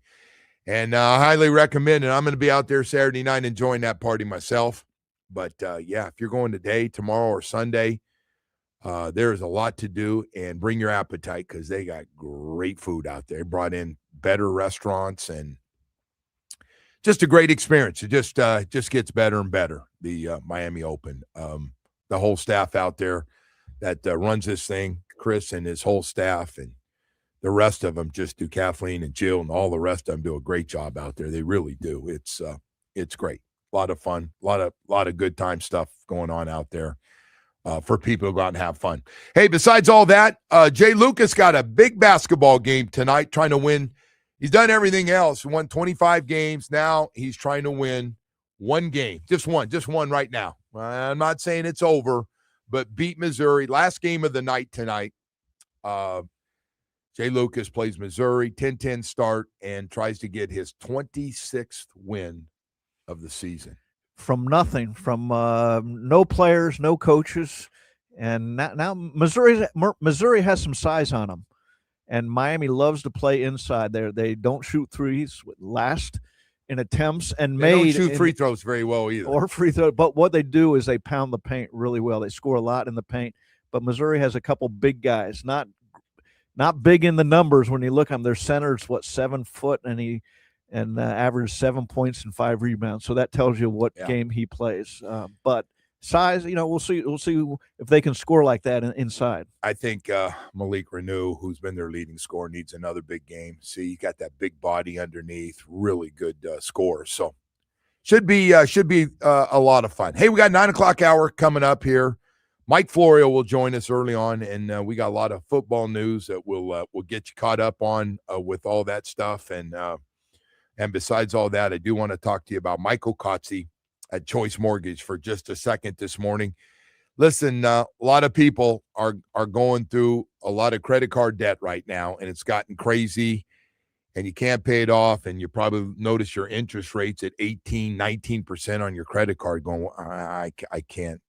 and I highly recommend it. I'm going to be out there Saturday night enjoying that party myself. But if you're going today, tomorrow, or Sunday, there's a lot to do, and bring your appetite because they got great food out there. They brought in better restaurants, and just a great experience. It just gets better and better. The Miami Open, the whole staff out there that runs this thing, Chris and his whole staff, and the rest of them just do. Kathleen and Jill and all the rest of them do a great job out there. They really do. It's great. A lot of fun, a lot of good time stuff going on out there. For people to go out and have fun. Hey, besides all that, Jay Lucas got a big basketball game tonight, trying to win He's done everything else. He won 25 games. Now he's trying to win one game. Just one right now. I'm not saying it's over, but beat Missouri. Last game of the night tonight. Jay Lucas plays Missouri, 10-10 start, and tries to get his 26th win of the season. From nothing, from no players, no coaches. And now Missouri has some size on them. And Miami loves to play inside there. They don't shoot threes, last in attempts, and they don't shoot free throws very well either. Or free throw. But what they do is they pound the paint really well. They score a lot in the paint. But Missouri has a couple big guys, not big in the numbers when you look at them. Their center's 7 foot, and averaged 7 points and 5 rebounds. So that tells you what game he plays. But size, we'll see if they can score like that inside. I think Malik Renew, who's been their leading scorer, needs another big game. See, you got that big body underneath, really good scorer. So should be a lot of fun. Hey, we got 9 o'clock hour coming up here. Mike Florio will join us early on, and we got a lot of football news that we'll get you caught up on with all that stuff. And besides all that, I do want to talk to you about Michael Kotze at Choice Mortgage for just a second this morning. Listen, a lot of people are going through a lot of credit card debt right now, and it's gotten crazy, and you can't pay it off, and you probably notice your interest rates at 18, 19% on your credit card going, I can't.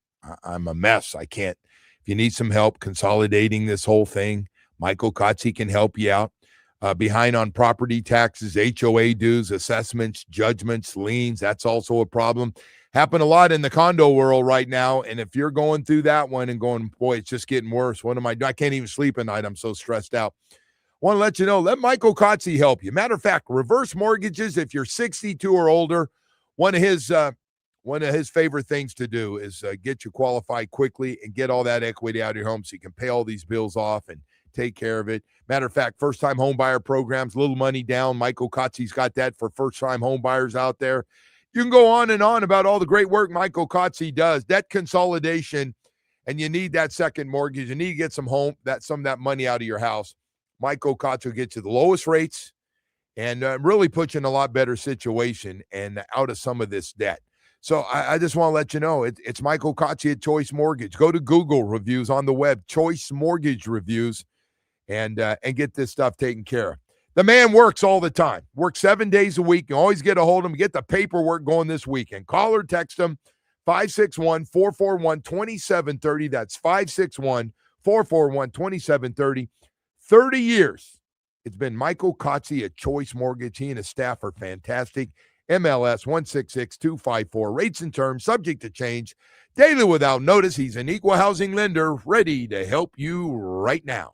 I'm a mess. I can't. If you need some help consolidating this whole thing, Michael Kotze can help you out. Behind on property taxes, HOA dues, assessments, judgments, liens. That's also a problem. Happen a lot in the condo world right now. And if you're going through that one and going, boy, it's just getting worse. What am I doing? I can't even sleep at night. I'm so stressed out. Want to let you know, let Michael Kotze help you. Matter of fact, reverse mortgages, if you're 62 or older, one of his favorite things to do is get you qualified quickly and get all that equity out of your home so you can pay all these bills off and take care of it. Matter of fact, first-time home buyer programs, little money down. Michael Kotze's got that for first-time home buyers out there. You can go on and on about all the great work Michael Kotze does. Debt consolidation, and you need that second mortgage. You need to get some of that money out of your house. Michael Kotze will get you the lowest rates and really put you in a lot better situation and out of some of this debt. So I just want to let you know, it's Michael Kotze at Choice Mortgage. Go to Google reviews on the web, Choice Mortgage Reviews, and get this stuff taken care of. The man works all the time. Works 7 days a week. You always get a hold of him. Get the paperwork going this weekend. Call or text him, 561-441-2730. That's 561-441-2730. 30 years. It's been Michael Kotze at Choice Mortgage. He and his staff are fantastic. MLS 166254. Rates and terms subject to change. Daily without notice. He's an equal housing lender ready to help you right now.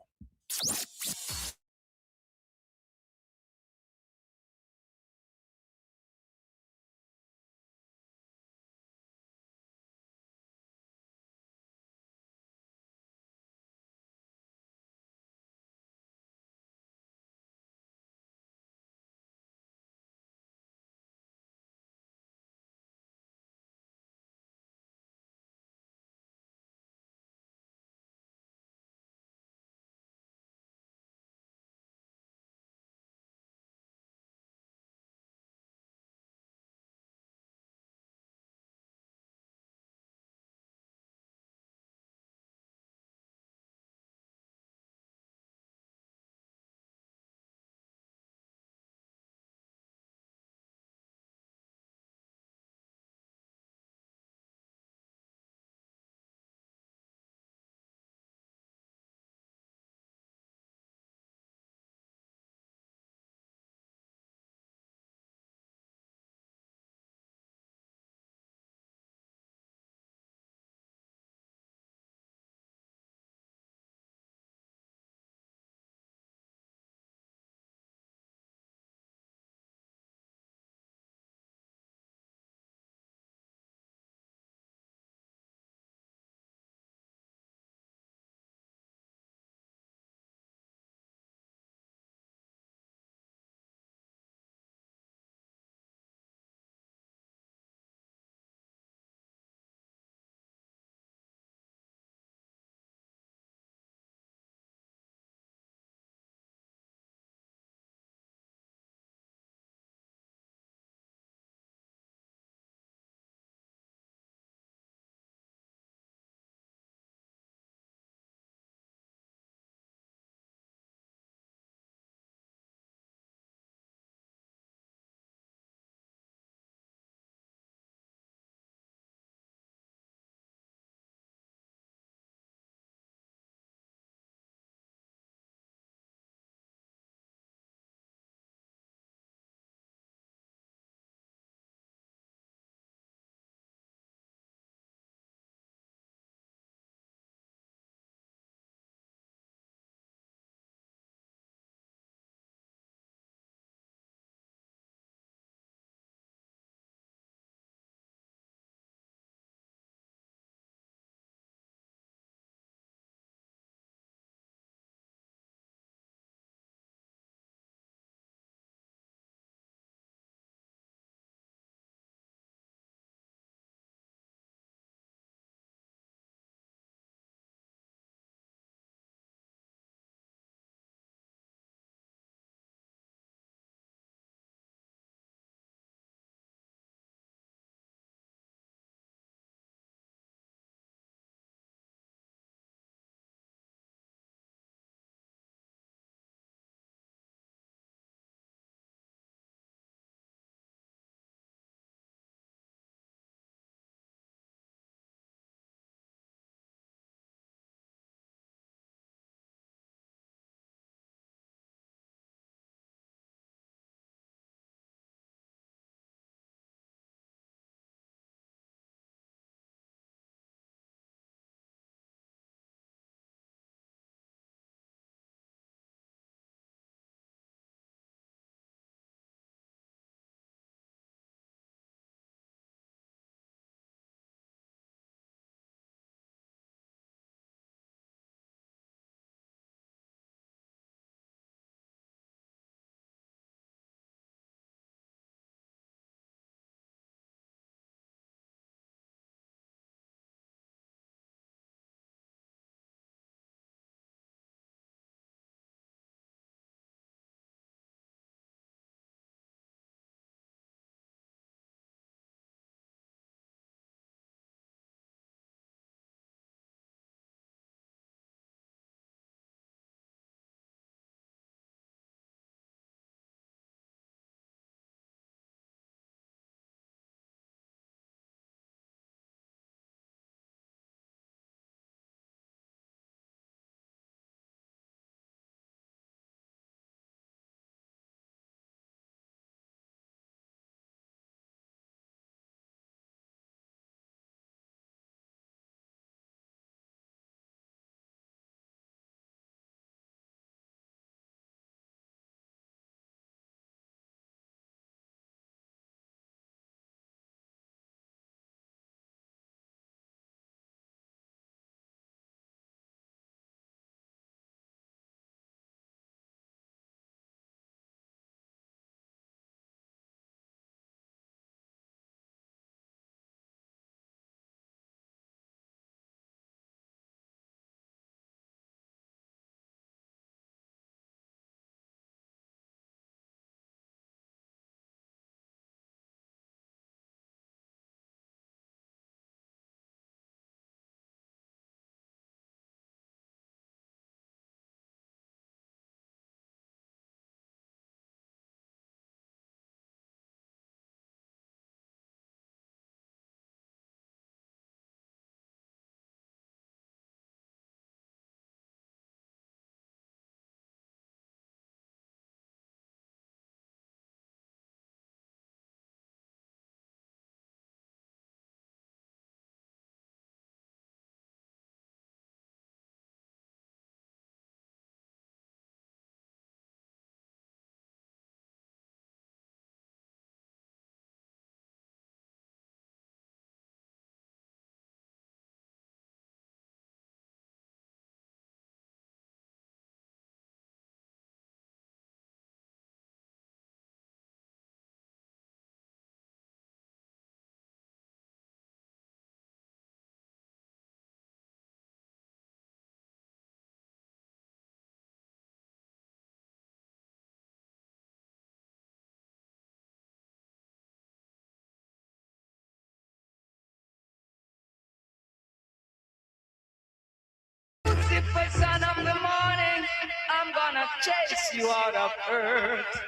beautiful son of the morning, I'm gonna chase you out of earth.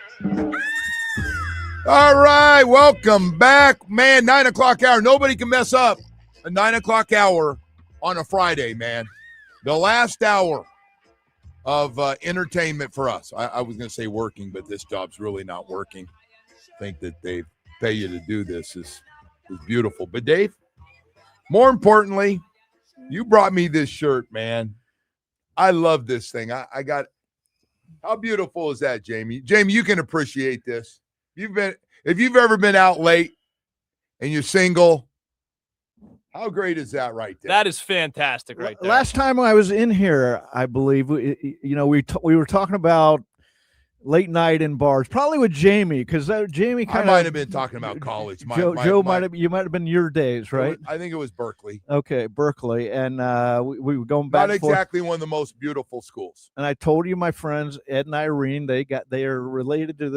All right, welcome back. Man, 9 o'clock hour. Nobody can mess up a 9 o'clock hour on a Friday, man. The last hour of entertainment for us. I was going to say working, but this job's really not working. I think that they pay you to do this is beautiful. But, Dave, more importantly, you brought me this shirt, man. I love this thing. I got – how beautiful is that, Jamie? Jamie, you can appreciate this. If you've ever been out late and you're single, how great is that right there? That is fantastic right there. Last time I was in here, I believe, we were talking about late night in bars, probably with Jamie, because Jamie kind of might have been talking about college. Joe might have been your days, right? I think it was Berkeley. Okay, Berkeley, and we were going back. Not exactly one of the most beautiful schools. And I told you, my friends Ed and Irene, they are related to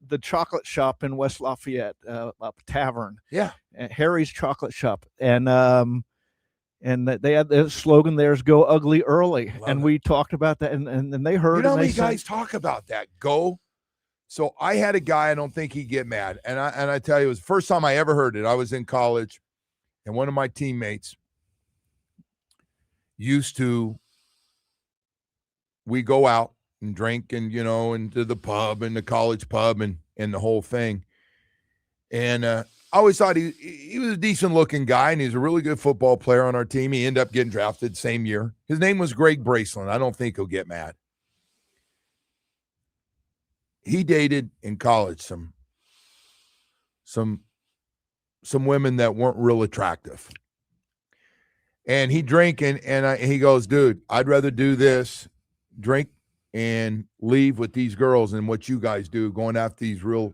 the chocolate shop in West Lafayette, a tavern. Yeah, Harry's Chocolate Shop, and they had the slogan "There's Go Ugly Early," and we talked about that, and they heard. You know how many said, guys talk about that? Go. So I had a guy. I don't think he'd get mad, and I tell you, it was the first time I ever heard it. I was in college, and one of my teammates used to. We go out and drink and, into the pub and the college pub and the whole thing. And I always thought he was a decent looking guy and he's a really good football player on our team. He ended up getting drafted same year. His name was Greg Braceland. I don't think he'll get mad. He dated in college some women that weren't real attractive. And he drank and he goes, dude, I'd rather do this, drink and leave with these girls and what you guys do, going after these real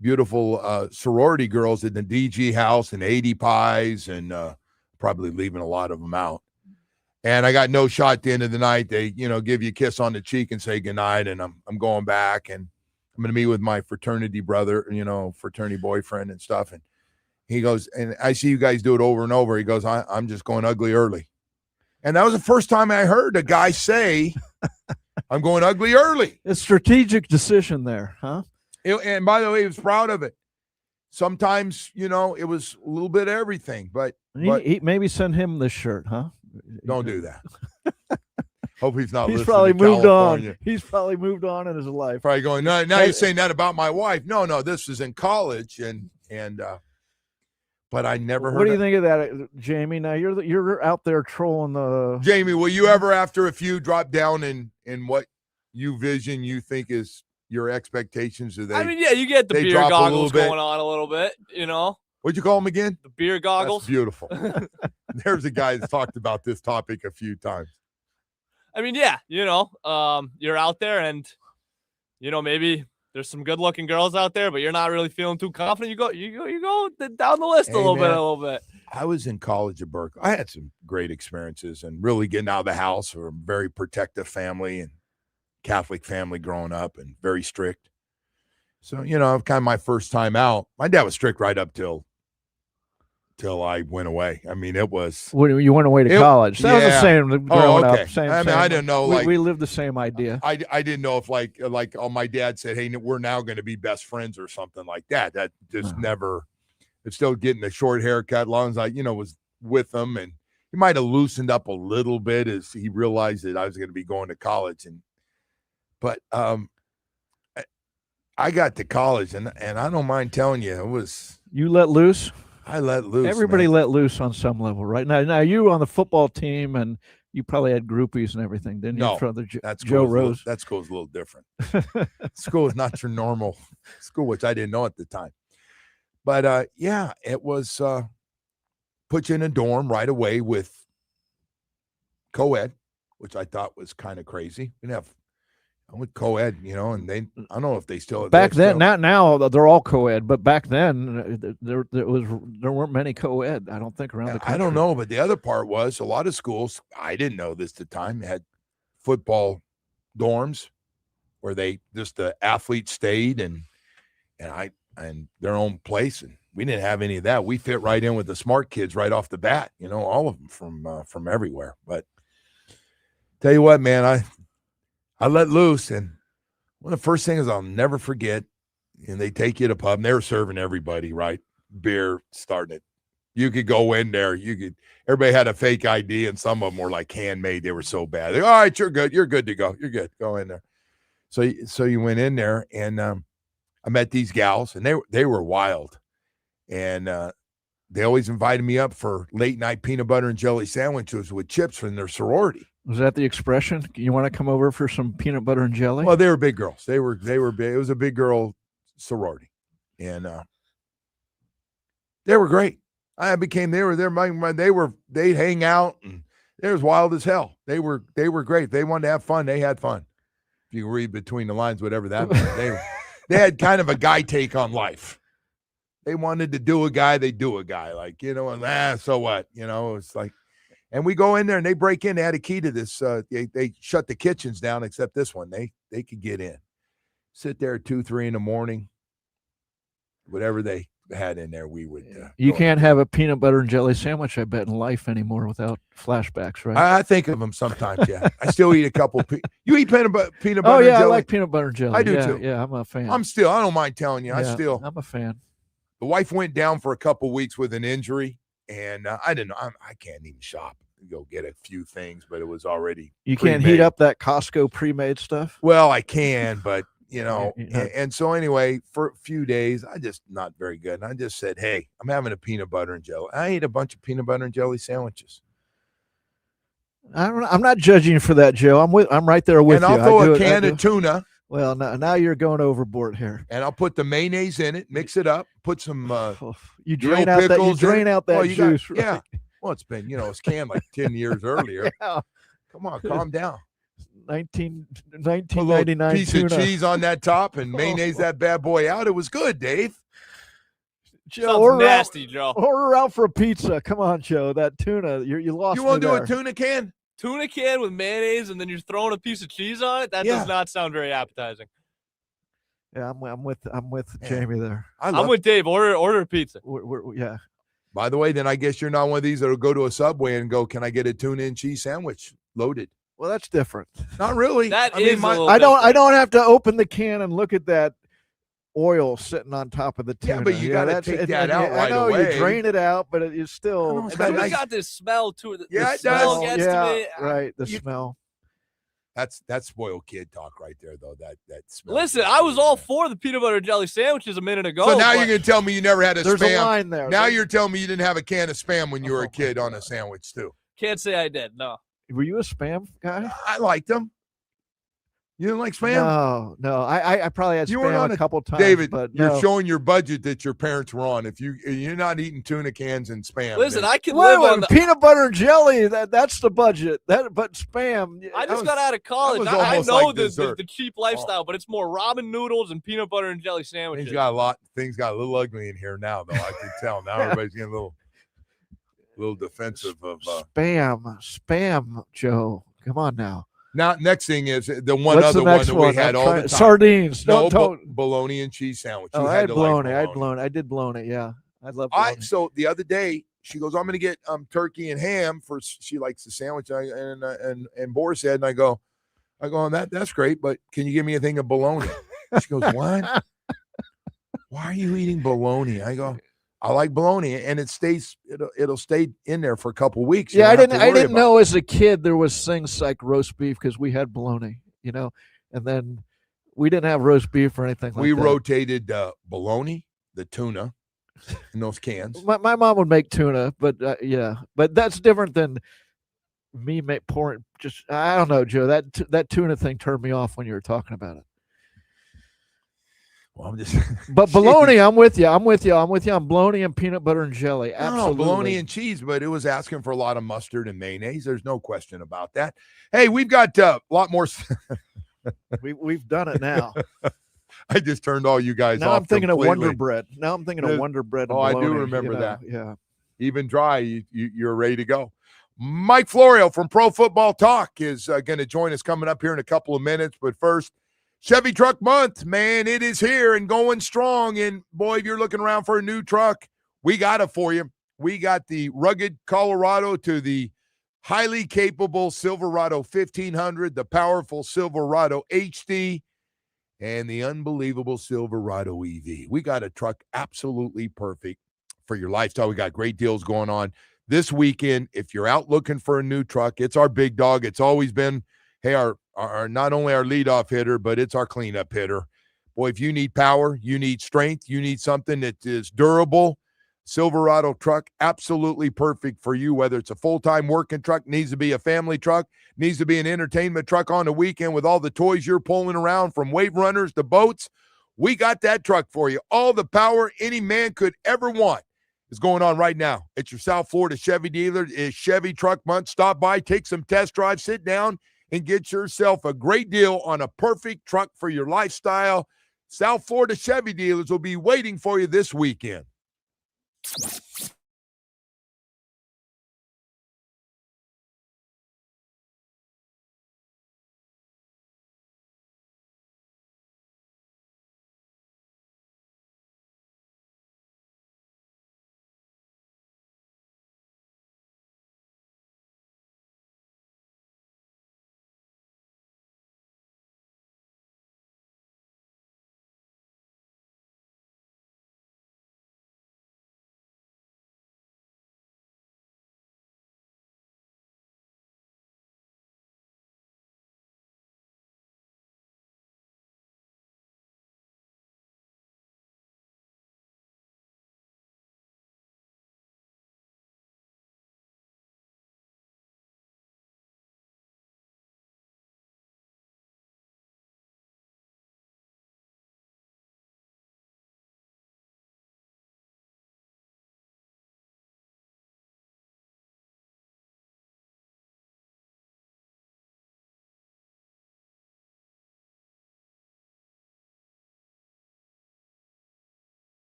beautiful sorority girls in the DG house and 80 pies and probably leaving a lot of them out. And I got no shot at the end of the night. They, give you a kiss on the cheek and say goodnight. And I'm going back and I'm going to meet with my fraternity brother, fraternity boyfriend and stuff. And he goes, and I see you guys do it over and over. He goes, I'm just going ugly early. And that was the first time I heard a guy say, I'm going ugly early. A strategic decision there, huh? And by the way, he was proud of it. Sometimes, it was a little bit of everything, but he maybe send him this shirt, huh? Don't do that. Hope he's not listening. He's probably to moved California. on. He's probably moved on in his life. Probably going, no, now you're saying that about my wife. No, this is in college and but I never heard. What do you think of that, Jamie? Now you're out there trolling the. Jamie, will you ever, after a few, drop down in what you think is your expectations? Do they? I mean, yeah, you get the beer goggles going on a little bit, What'd you call them again? The beer goggles. That's beautiful. There's a guy that's talked about this topic a few times. I mean, yeah, you're out there and, maybe there's some good looking girls out there, but you're not really feeling too confident. You go down the list a little bit. I was in college at Berkeley. I had some great experiences and really getting out of the house. We're a very protective family and Catholic family growing up and very strict. So, kind of my first time out. My dad was strict right up till I went away. I mean, it was. When you went away to college. That was the same growing up. Same, I didn't know. We lived the same idea. I didn't know if like my dad said, hey, we're now going to be best friends or something like that. That just never. It's still getting a short haircut. As long as I, was with him, and he might have loosened up a little bit as he realized that I was going to be going to college. But I got to college, and I don't mind telling you, it was. You let loose. I let loose. Everybody let loose on some level, right? Now you on the football team, and you probably had groupies and everything, didn't you? No, from the Joe Rose. That school's a little different. School is not your normal school, which I didn't know at the time. But yeah, it was put you in a dorm right away with co-ed, which I thought was kind of crazy. We didn't have with co-ed, and they, I don't know if they still back then. Now they're all co-ed, but back then there weren't many co-ed. I don't think around the country. I don't know, but the other part was a lot of schools. I didn't know this at the time. Had football dorms where the athletes stayed and their own place, and we didn't have any of that. We fit right in with the smart kids right off the bat. All of them from everywhere, but. Tell you what, man, I let loose, and one of the first things I'll never forget, and they take you to pub, and they were serving everybody, right? Beer, starting it. You could go in there. Everybody had a fake ID, and some of them were like handmade. They were so bad. All right, you're good. You're good to go. You're good. Go in there. So you went in there, and I met these gals, and they were wild, and they always invited me up for late night peanut butter and jelly sandwiches with chips from their sorority. Was that the expression? You want to come over for some peanut butter and jelly? Well, they were big girls. They were big. It was a big girl sorority, and they were great. They'd hang out, and they was wild as hell. They were great. They wanted to have fun. They had fun. If you read between the lines, whatever that meant, they had kind of a guy take on life. They wanted to do a guy, they do a guy, like, and so what? It's like, and we go in there and they break in. They had a key to this. They shut the kitchens down, except this one. They could get in. Sit there at 2, 3 in the morning. Whatever they had in there, we would. You can't have a peanut butter and jelly sandwich, I bet, in life anymore without flashbacks, right? I think of them sometimes. Yeah, I still eat a couple. You eat peanut butter? Oh yeah, and jelly? I like peanut butter and jelly. I do too. Yeah, I'm a fan. I don't mind telling you. I'm a fan. The wife went down for a couple weeks with an injury, and I didn't know. I can't even shop. Go get a few things, but it was already. You can't heat up that Costco pre-made stuff. Well, I can, but and so anyway, for a few days, I just not very good. And I just said, "Hey, I'm having a peanut butter and jelly." I ate a bunch of peanut butter and jelly sandwiches. I'm not judging you for that, Joe. I'm right there with you. And I'll throw a can of tuna. Well, now you're going overboard here. And I'll put the mayonnaise in it, mix it up, put some you drain out that juice. Yeah. Well, it's been, it's canned like 10 years earlier. Yeah. Come on, calm down. 1999 piece tuna. of cheese on that top and mayonnaise that bad boy out. It was good, Dave. Joe, order nasty, Joe. Order out for a pizza. Come on, Joe. That tuna, you lost. You want to do there. a tuna can? Tuna can with mayonnaise, and then you're throwing a piece of cheese on it. That does not sound very appetizing. Yeah, I'm with Jamie there. I'm with Dave. Order a pizza. Yeah. By the way, then I guess you're not one of these that'll go to a Subway and go, "Can I get a tuna and cheese sandwich loaded?" Well, that's different. Not really. I don't have to open the can and look at that oil sitting on top of the tuna. Yeah, but you got to take that out right away. I know you drain it out, but it's still. It's got this smell to it. Yeah, it smell does. Gets to me. Right. The smell. That's spoiled kid talk right there, though. That smell. Listen, I was all for the peanut butter and jelly sandwiches a minute ago. So now you're going to tell me you never had there's Spam. A line there. Now you're telling me you didn't have a can of Spam when you were a kid on a sandwich too. Can't say I did. No. Were you a Spam guy? I liked them. You didn't like Spam? No. I probably had Spam a couple times. David, but you're showing your budget that your parents were on. If you're not eating tuna cans and Spam. Listen, I can live on peanut butter and jelly. That's the budget. But Spam. I just got out of college. I know the cheap lifestyle, but it's more ramen noodles and peanut butter and jelly sandwiches. Things got a little ugly in here now, though. I can tell now everybody's getting a little defensive of Spam, Joe. Come on now. Now, next thing is the one that we had all the time. Sardines. Bologna and cheese sandwich. Oh, I did bologna. Yeah, I love bologna. So the other day, she goes, "I'm going to get turkey and ham for." She likes the sandwich, and Boris said, and I go, that's great, but can you give me a thing of bologna? She goes, "What? Why are you eating bologna?" I go, "I like bologna, and it'll stay in there for a couple of weeks." Yeah, I didn't know as a kid there was things like roast beef because we had bologna, and then we didn't have roast beef or anything like that. We rotated bologna, the tuna, in those cans. My mom would make tuna, but but that's different than me pouring. Just I don't know, Joe. That tuna thing turned me off when you were talking about it. Well, I'm just. But bologna, I'm with you. I'm bologna and peanut butter and jelly. Absolutely. No, bologna and cheese, but it was asking for a lot of mustard and mayonnaise. There's no question about that. Hey, we've got a lot more. We've done it now. I just turned all you guys now off. I'm thinking completely. of Wonder Bread. Now I'm thinking of Wonder Bread. And I bologna, do remember that. Yeah. Even dry, you're ready to go. Mike Florio from Pro Football Talk is going to join us coming up here in a couple of minutes. But first, Chevy Truck Month, man, it is here and going strong. And boy, if you're looking around for a new truck, we got it for you. We got the rugged Colorado to the highly capable Silverado 1500, the powerful Silverado HD, and the unbelievable Silverado EV. We got a truck absolutely perfect for your lifestyle. We got great deals going on this weekend. If you're out looking for a new truck, it's our big dog. It's always been, hey, our not only our leadoff hitter, but it's our cleanup hitter. Boy, if you need power, you need strength, you need something that is durable, Silverado truck, absolutely perfect for you, whether it's a full-time working truck, needs to be a family truck, needs to be an entertainment truck on the weekend with all the toys you're pulling around from wave runners to boats. We got that truck for you. All the power any man could ever want is going on right now at your South Florida Chevy dealer. It's Chevy Truck Month. Stop by, take some test drives, sit down, and get yourself a great deal on a perfect truck for your lifestyle. South Florida Chevy dealers will be waiting for you this weekend.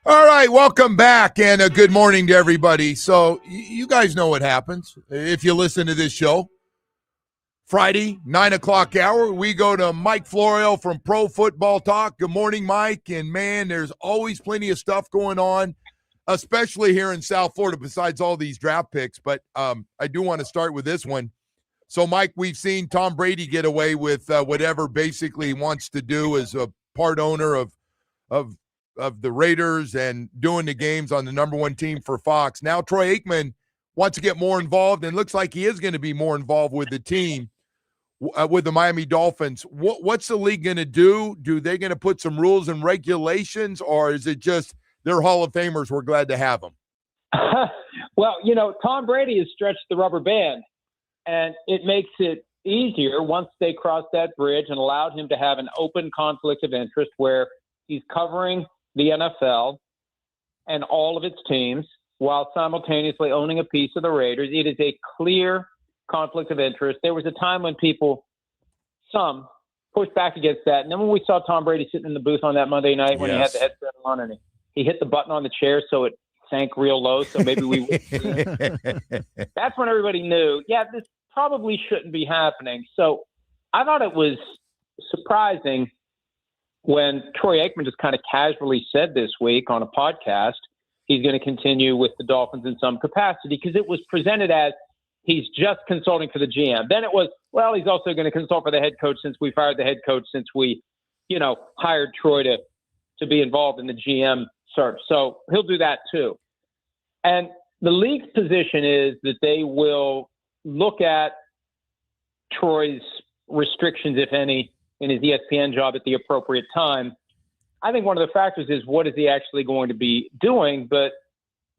All right, welcome back, and a good morning to everybody. So you guys know what happens if you listen to this show. Friday, 9 o'clock hour, we go to Mike Florio from Pro Football Talk. Good morning, Mike. And, man, there's always plenty of stuff going on, especially here in South Florida, besides all these draft picks. But I do want to start with this one. So, Mike, we've seen Tom Brady get away with whatever basically he wants to do as a part owner of the Raiders and doing the games on the number one team for Fox. Now Troy Aikman wants to get more involved and looks like he is going to be more involved with the team, with the Miami Dolphins. What's the league going to do? Do they going to put some rules and regulations, or is it just they're Hall of Famers, we're glad to have them? Well, Tom Brady has stretched the rubber band, and it makes it easier once they cross that bridge and allowed him to have an open conflict of interest where he's covering the NFL and all of its teams while simultaneously owning a piece of the Raiders. It is a clear conflict of interest. There was a time when some pushed back against that. And then when we saw Tom Brady sitting in the booth on that Monday night when he had the headset on and he hit the button on the chair so it sank real low, so maybe we would see it. That's when everybody knew, this probably shouldn't be happening. So I thought it was surprising when Troy Aikman just kind of casually said this week on a podcast he's going to continue with the Dolphins in some capacity, because it was presented as he's just consulting for the GM. Then it was, well, he's also going to consult for the head coach since we fired the head coach, since we, hired Troy to be involved in the GM search. So he'll do that too. And the league's position is that they will look at Troy's restrictions, if any, in his ESPN job at the appropriate time. I think one of the factors is, what is he actually going to be doing? But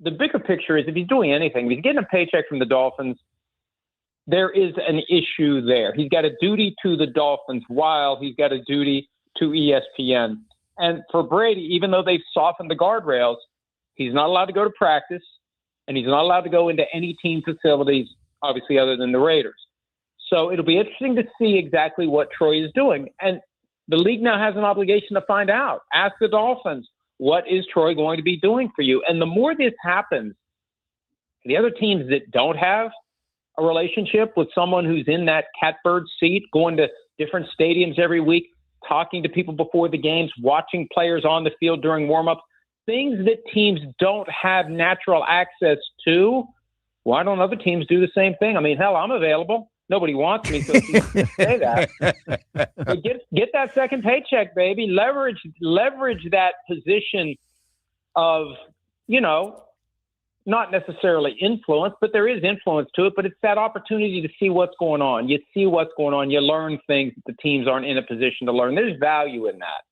the bigger picture is, if he's doing anything, if he's getting a paycheck from the Dolphins, there is an issue there. He's got a duty to the Dolphins while he's got a duty to ESPN. And for Brady, even though they've softened the guardrails, he's not allowed to go to practice, and he's not allowed to go into any team facilities, obviously, other than the Raiders. So it'll be interesting to see exactly what Troy is doing. And the league now has an obligation to find out. Ask the Dolphins, what is Troy going to be doing for you? And the more this happens, the other teams that don't have a relationship with someone who's in that catbird seat, going to different stadiums every week, talking to people before the games, watching players on the field during warm-ups, things that teams don't have natural access to, why don't other teams do the same thing? I mean, hell, I'm available. Nobody wants me, so you can say that. But get that second paycheck, baby. Leverage that position of, not necessarily influence, but there is influence to it. But it's that opportunity to see what's going on. You see what's going on. You learn things that the teams aren't in a position to learn. There's value in that.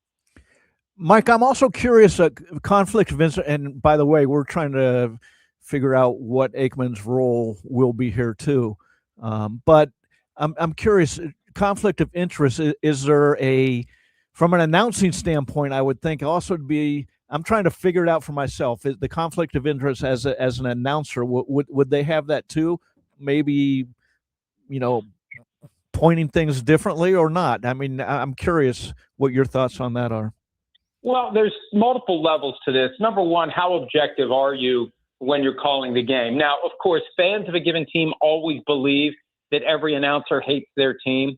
Mike, I'm also curious, conflict of interest, and by the way, we're trying to figure out what Aikman's role will be here too. But I'm curious, conflict of interest, is there from an announcing standpoint, I would think also to be, I'm trying to figure it out for myself. Is the conflict of interest as an announcer, would they have that too? Maybe, pointing things differently or not? I mean, I'm curious what your thoughts on that are. Well, there's multiple levels to this. Number one, how objective are you when you're calling the game? Now, of course, fans of a given team always believe that every announcer hates their team.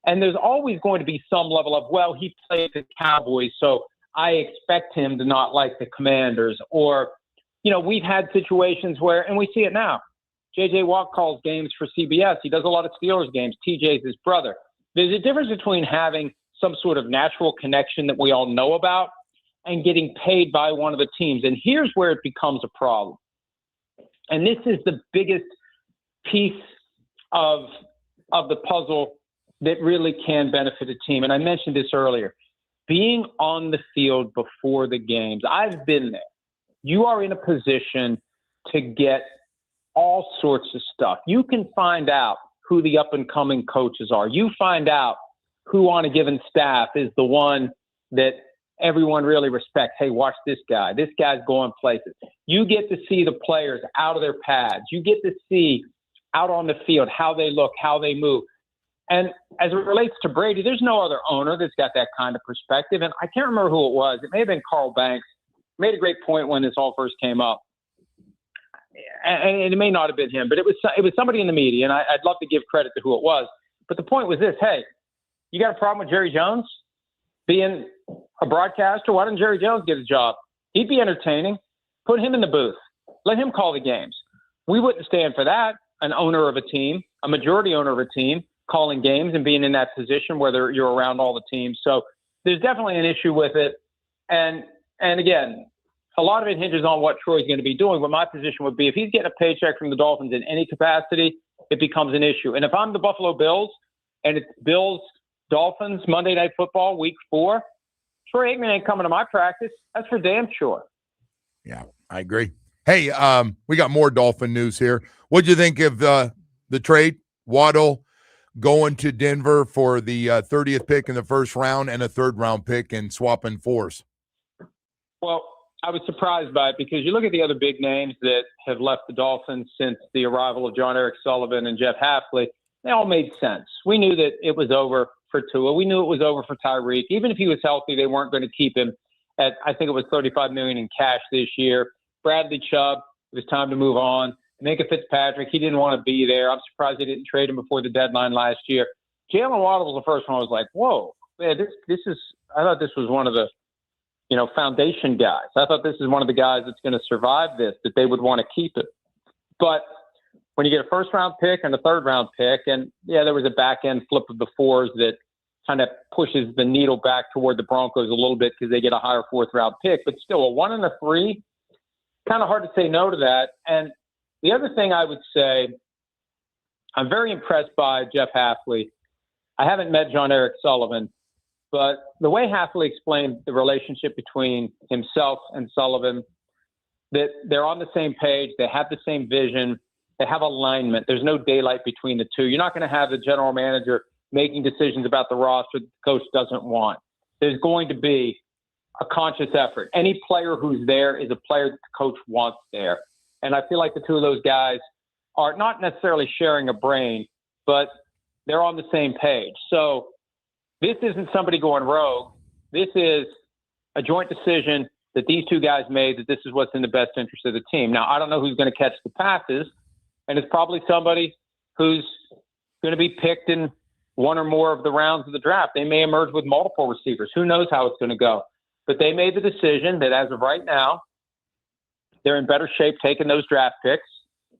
And there's always going to be some level of, well, he played the Cowboys, so I expect him to not like the Commanders. Or, we've had situations where, and we see it now, J.J. Watt calls games for CBS. He does a lot of Steelers games. TJ's his brother. There's a difference between having some sort of natural connection that we all know about and getting paid by one of the teams. And here's where it becomes a problem. And this is the biggest piece of the puzzle that really can benefit a team. And I mentioned this earlier, being on the field before the games. I've been there. You are in a position to get all sorts of stuff. You can find out who the up and coming coaches are. You find out who on a given staff is the one that everyone really respects. Hey, watch this guy. This guy's going places. You get to see the players out of their pads. You get to see out on the field how they look, how they move. And as it relates to Brady, there's no other owner that's got that kind of perspective. And I can't remember who it was. It may have been Carl Banks made a great point when this all first came up. And it may not have been him, but it was somebody in the media, and I'd love to give credit to who it was. But the point was this: hey, you got a problem with Jerry Jones being a broadcaster? Why didn't Jerry Jones get a job? He'd be entertaining. Put him in the booth. Let him call the games. We wouldn't stand for that. An owner of a team, a majority owner of a team, calling games and being in that position where you're around all the teams. So there's definitely an issue with it. And again, a lot of it hinges on what Troy's going to be doing. But my position would be if he's getting a paycheck from the Dolphins in any capacity, it becomes an issue. And if I'm the Buffalo Bills and it's Bills-Dolphins Monday Night Football, Week 4, Troy Aikman ain't coming to my practice. That's for damn sure. Yeah, I agree. Hey, we got more Dolphin news here. What'd you think of the trade? Waddle going to Denver for the 30th pick in the first round and a third-round pick and swapping fours. Well, I was surprised by it because you look at the other big names that have left the Dolphins since the arrival of John Eric Sullivan and Jeff Hafley. They all made sense. We knew that it was over for Tua. We knew it was over for Tyreek. Even if he was healthy, they weren't going to keep him at, I think it was $35 million in cash this year. Bradley Chubb, it was time to move on. Minka Fitzpatrick, he didn't want to be there. I'm surprised they didn't trade him before the deadline last year. Jalen Waddle was the first one. I was like, whoa, man, this is. I thought this was one of the, foundation guys. I thought this is one of the guys that's going to survive this, that they would want to keep it. But when you get a first-round pick and a third-round pick, and, yeah, there was a back-end flip of the fours that kind of pushes the needle back toward the Broncos a little bit because they get a higher fourth-round pick. But still, a 1 and a 3, kind of hard to say no to that. And the other thing I would say, I'm very impressed by Jeff Hafley. I haven't met John Eric Sullivan, but the way Hafley explained the relationship between himself and Sullivan, that they're on the same page, they have the same vision, they have alignment. There's no daylight between the two. You're not going to have the general manager making decisions about the roster the coach doesn't want. There's going to be a conscious effort. Any player who's there is a player that the coach wants there. And I feel like the two of those guys are not necessarily sharing a brain, but they're on the same page. So this isn't somebody going rogue. This is a joint decision that these two guys made, that this is what's in the best interest of the team. Now, I don't know who's going to catch the passes, and it's probably somebody who's going to be picked in one or more of the rounds of the draft. They may emerge with multiple receivers. Who knows how it's going to go? But they made the decision that as of right now, they're in better shape taking those draft picks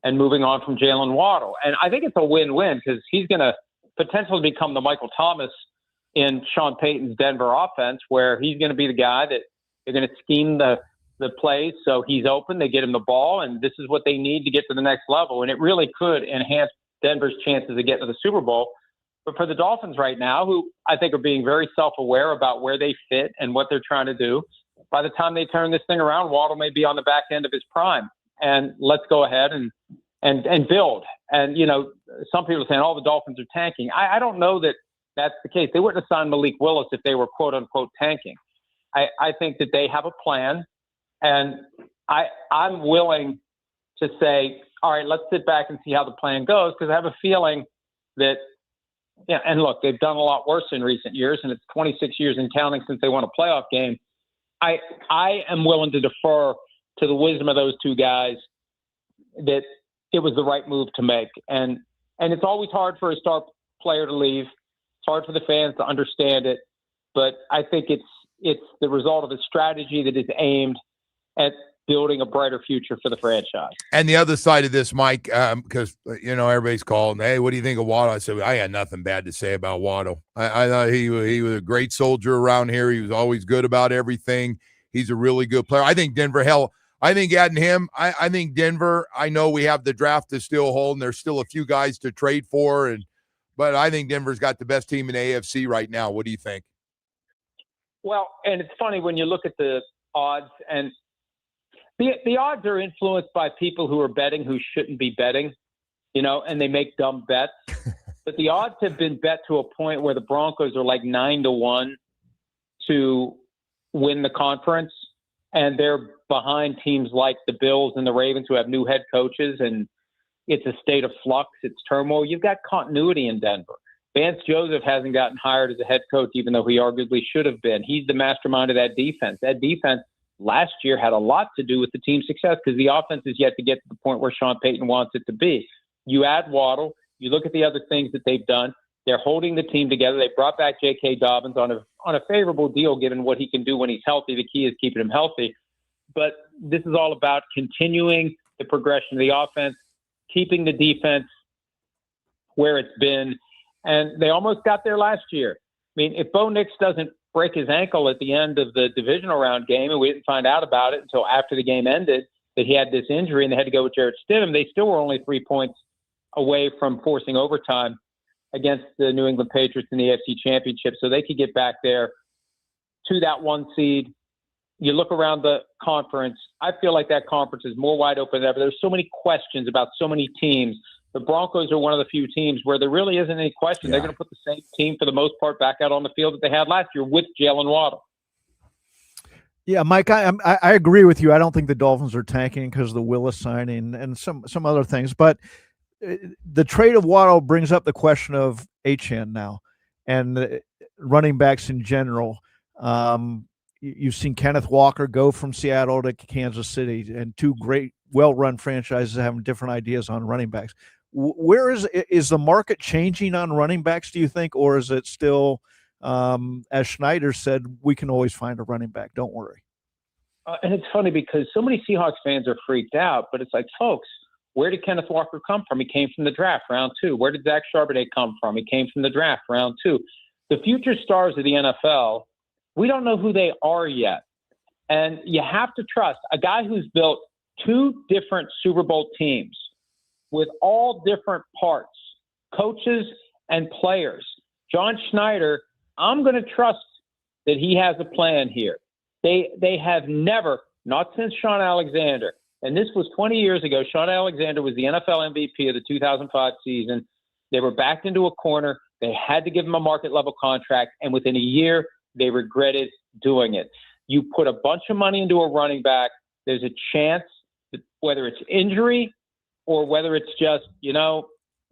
and moving on from Jalen Waddle. And I think it's a win-win because he's going to potentially become the Michael Thomas in Sean Payton's Denver offense, where he's going to be the guy that they're going to scheme the plays so he's open, they get him the ball, and this is what they need to get to the next level. And it really could enhance Denver's chances of getting to the Super Bowl. But for the Dolphins right now, who I think are being very self-aware about where they fit and what they're trying to do, by the time they turn this thing around, Waddle may be on the back end of his prime. And let's go ahead and build. And, some people are saying, the Dolphins are tanking. I don't know that that's the case. They wouldn't have signed Malik Willis if they were, quote unquote, tanking. I think that they have a plan. And I'm willing to say, all right, let's sit back and see how the plan goes, because I have a feeling that, and look, they've done a lot worse in recent years, and it's 26 years and counting since they won a playoff game. I am willing to defer to the wisdom of those two guys that it was the right move to make. And it's always hard for a star player to leave. It's hard for the fans to understand it. But I think it's the result of a strategy that is aimed at building a brighter future for the franchise. And the other side of this, Mike, because, everybody's calling, hey, what do you think of Waddle? I said, I had nothing bad to say about Waddle. I thought he was a great soldier around here. He was always good about everything. He's a really good player. I think Denver, I think adding him, I think Denver, I know we have the draft to still hold, and there's still a few guys to trade for, but I think Denver's got the best team in the AFC right now. What do you think? Well, and it's funny when you look at the odds, and the odds are influenced by people who are betting who shouldn't be betting, and they make dumb bets. But the odds have been bet to a point where the Broncos are like 9-1 to win the conference, and they're behind teams like the Bills and the Ravens who have new head coaches, and it's a state of flux. It's turmoil. You've got continuity in Denver. Vance Joseph hasn't gotten hired as a head coach, even though he arguably should have been. He's the mastermind of that defense. That defense last year had a lot to do with the team's success because the offense is yet to get to the point where Sean Payton wants it to be. You add Waddle, you look at the other things that they've done. They're holding the team together. They brought back J.K. Dobbins on a favorable deal given what he can do when he's healthy. The key is keeping him healthy. But this is all about continuing the progression of the offense, keeping the defense where it's been. And they almost got there last year. I mean, if Bo Nix doesn't break his ankle at the end of the divisional round game, and we didn't find out about it until after the game ended, that he had this injury and they had to go with Jarrett Stidham, they still were only 3 points away from forcing overtime against the New England Patriots in the AFC Championship. So they could get back there to that 1 seed. You look around the conference, I feel like that conference is more wide open than ever. There's so many questions about so many teams. The Broncos are one of the few teams where there really isn't any question. They're going to put the same team for the most part back out on the field that they had last year with Jalen Waddle. Yeah, Mike, I agree with you. I don't think the Dolphins are tanking because of the Willis signing and some other things. But the trade of Waddle brings up the question of Achane now and running backs in general. You've seen Kenneth Walker go from Seattle to Kansas City, and two great, well-run franchises having different ideas on running backs. Where is the market changing on running backs, do you think, or is it still, as Schneider said, we can always find a running back, don't worry? And it's funny because so many Seahawks fans are freaked out, but it's like, folks, where did Kenneth Walker come from? He came from the draft, round 2. Where did Zach Charbonnet come from? He came from the draft, round 2. The future stars of the NFL, we don't know who they are yet. And you have to trust a guy who's built 2 different Super Bowl teams with all different parts, coaches and players. John Schneider, I'm going to trust that he has a plan here. They have never, not since Sean Alexander, and this was 20 years ago, Sean Alexander was the NFL MVP of the 2005 season. They were backed into a corner. They had to give him a market level contract, and within a year, they regretted doing it. You put a bunch of money into a running back, there's a chance that whether it's injury or whether it's just,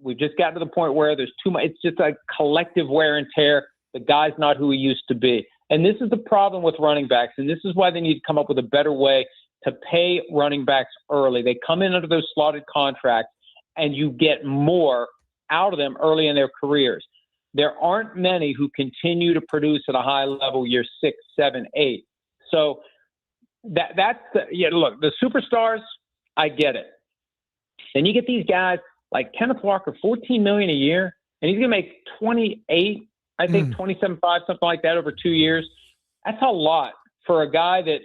we've just gotten to the point where there's too much. It's just a collective wear and tear. The guy's not who he used to be. And this is the problem with running backs, and this is why they need to come up with a better way to pay running backs early. They come in under those slotted contracts, and you get more out of them early in their careers. There aren't many who continue to produce at a high level year 6, 7, 8. So that's look, the superstars, I get it. Then you get these guys like Kenneth Walker, $14 million a year, and he's going to make 28, I think 27.5, something like that over 2 years. That's a lot for a guy that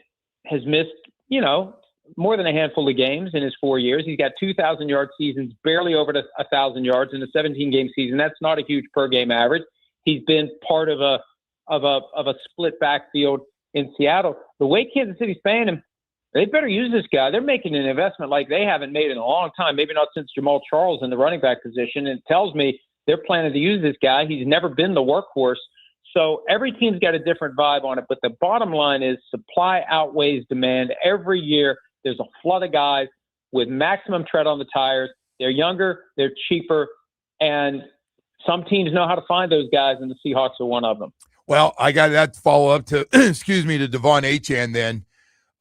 has missed, more than a handful of games in his 4 years. He's got 2,000-yard seasons, barely over 1,000 yards in a 17-game season. That's not a huge per-game average. He's been part of a split backfield in Seattle. The way Kansas City's paying him, they better use this guy. They're making an investment like they haven't made in a long time, maybe not since Jamal Charles in the running back position. And it tells me they're planning to use this guy. He's never been the workhorse. So every team's got a different vibe on it. But the bottom line is supply outweighs demand. Every year there's a flood of guys with maximum tread on the tires. They're younger, they're cheaper, and some teams know how to find those guys, and the Seahawks are one of them. Well, I got that follow up to, to Devon Achane then.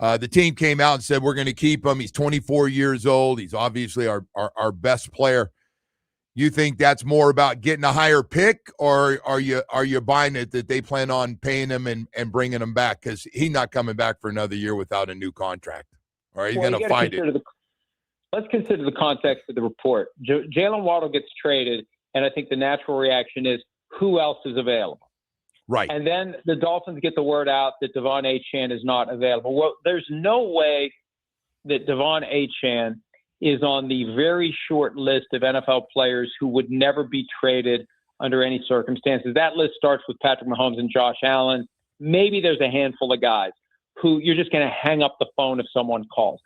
The team came out and said, we're going to keep him. He's 24 years old. He's obviously our best player. You think that's more about getting a higher pick, or are you buying it that they plan on paying him and bringing him back? Because he's not coming back for another year without a new contract. Or are you going to fight it? Let's consider the context of the report. Jalen Waddle gets traded, and I think the natural reaction is, who else is available? Right. And then the Dolphins get the word out that Devon Achane is not available. Well, there's no way that Devon Achane is on the very short list of NFL players who would never be traded under any circumstances. That list starts with Patrick Mahomes and Josh Allen. Maybe there's a handful of guys who you're just going to hang up the phone if someone calls.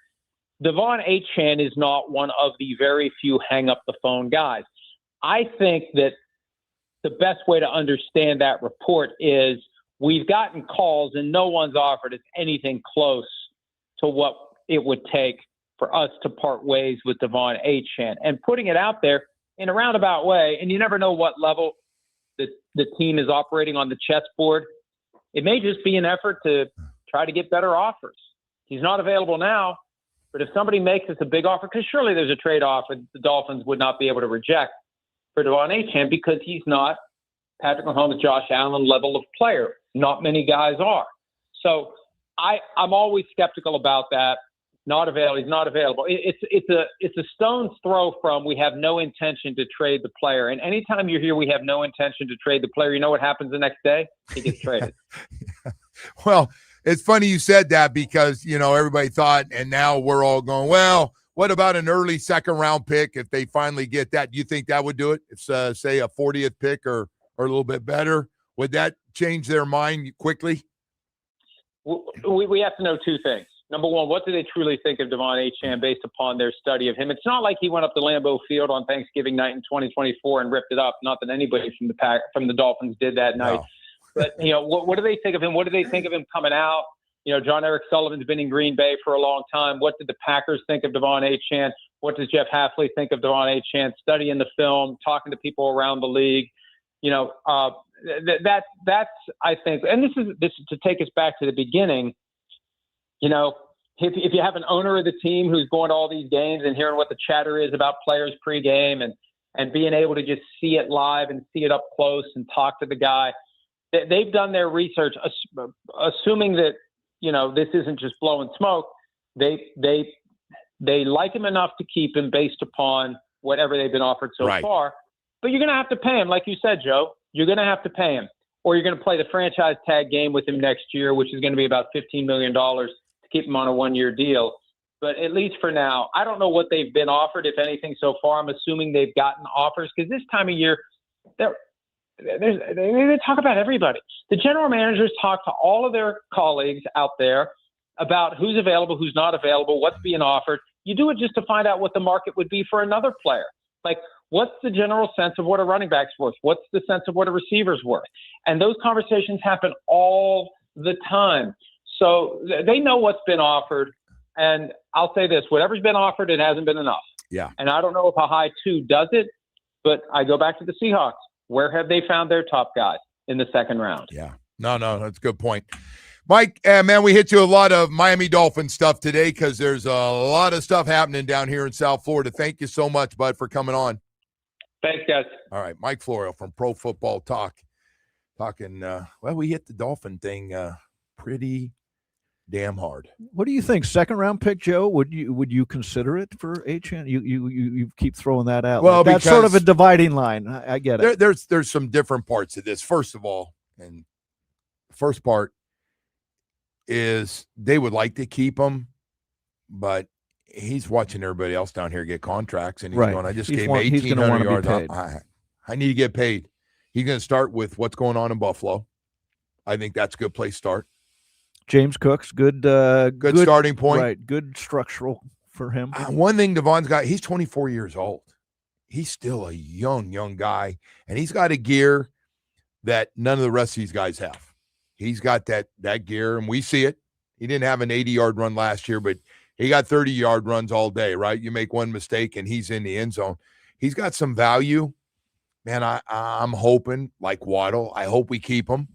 Devon Achane is not one of the very few hang up the phone guys. I think that the best way to understand that report is we've gotten calls and no one's offered us anything close to what it would take for us to part ways with Devon Achane. And putting it out there in a roundabout way, and you never know what level the team is operating on the chessboard, it may just be an effort to try to get better offers. He's not available now, but if somebody makes us a big offer, because surely there's a trade offer the Dolphins would not be able to reject for Devon Achane because he's not Patrick Mahomes, Josh Allen level of player. Not many guys are. So I'm always skeptical about that. Not available. He's not available. It's a stone's throw from we have no intention to trade the player. And anytime you hear we have no intention to trade the player, you know what happens the next day? He gets traded. Well, it's funny you said that because, everybody thought, and now we're all going, well, what about an early second round pick if they finally get that? Do you think that would do it? If, say, a 40th pick or a little bit better, would that change their mind quickly? We have to know two things. Number one, what do they truly think of Devon Achane based upon their study of him? It's not like he went up to Lambeau Field on Thanksgiving night in 2024 and ripped it up. Not that anybody from the Dolphins did that night. No. But, what do they think of him? What do they think of him coming out? John Eric Sullivan's been in Green Bay for a long time. What did the Packers think of Devon Achane? What does Jeff Hafley think of Devon Achane? Studying the film, talking to people around the league. That's I think, and this is to take us back to the beginning. If you have an owner of the team who's going to all these games and hearing what the chatter is about players pregame and being able to just see it live and see it up close and talk to the guy, they've done their research, assuming that this isn't just blowing smoke. They like him enough to keep him based upon whatever they've been offered so far. But you're going to have to pay him, like you said, Joe. You're going to have to pay him, or you're going to play the franchise tag game with him next year, which is going to be about $15 million to keep him on a one-year deal. But at least for now, I don't know what they've been offered, if anything, so far. I'm assuming they've gotten offers because this time of year, they talk about everybody. The general managers talk to all of their colleagues out there about who's available, who's not available, what's being offered. You do it just to find out what the market would be for another player. Like, what's the general sense of what a running back's worth? What's the sense of what a receiver's worth? And those conversations happen all the time. So they know what's been offered. And I'll say this, whatever's been offered, it hasn't been enough. Yeah. And I don't know if a high 2 does it, but I go back to the Seahawks. Where have they found their top guys in the second round? Yeah. No, that's a good point. Mike, man, we hit you a lot of Miami Dolphins stuff today because there's a lot of stuff happening down here in South Florida. Thank you so much, bud, for coming on. Thanks, guys. All right, Mike Florio from Pro Football Talk. Talking, we hit the Dolphin thing pretty damn hard. What do you think? Second round pick, Joe? Would you consider it for Achane? You keep throwing that out. Well, that's sort of a dividing line. I get it. There's some different parts of this. First of all, and the first part is they would like to keep him, but he's watching everybody else down here get contracts, and he's going, I just gave him 1,800 yards. I need to get paid. He's going to start with what's going on in Buffalo. I think that's a good place to start. James Cook's good starting point. Right, good structural for him. One thing Devon's got, he's 24 years old. He's still a young guy, and he's got a gear that none of the rest of these guys have. He's got that gear, and we see it. He didn't have an 80-yard run last year, but he got 30-yard runs all day, right? You make one mistake, and he's in the end zone. He's got some value. Man, I'm hoping, like Waddle, I hope we keep him.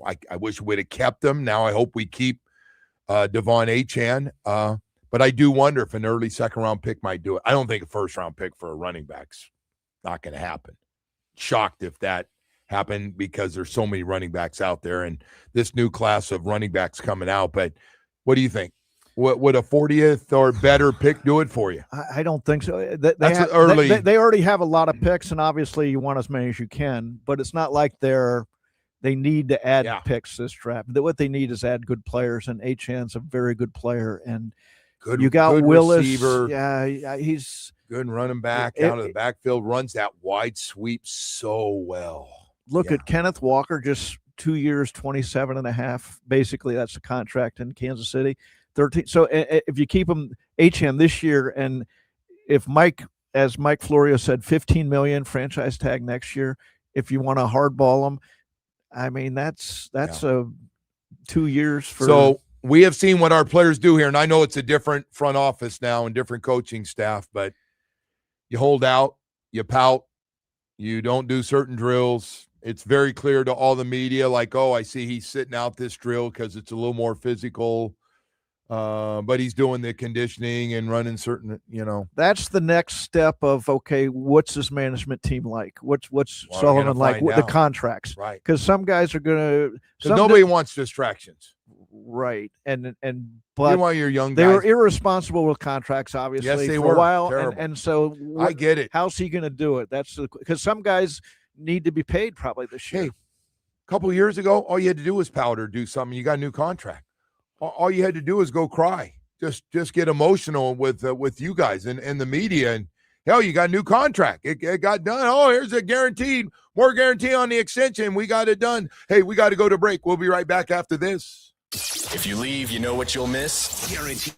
I wish we'd have kept him. Now I hope we keep Devon Achane. But I do wonder if an early second-round pick might do it. I don't think a first-round pick for a running back's not going to happen. Shocked if that happened because there's so many running backs out there and this new class of running backs coming out. But what do you think? Would a 40th or better pick do it for you? I don't think so. That's early. They already have a lot of picks, and obviously you want as many as you can. But it's not like they need to add picks this draft. What they need is add good players, and Achane's a very good player. And you got good Willis. Receiver, he's good running back out of the backfield, runs that wide sweep so well. Look at Kenneth Walker, just 2 years, 27.5. Basically, that's the contract in Kansas City. 13. So if you keep him Achane this year, and if as Mike Florio said, $15 million franchise tag next year, if you want to hardball him, I mean, that's a 2 years for. So we have seen what our players do here, and I know it's a different front office now and different coaching staff, but you hold out, you pout, you don't do certain drills. It's very clear to all the media, like, oh, I see he's sitting out this drill because it's a little more physical. But he's doing the conditioning and running certain, That's the next step of, okay, what's this management team like? What's Well, Sullivan like with the out. contracts? Right. Because some guys are going to. Because nobody wants distractions. Right. But you want your young guys. They were irresponsible with contracts, obviously, yes, they for were. a while. Terrible. And so I get it. How's he going to do it? That's because some guys need to be paid probably this year. Hey, a couple of years ago, all you had to do was powder, do something. You got a new contract. All you had to do was go cry. Just get emotional with you guys and the media, and hell, you got a new contract. It got done. Oh, here's more guarantee on the extension. We got it done. Hey, we got to go to break. We'll be right back after this. If you leave, you know what you'll miss. Guaranteed.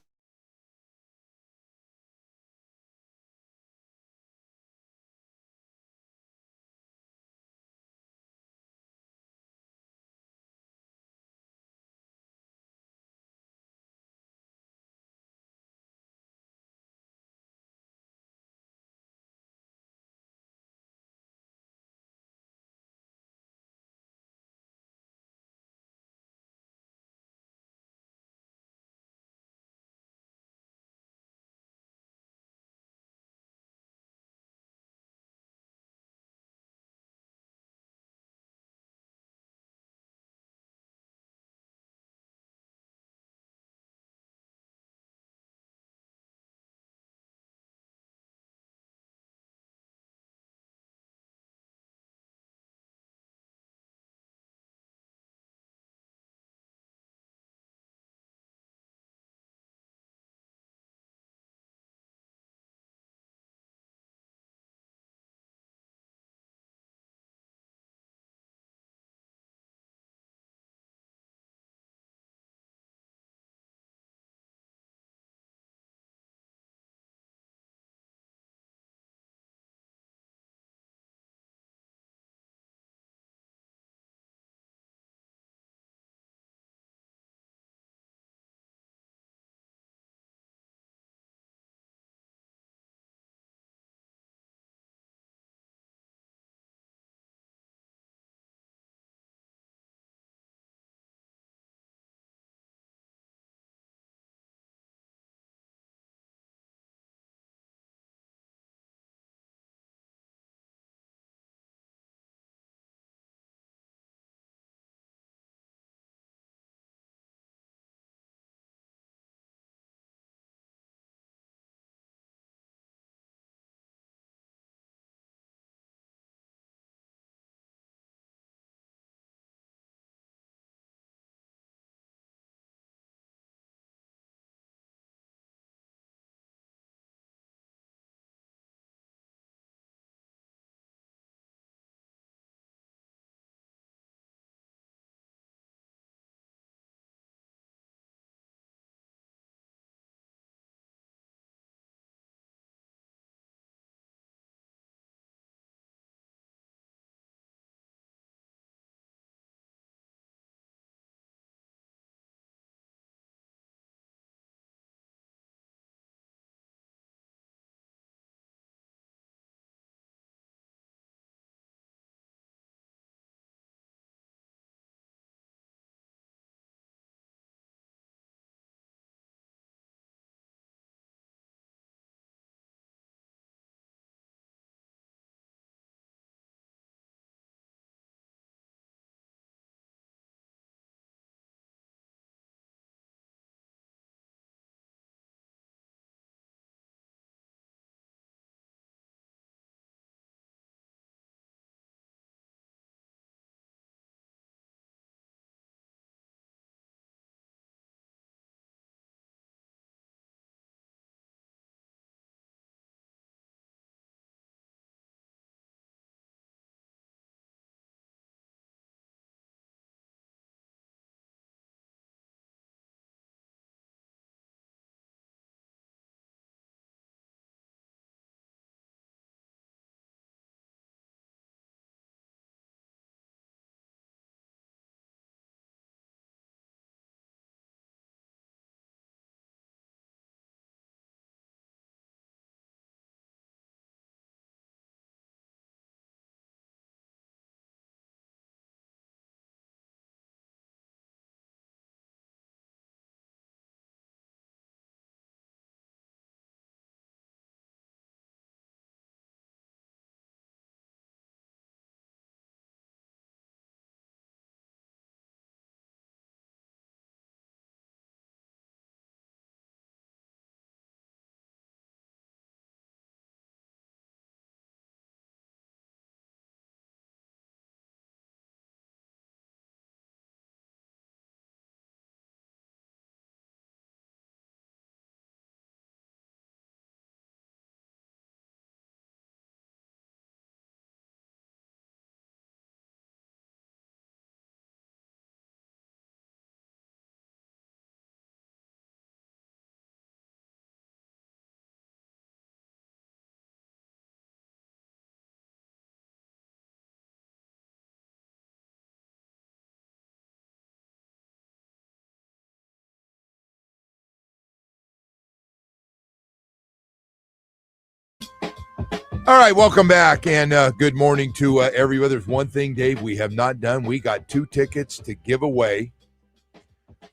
All right, welcome back, and good morning to everybody. There's one thing, Dave, we have not done. We got 2 tickets to give away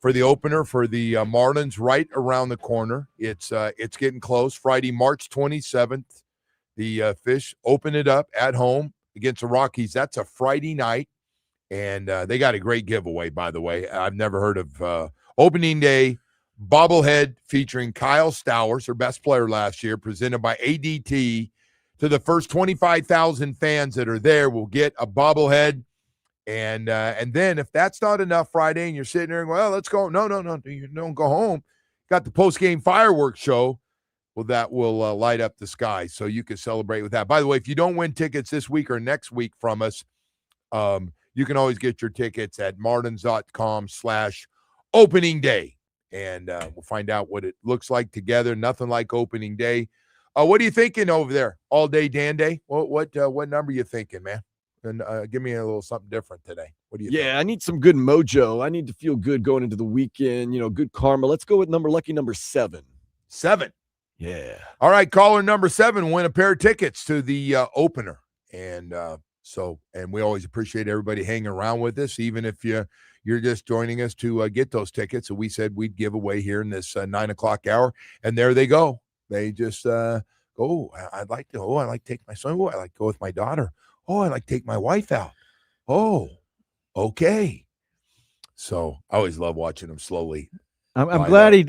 for the opener for the Marlins right around the corner. It's getting close. Friday, March 27th, the Fish open it up at home against the Rockies. That's a Friday night, and they got a great giveaway, by the way. I've never heard of opening day bobblehead featuring Kyle Stowers, their best player last year, presented by ADT. To the first 25,000 fans that are there, will get a bobblehead. And then if that's not enough Friday and you're sitting there and well, let's go. No, you don't go home. Got the post-game fireworks show. Well, that will light up the sky, so you can celebrate with that. By the way, if you don't win tickets this week or next week from us, you can always get your tickets at martins.com/opening day. And we'll find out what it looks like together. Nothing like opening day. What are you thinking over there all day, Dan Day? What number are you thinking, man? And give me a little something different today. What do you think? I need some good mojo. I need to feel good going into the weekend, good karma. Let's go with lucky number 7. 7. Yeah. All right, caller number 7 win a pair of tickets to the opener. And we always appreciate everybody hanging around with us, even if you're just joining us to get those tickets that we said we'd give away here in this 9 o'clock hour. And there they go. They just I'd like to take my son. I like to go with my daughter. I like to take my wife out. Okay. So I always love watching them slowly. I'm glad he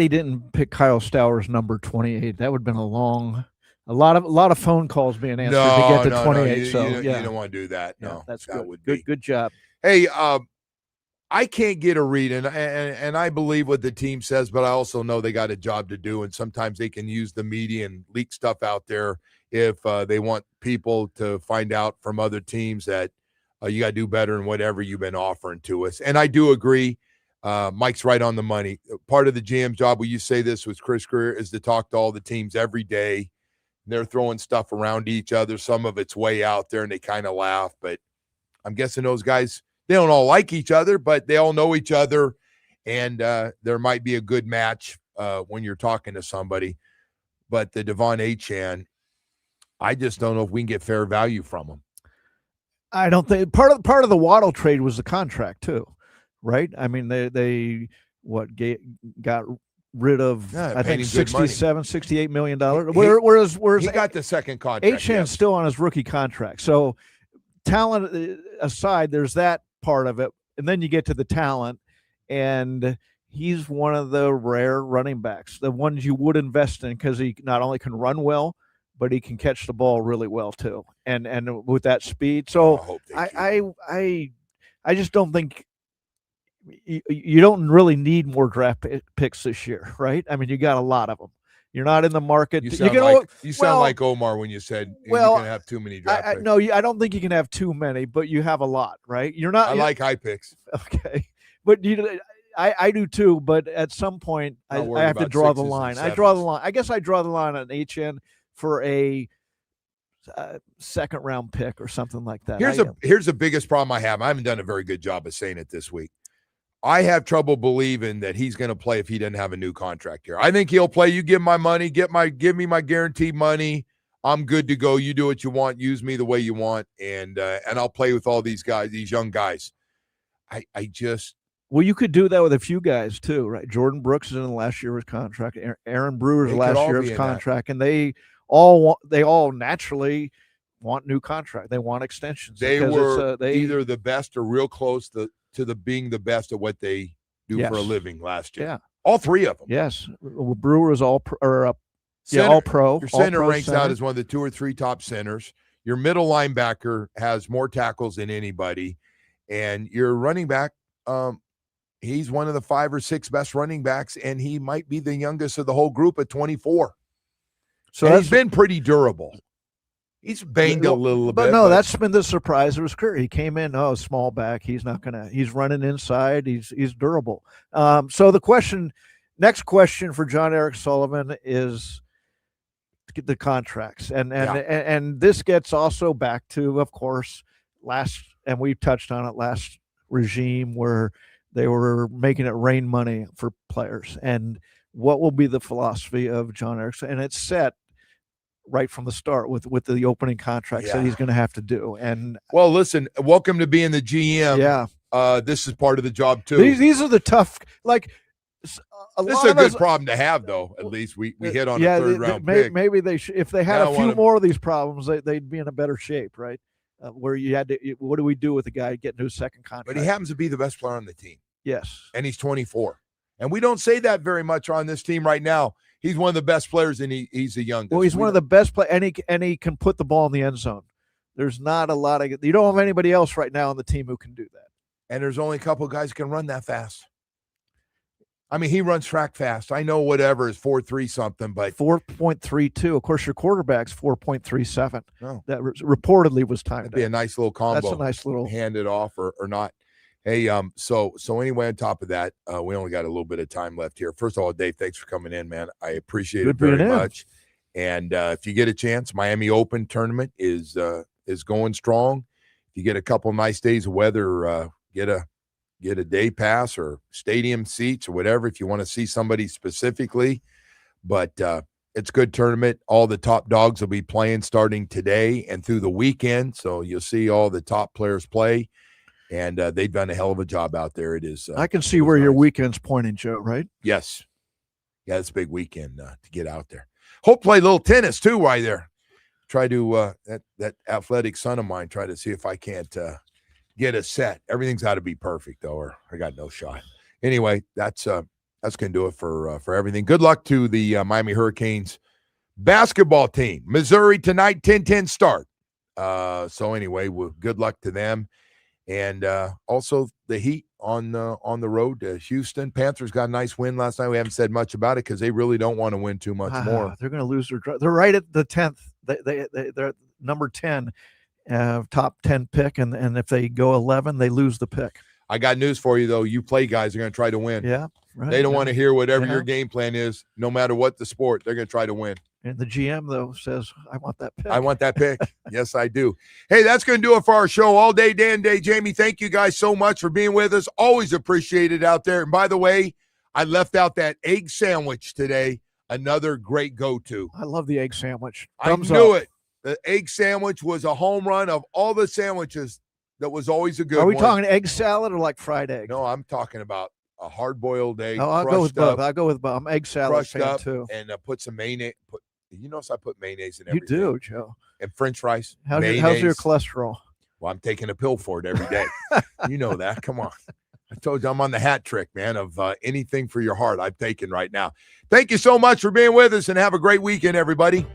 didn't pick Kyle Stowers number 28. That would have been a lot of phone calls being answered to get to 28. No, you don't want to do that. No, that's that good. Good job. Hey, I can't get a read, and I believe what the team says, but I also know they got a job to do, and sometimes they can use the media and leak stuff out there if they want people to find out from other teams that you got to do better in whatever you've been offering to us. And I do agree. Mike's right on the money. Part of the GM job, you say this with Chris Greer, is to talk to all the teams every day. They're throwing stuff around each other. Some of it's way out there, and they kind of laugh, but I'm guessing those guys, they don't all like each other, but they all know each other, and there might be a good match when you're talking to somebody. But the Devon Achane, I just don't know if we can get fair value from him. I don't think part of the Waddle trade was the contract too, right? I mean, they got rid of I think $68 million. Whereas he got the second contract. Achane's still on his rookie contract. So talent aside, there's that part of it, and then you get to the talent, and he's one of the rare running backs, the ones you would invest in, because he not only can run well, but he can catch the ball really well too, and with that speed. So I just don't think you don't really need more draft picks this year, right? I mean, you got a lot of them. You're not in the market. You sound like Omar when you said you can have too many draft picks. No, I don't think you can have too many, but you have a lot, right? You're not. I like high picks. Okay, but I do too. But at some point, I have to draw the line. I draw the line. I guess I draw the line on HN for a second round pick or something like that. Here's the biggest problem I have. I haven't done a very good job of saying it this week. I have trouble believing that he's going to play if he doesn't have a new contract here. I think he'll play. You give my money, give me my guaranteed money. I'm good to go. You do what you want. Use me the way you want, and I'll play with all these guys, these young guys. Well, you could do that with a few guys too, right? Jordan Brooks is in the last year of his contract. Aaron Brewer's last year of his contract, and they all naturally want new contract. They want extensions. They were either the best or real close to being the best at what they do for a living last year. Yeah, all three of them. Yes, Brewer is all pro. Your center ranks out as one of the 2 or 3 top centers. Your middle linebacker has more tackles than anybody, and your running back, he's one of the 5 or 6 best running backs, and he might be the youngest of the whole group at 24. So he's been pretty durable. He's banged a little bit. But no, that's been the surprise of his career. He came in, small back. He's running inside. He's durable. So next question for John Eric Sullivan is the contracts. And this gets also back to, of course, and we touched on it last regime where they were making it rain money for players. And what will be the philosophy of John Erickson? And it's set right from the start with the opening contracts that he's going to have to do. And well, listen, welcome to being the GM. Yeah. This is part of the job too. These are the tough, like, this is a good problem to have, though. At least we hit on a third round pick. Maybe they should, if they had a few more of these problems, they'd be in a better shape, right? Where you had to, what do we do with a guy getting to his second contract? But he happens to be the best player on the team. Yes. And he's 24. And we don't say that very much on this team right now. He's one of the best players, and he's the youngest. Well, he's one of the best players, and he can put the ball in the end zone. There's not a lot of, you don't have anybody else right now on the team who can do that. And there's only a couple of guys who can run that fast. I mean, he runs track fast. I know whatever is 4.3 something, but 4.32. Of course, your quarterback's 4.37. No. That reportedly was timed. That'd be a nice little combo. That's a nice little hand it off or not. Hey, so anyway, on top of that, we only got a little bit of time left here. First of all, Dave, thanks for coming in, man. I appreciate it very much. And if you get a chance, Miami Open tournament is going strong. If you get a couple nice days of weather, get a day pass or stadium seats or whatever if you want to see somebody specifically. But it's a good tournament. All the top dogs will be playing starting today and through the weekend. So you'll see all the top players play. And they've done a hell of a job out there. It is. I can see where your weekend's pointing, Joe, right? Yes. Yeah, it's a big weekend to get out there. Hope play a little tennis too while there. Try to that athletic son of mine, try to see if I can't get a set. Everything's got to be perfect, though, or I got no shot. Anyway, that's going to do it for everything. Good luck to the Miami Hurricanes basketball team. Missouri tonight, 10-10 start. So anyway, good luck to them. And also the Heat on the road to Houston. Panthers got a nice win last night. We haven't said much about it because they really don't want to win too much more. They're going to lose their. They're right at the 10th. They're number 10, top 10 pick, and if they go 11, they lose the pick. I got news for you though. You play guys are going to try to win. Yeah, right. They don't want to hear whatever your game plan is, no matter what the sport. They're going to try to win. And the GM, though, says, I want that pick. I want that pick. Yes, I do. Hey, that's going to do it for our show all day, Dan, day. Jamie, thank you guys so much for being with us. Always appreciate it out there. And by the way, I left out that egg sandwich today. Another great go-to. I love the egg sandwich. I knew it. The egg sandwich was a home run of all the sandwiches. That was always a good one. Are we talking egg salad or like fried egg? No, I'm talking about a hard-boiled egg. Oh, I'll go with both. I'll go with both. I'm egg salad fan too. And put some mayonnaise. You notice I put mayonnaise in everything. You do, Joe. And French fries. How's your cholesterol? Well, I'm taking a pill for it every day. You know that. Come on. I told you I'm on the hat trick, man, of anything for your heart I've taken right now. Thank you so much for being with us, and have a great weekend, everybody.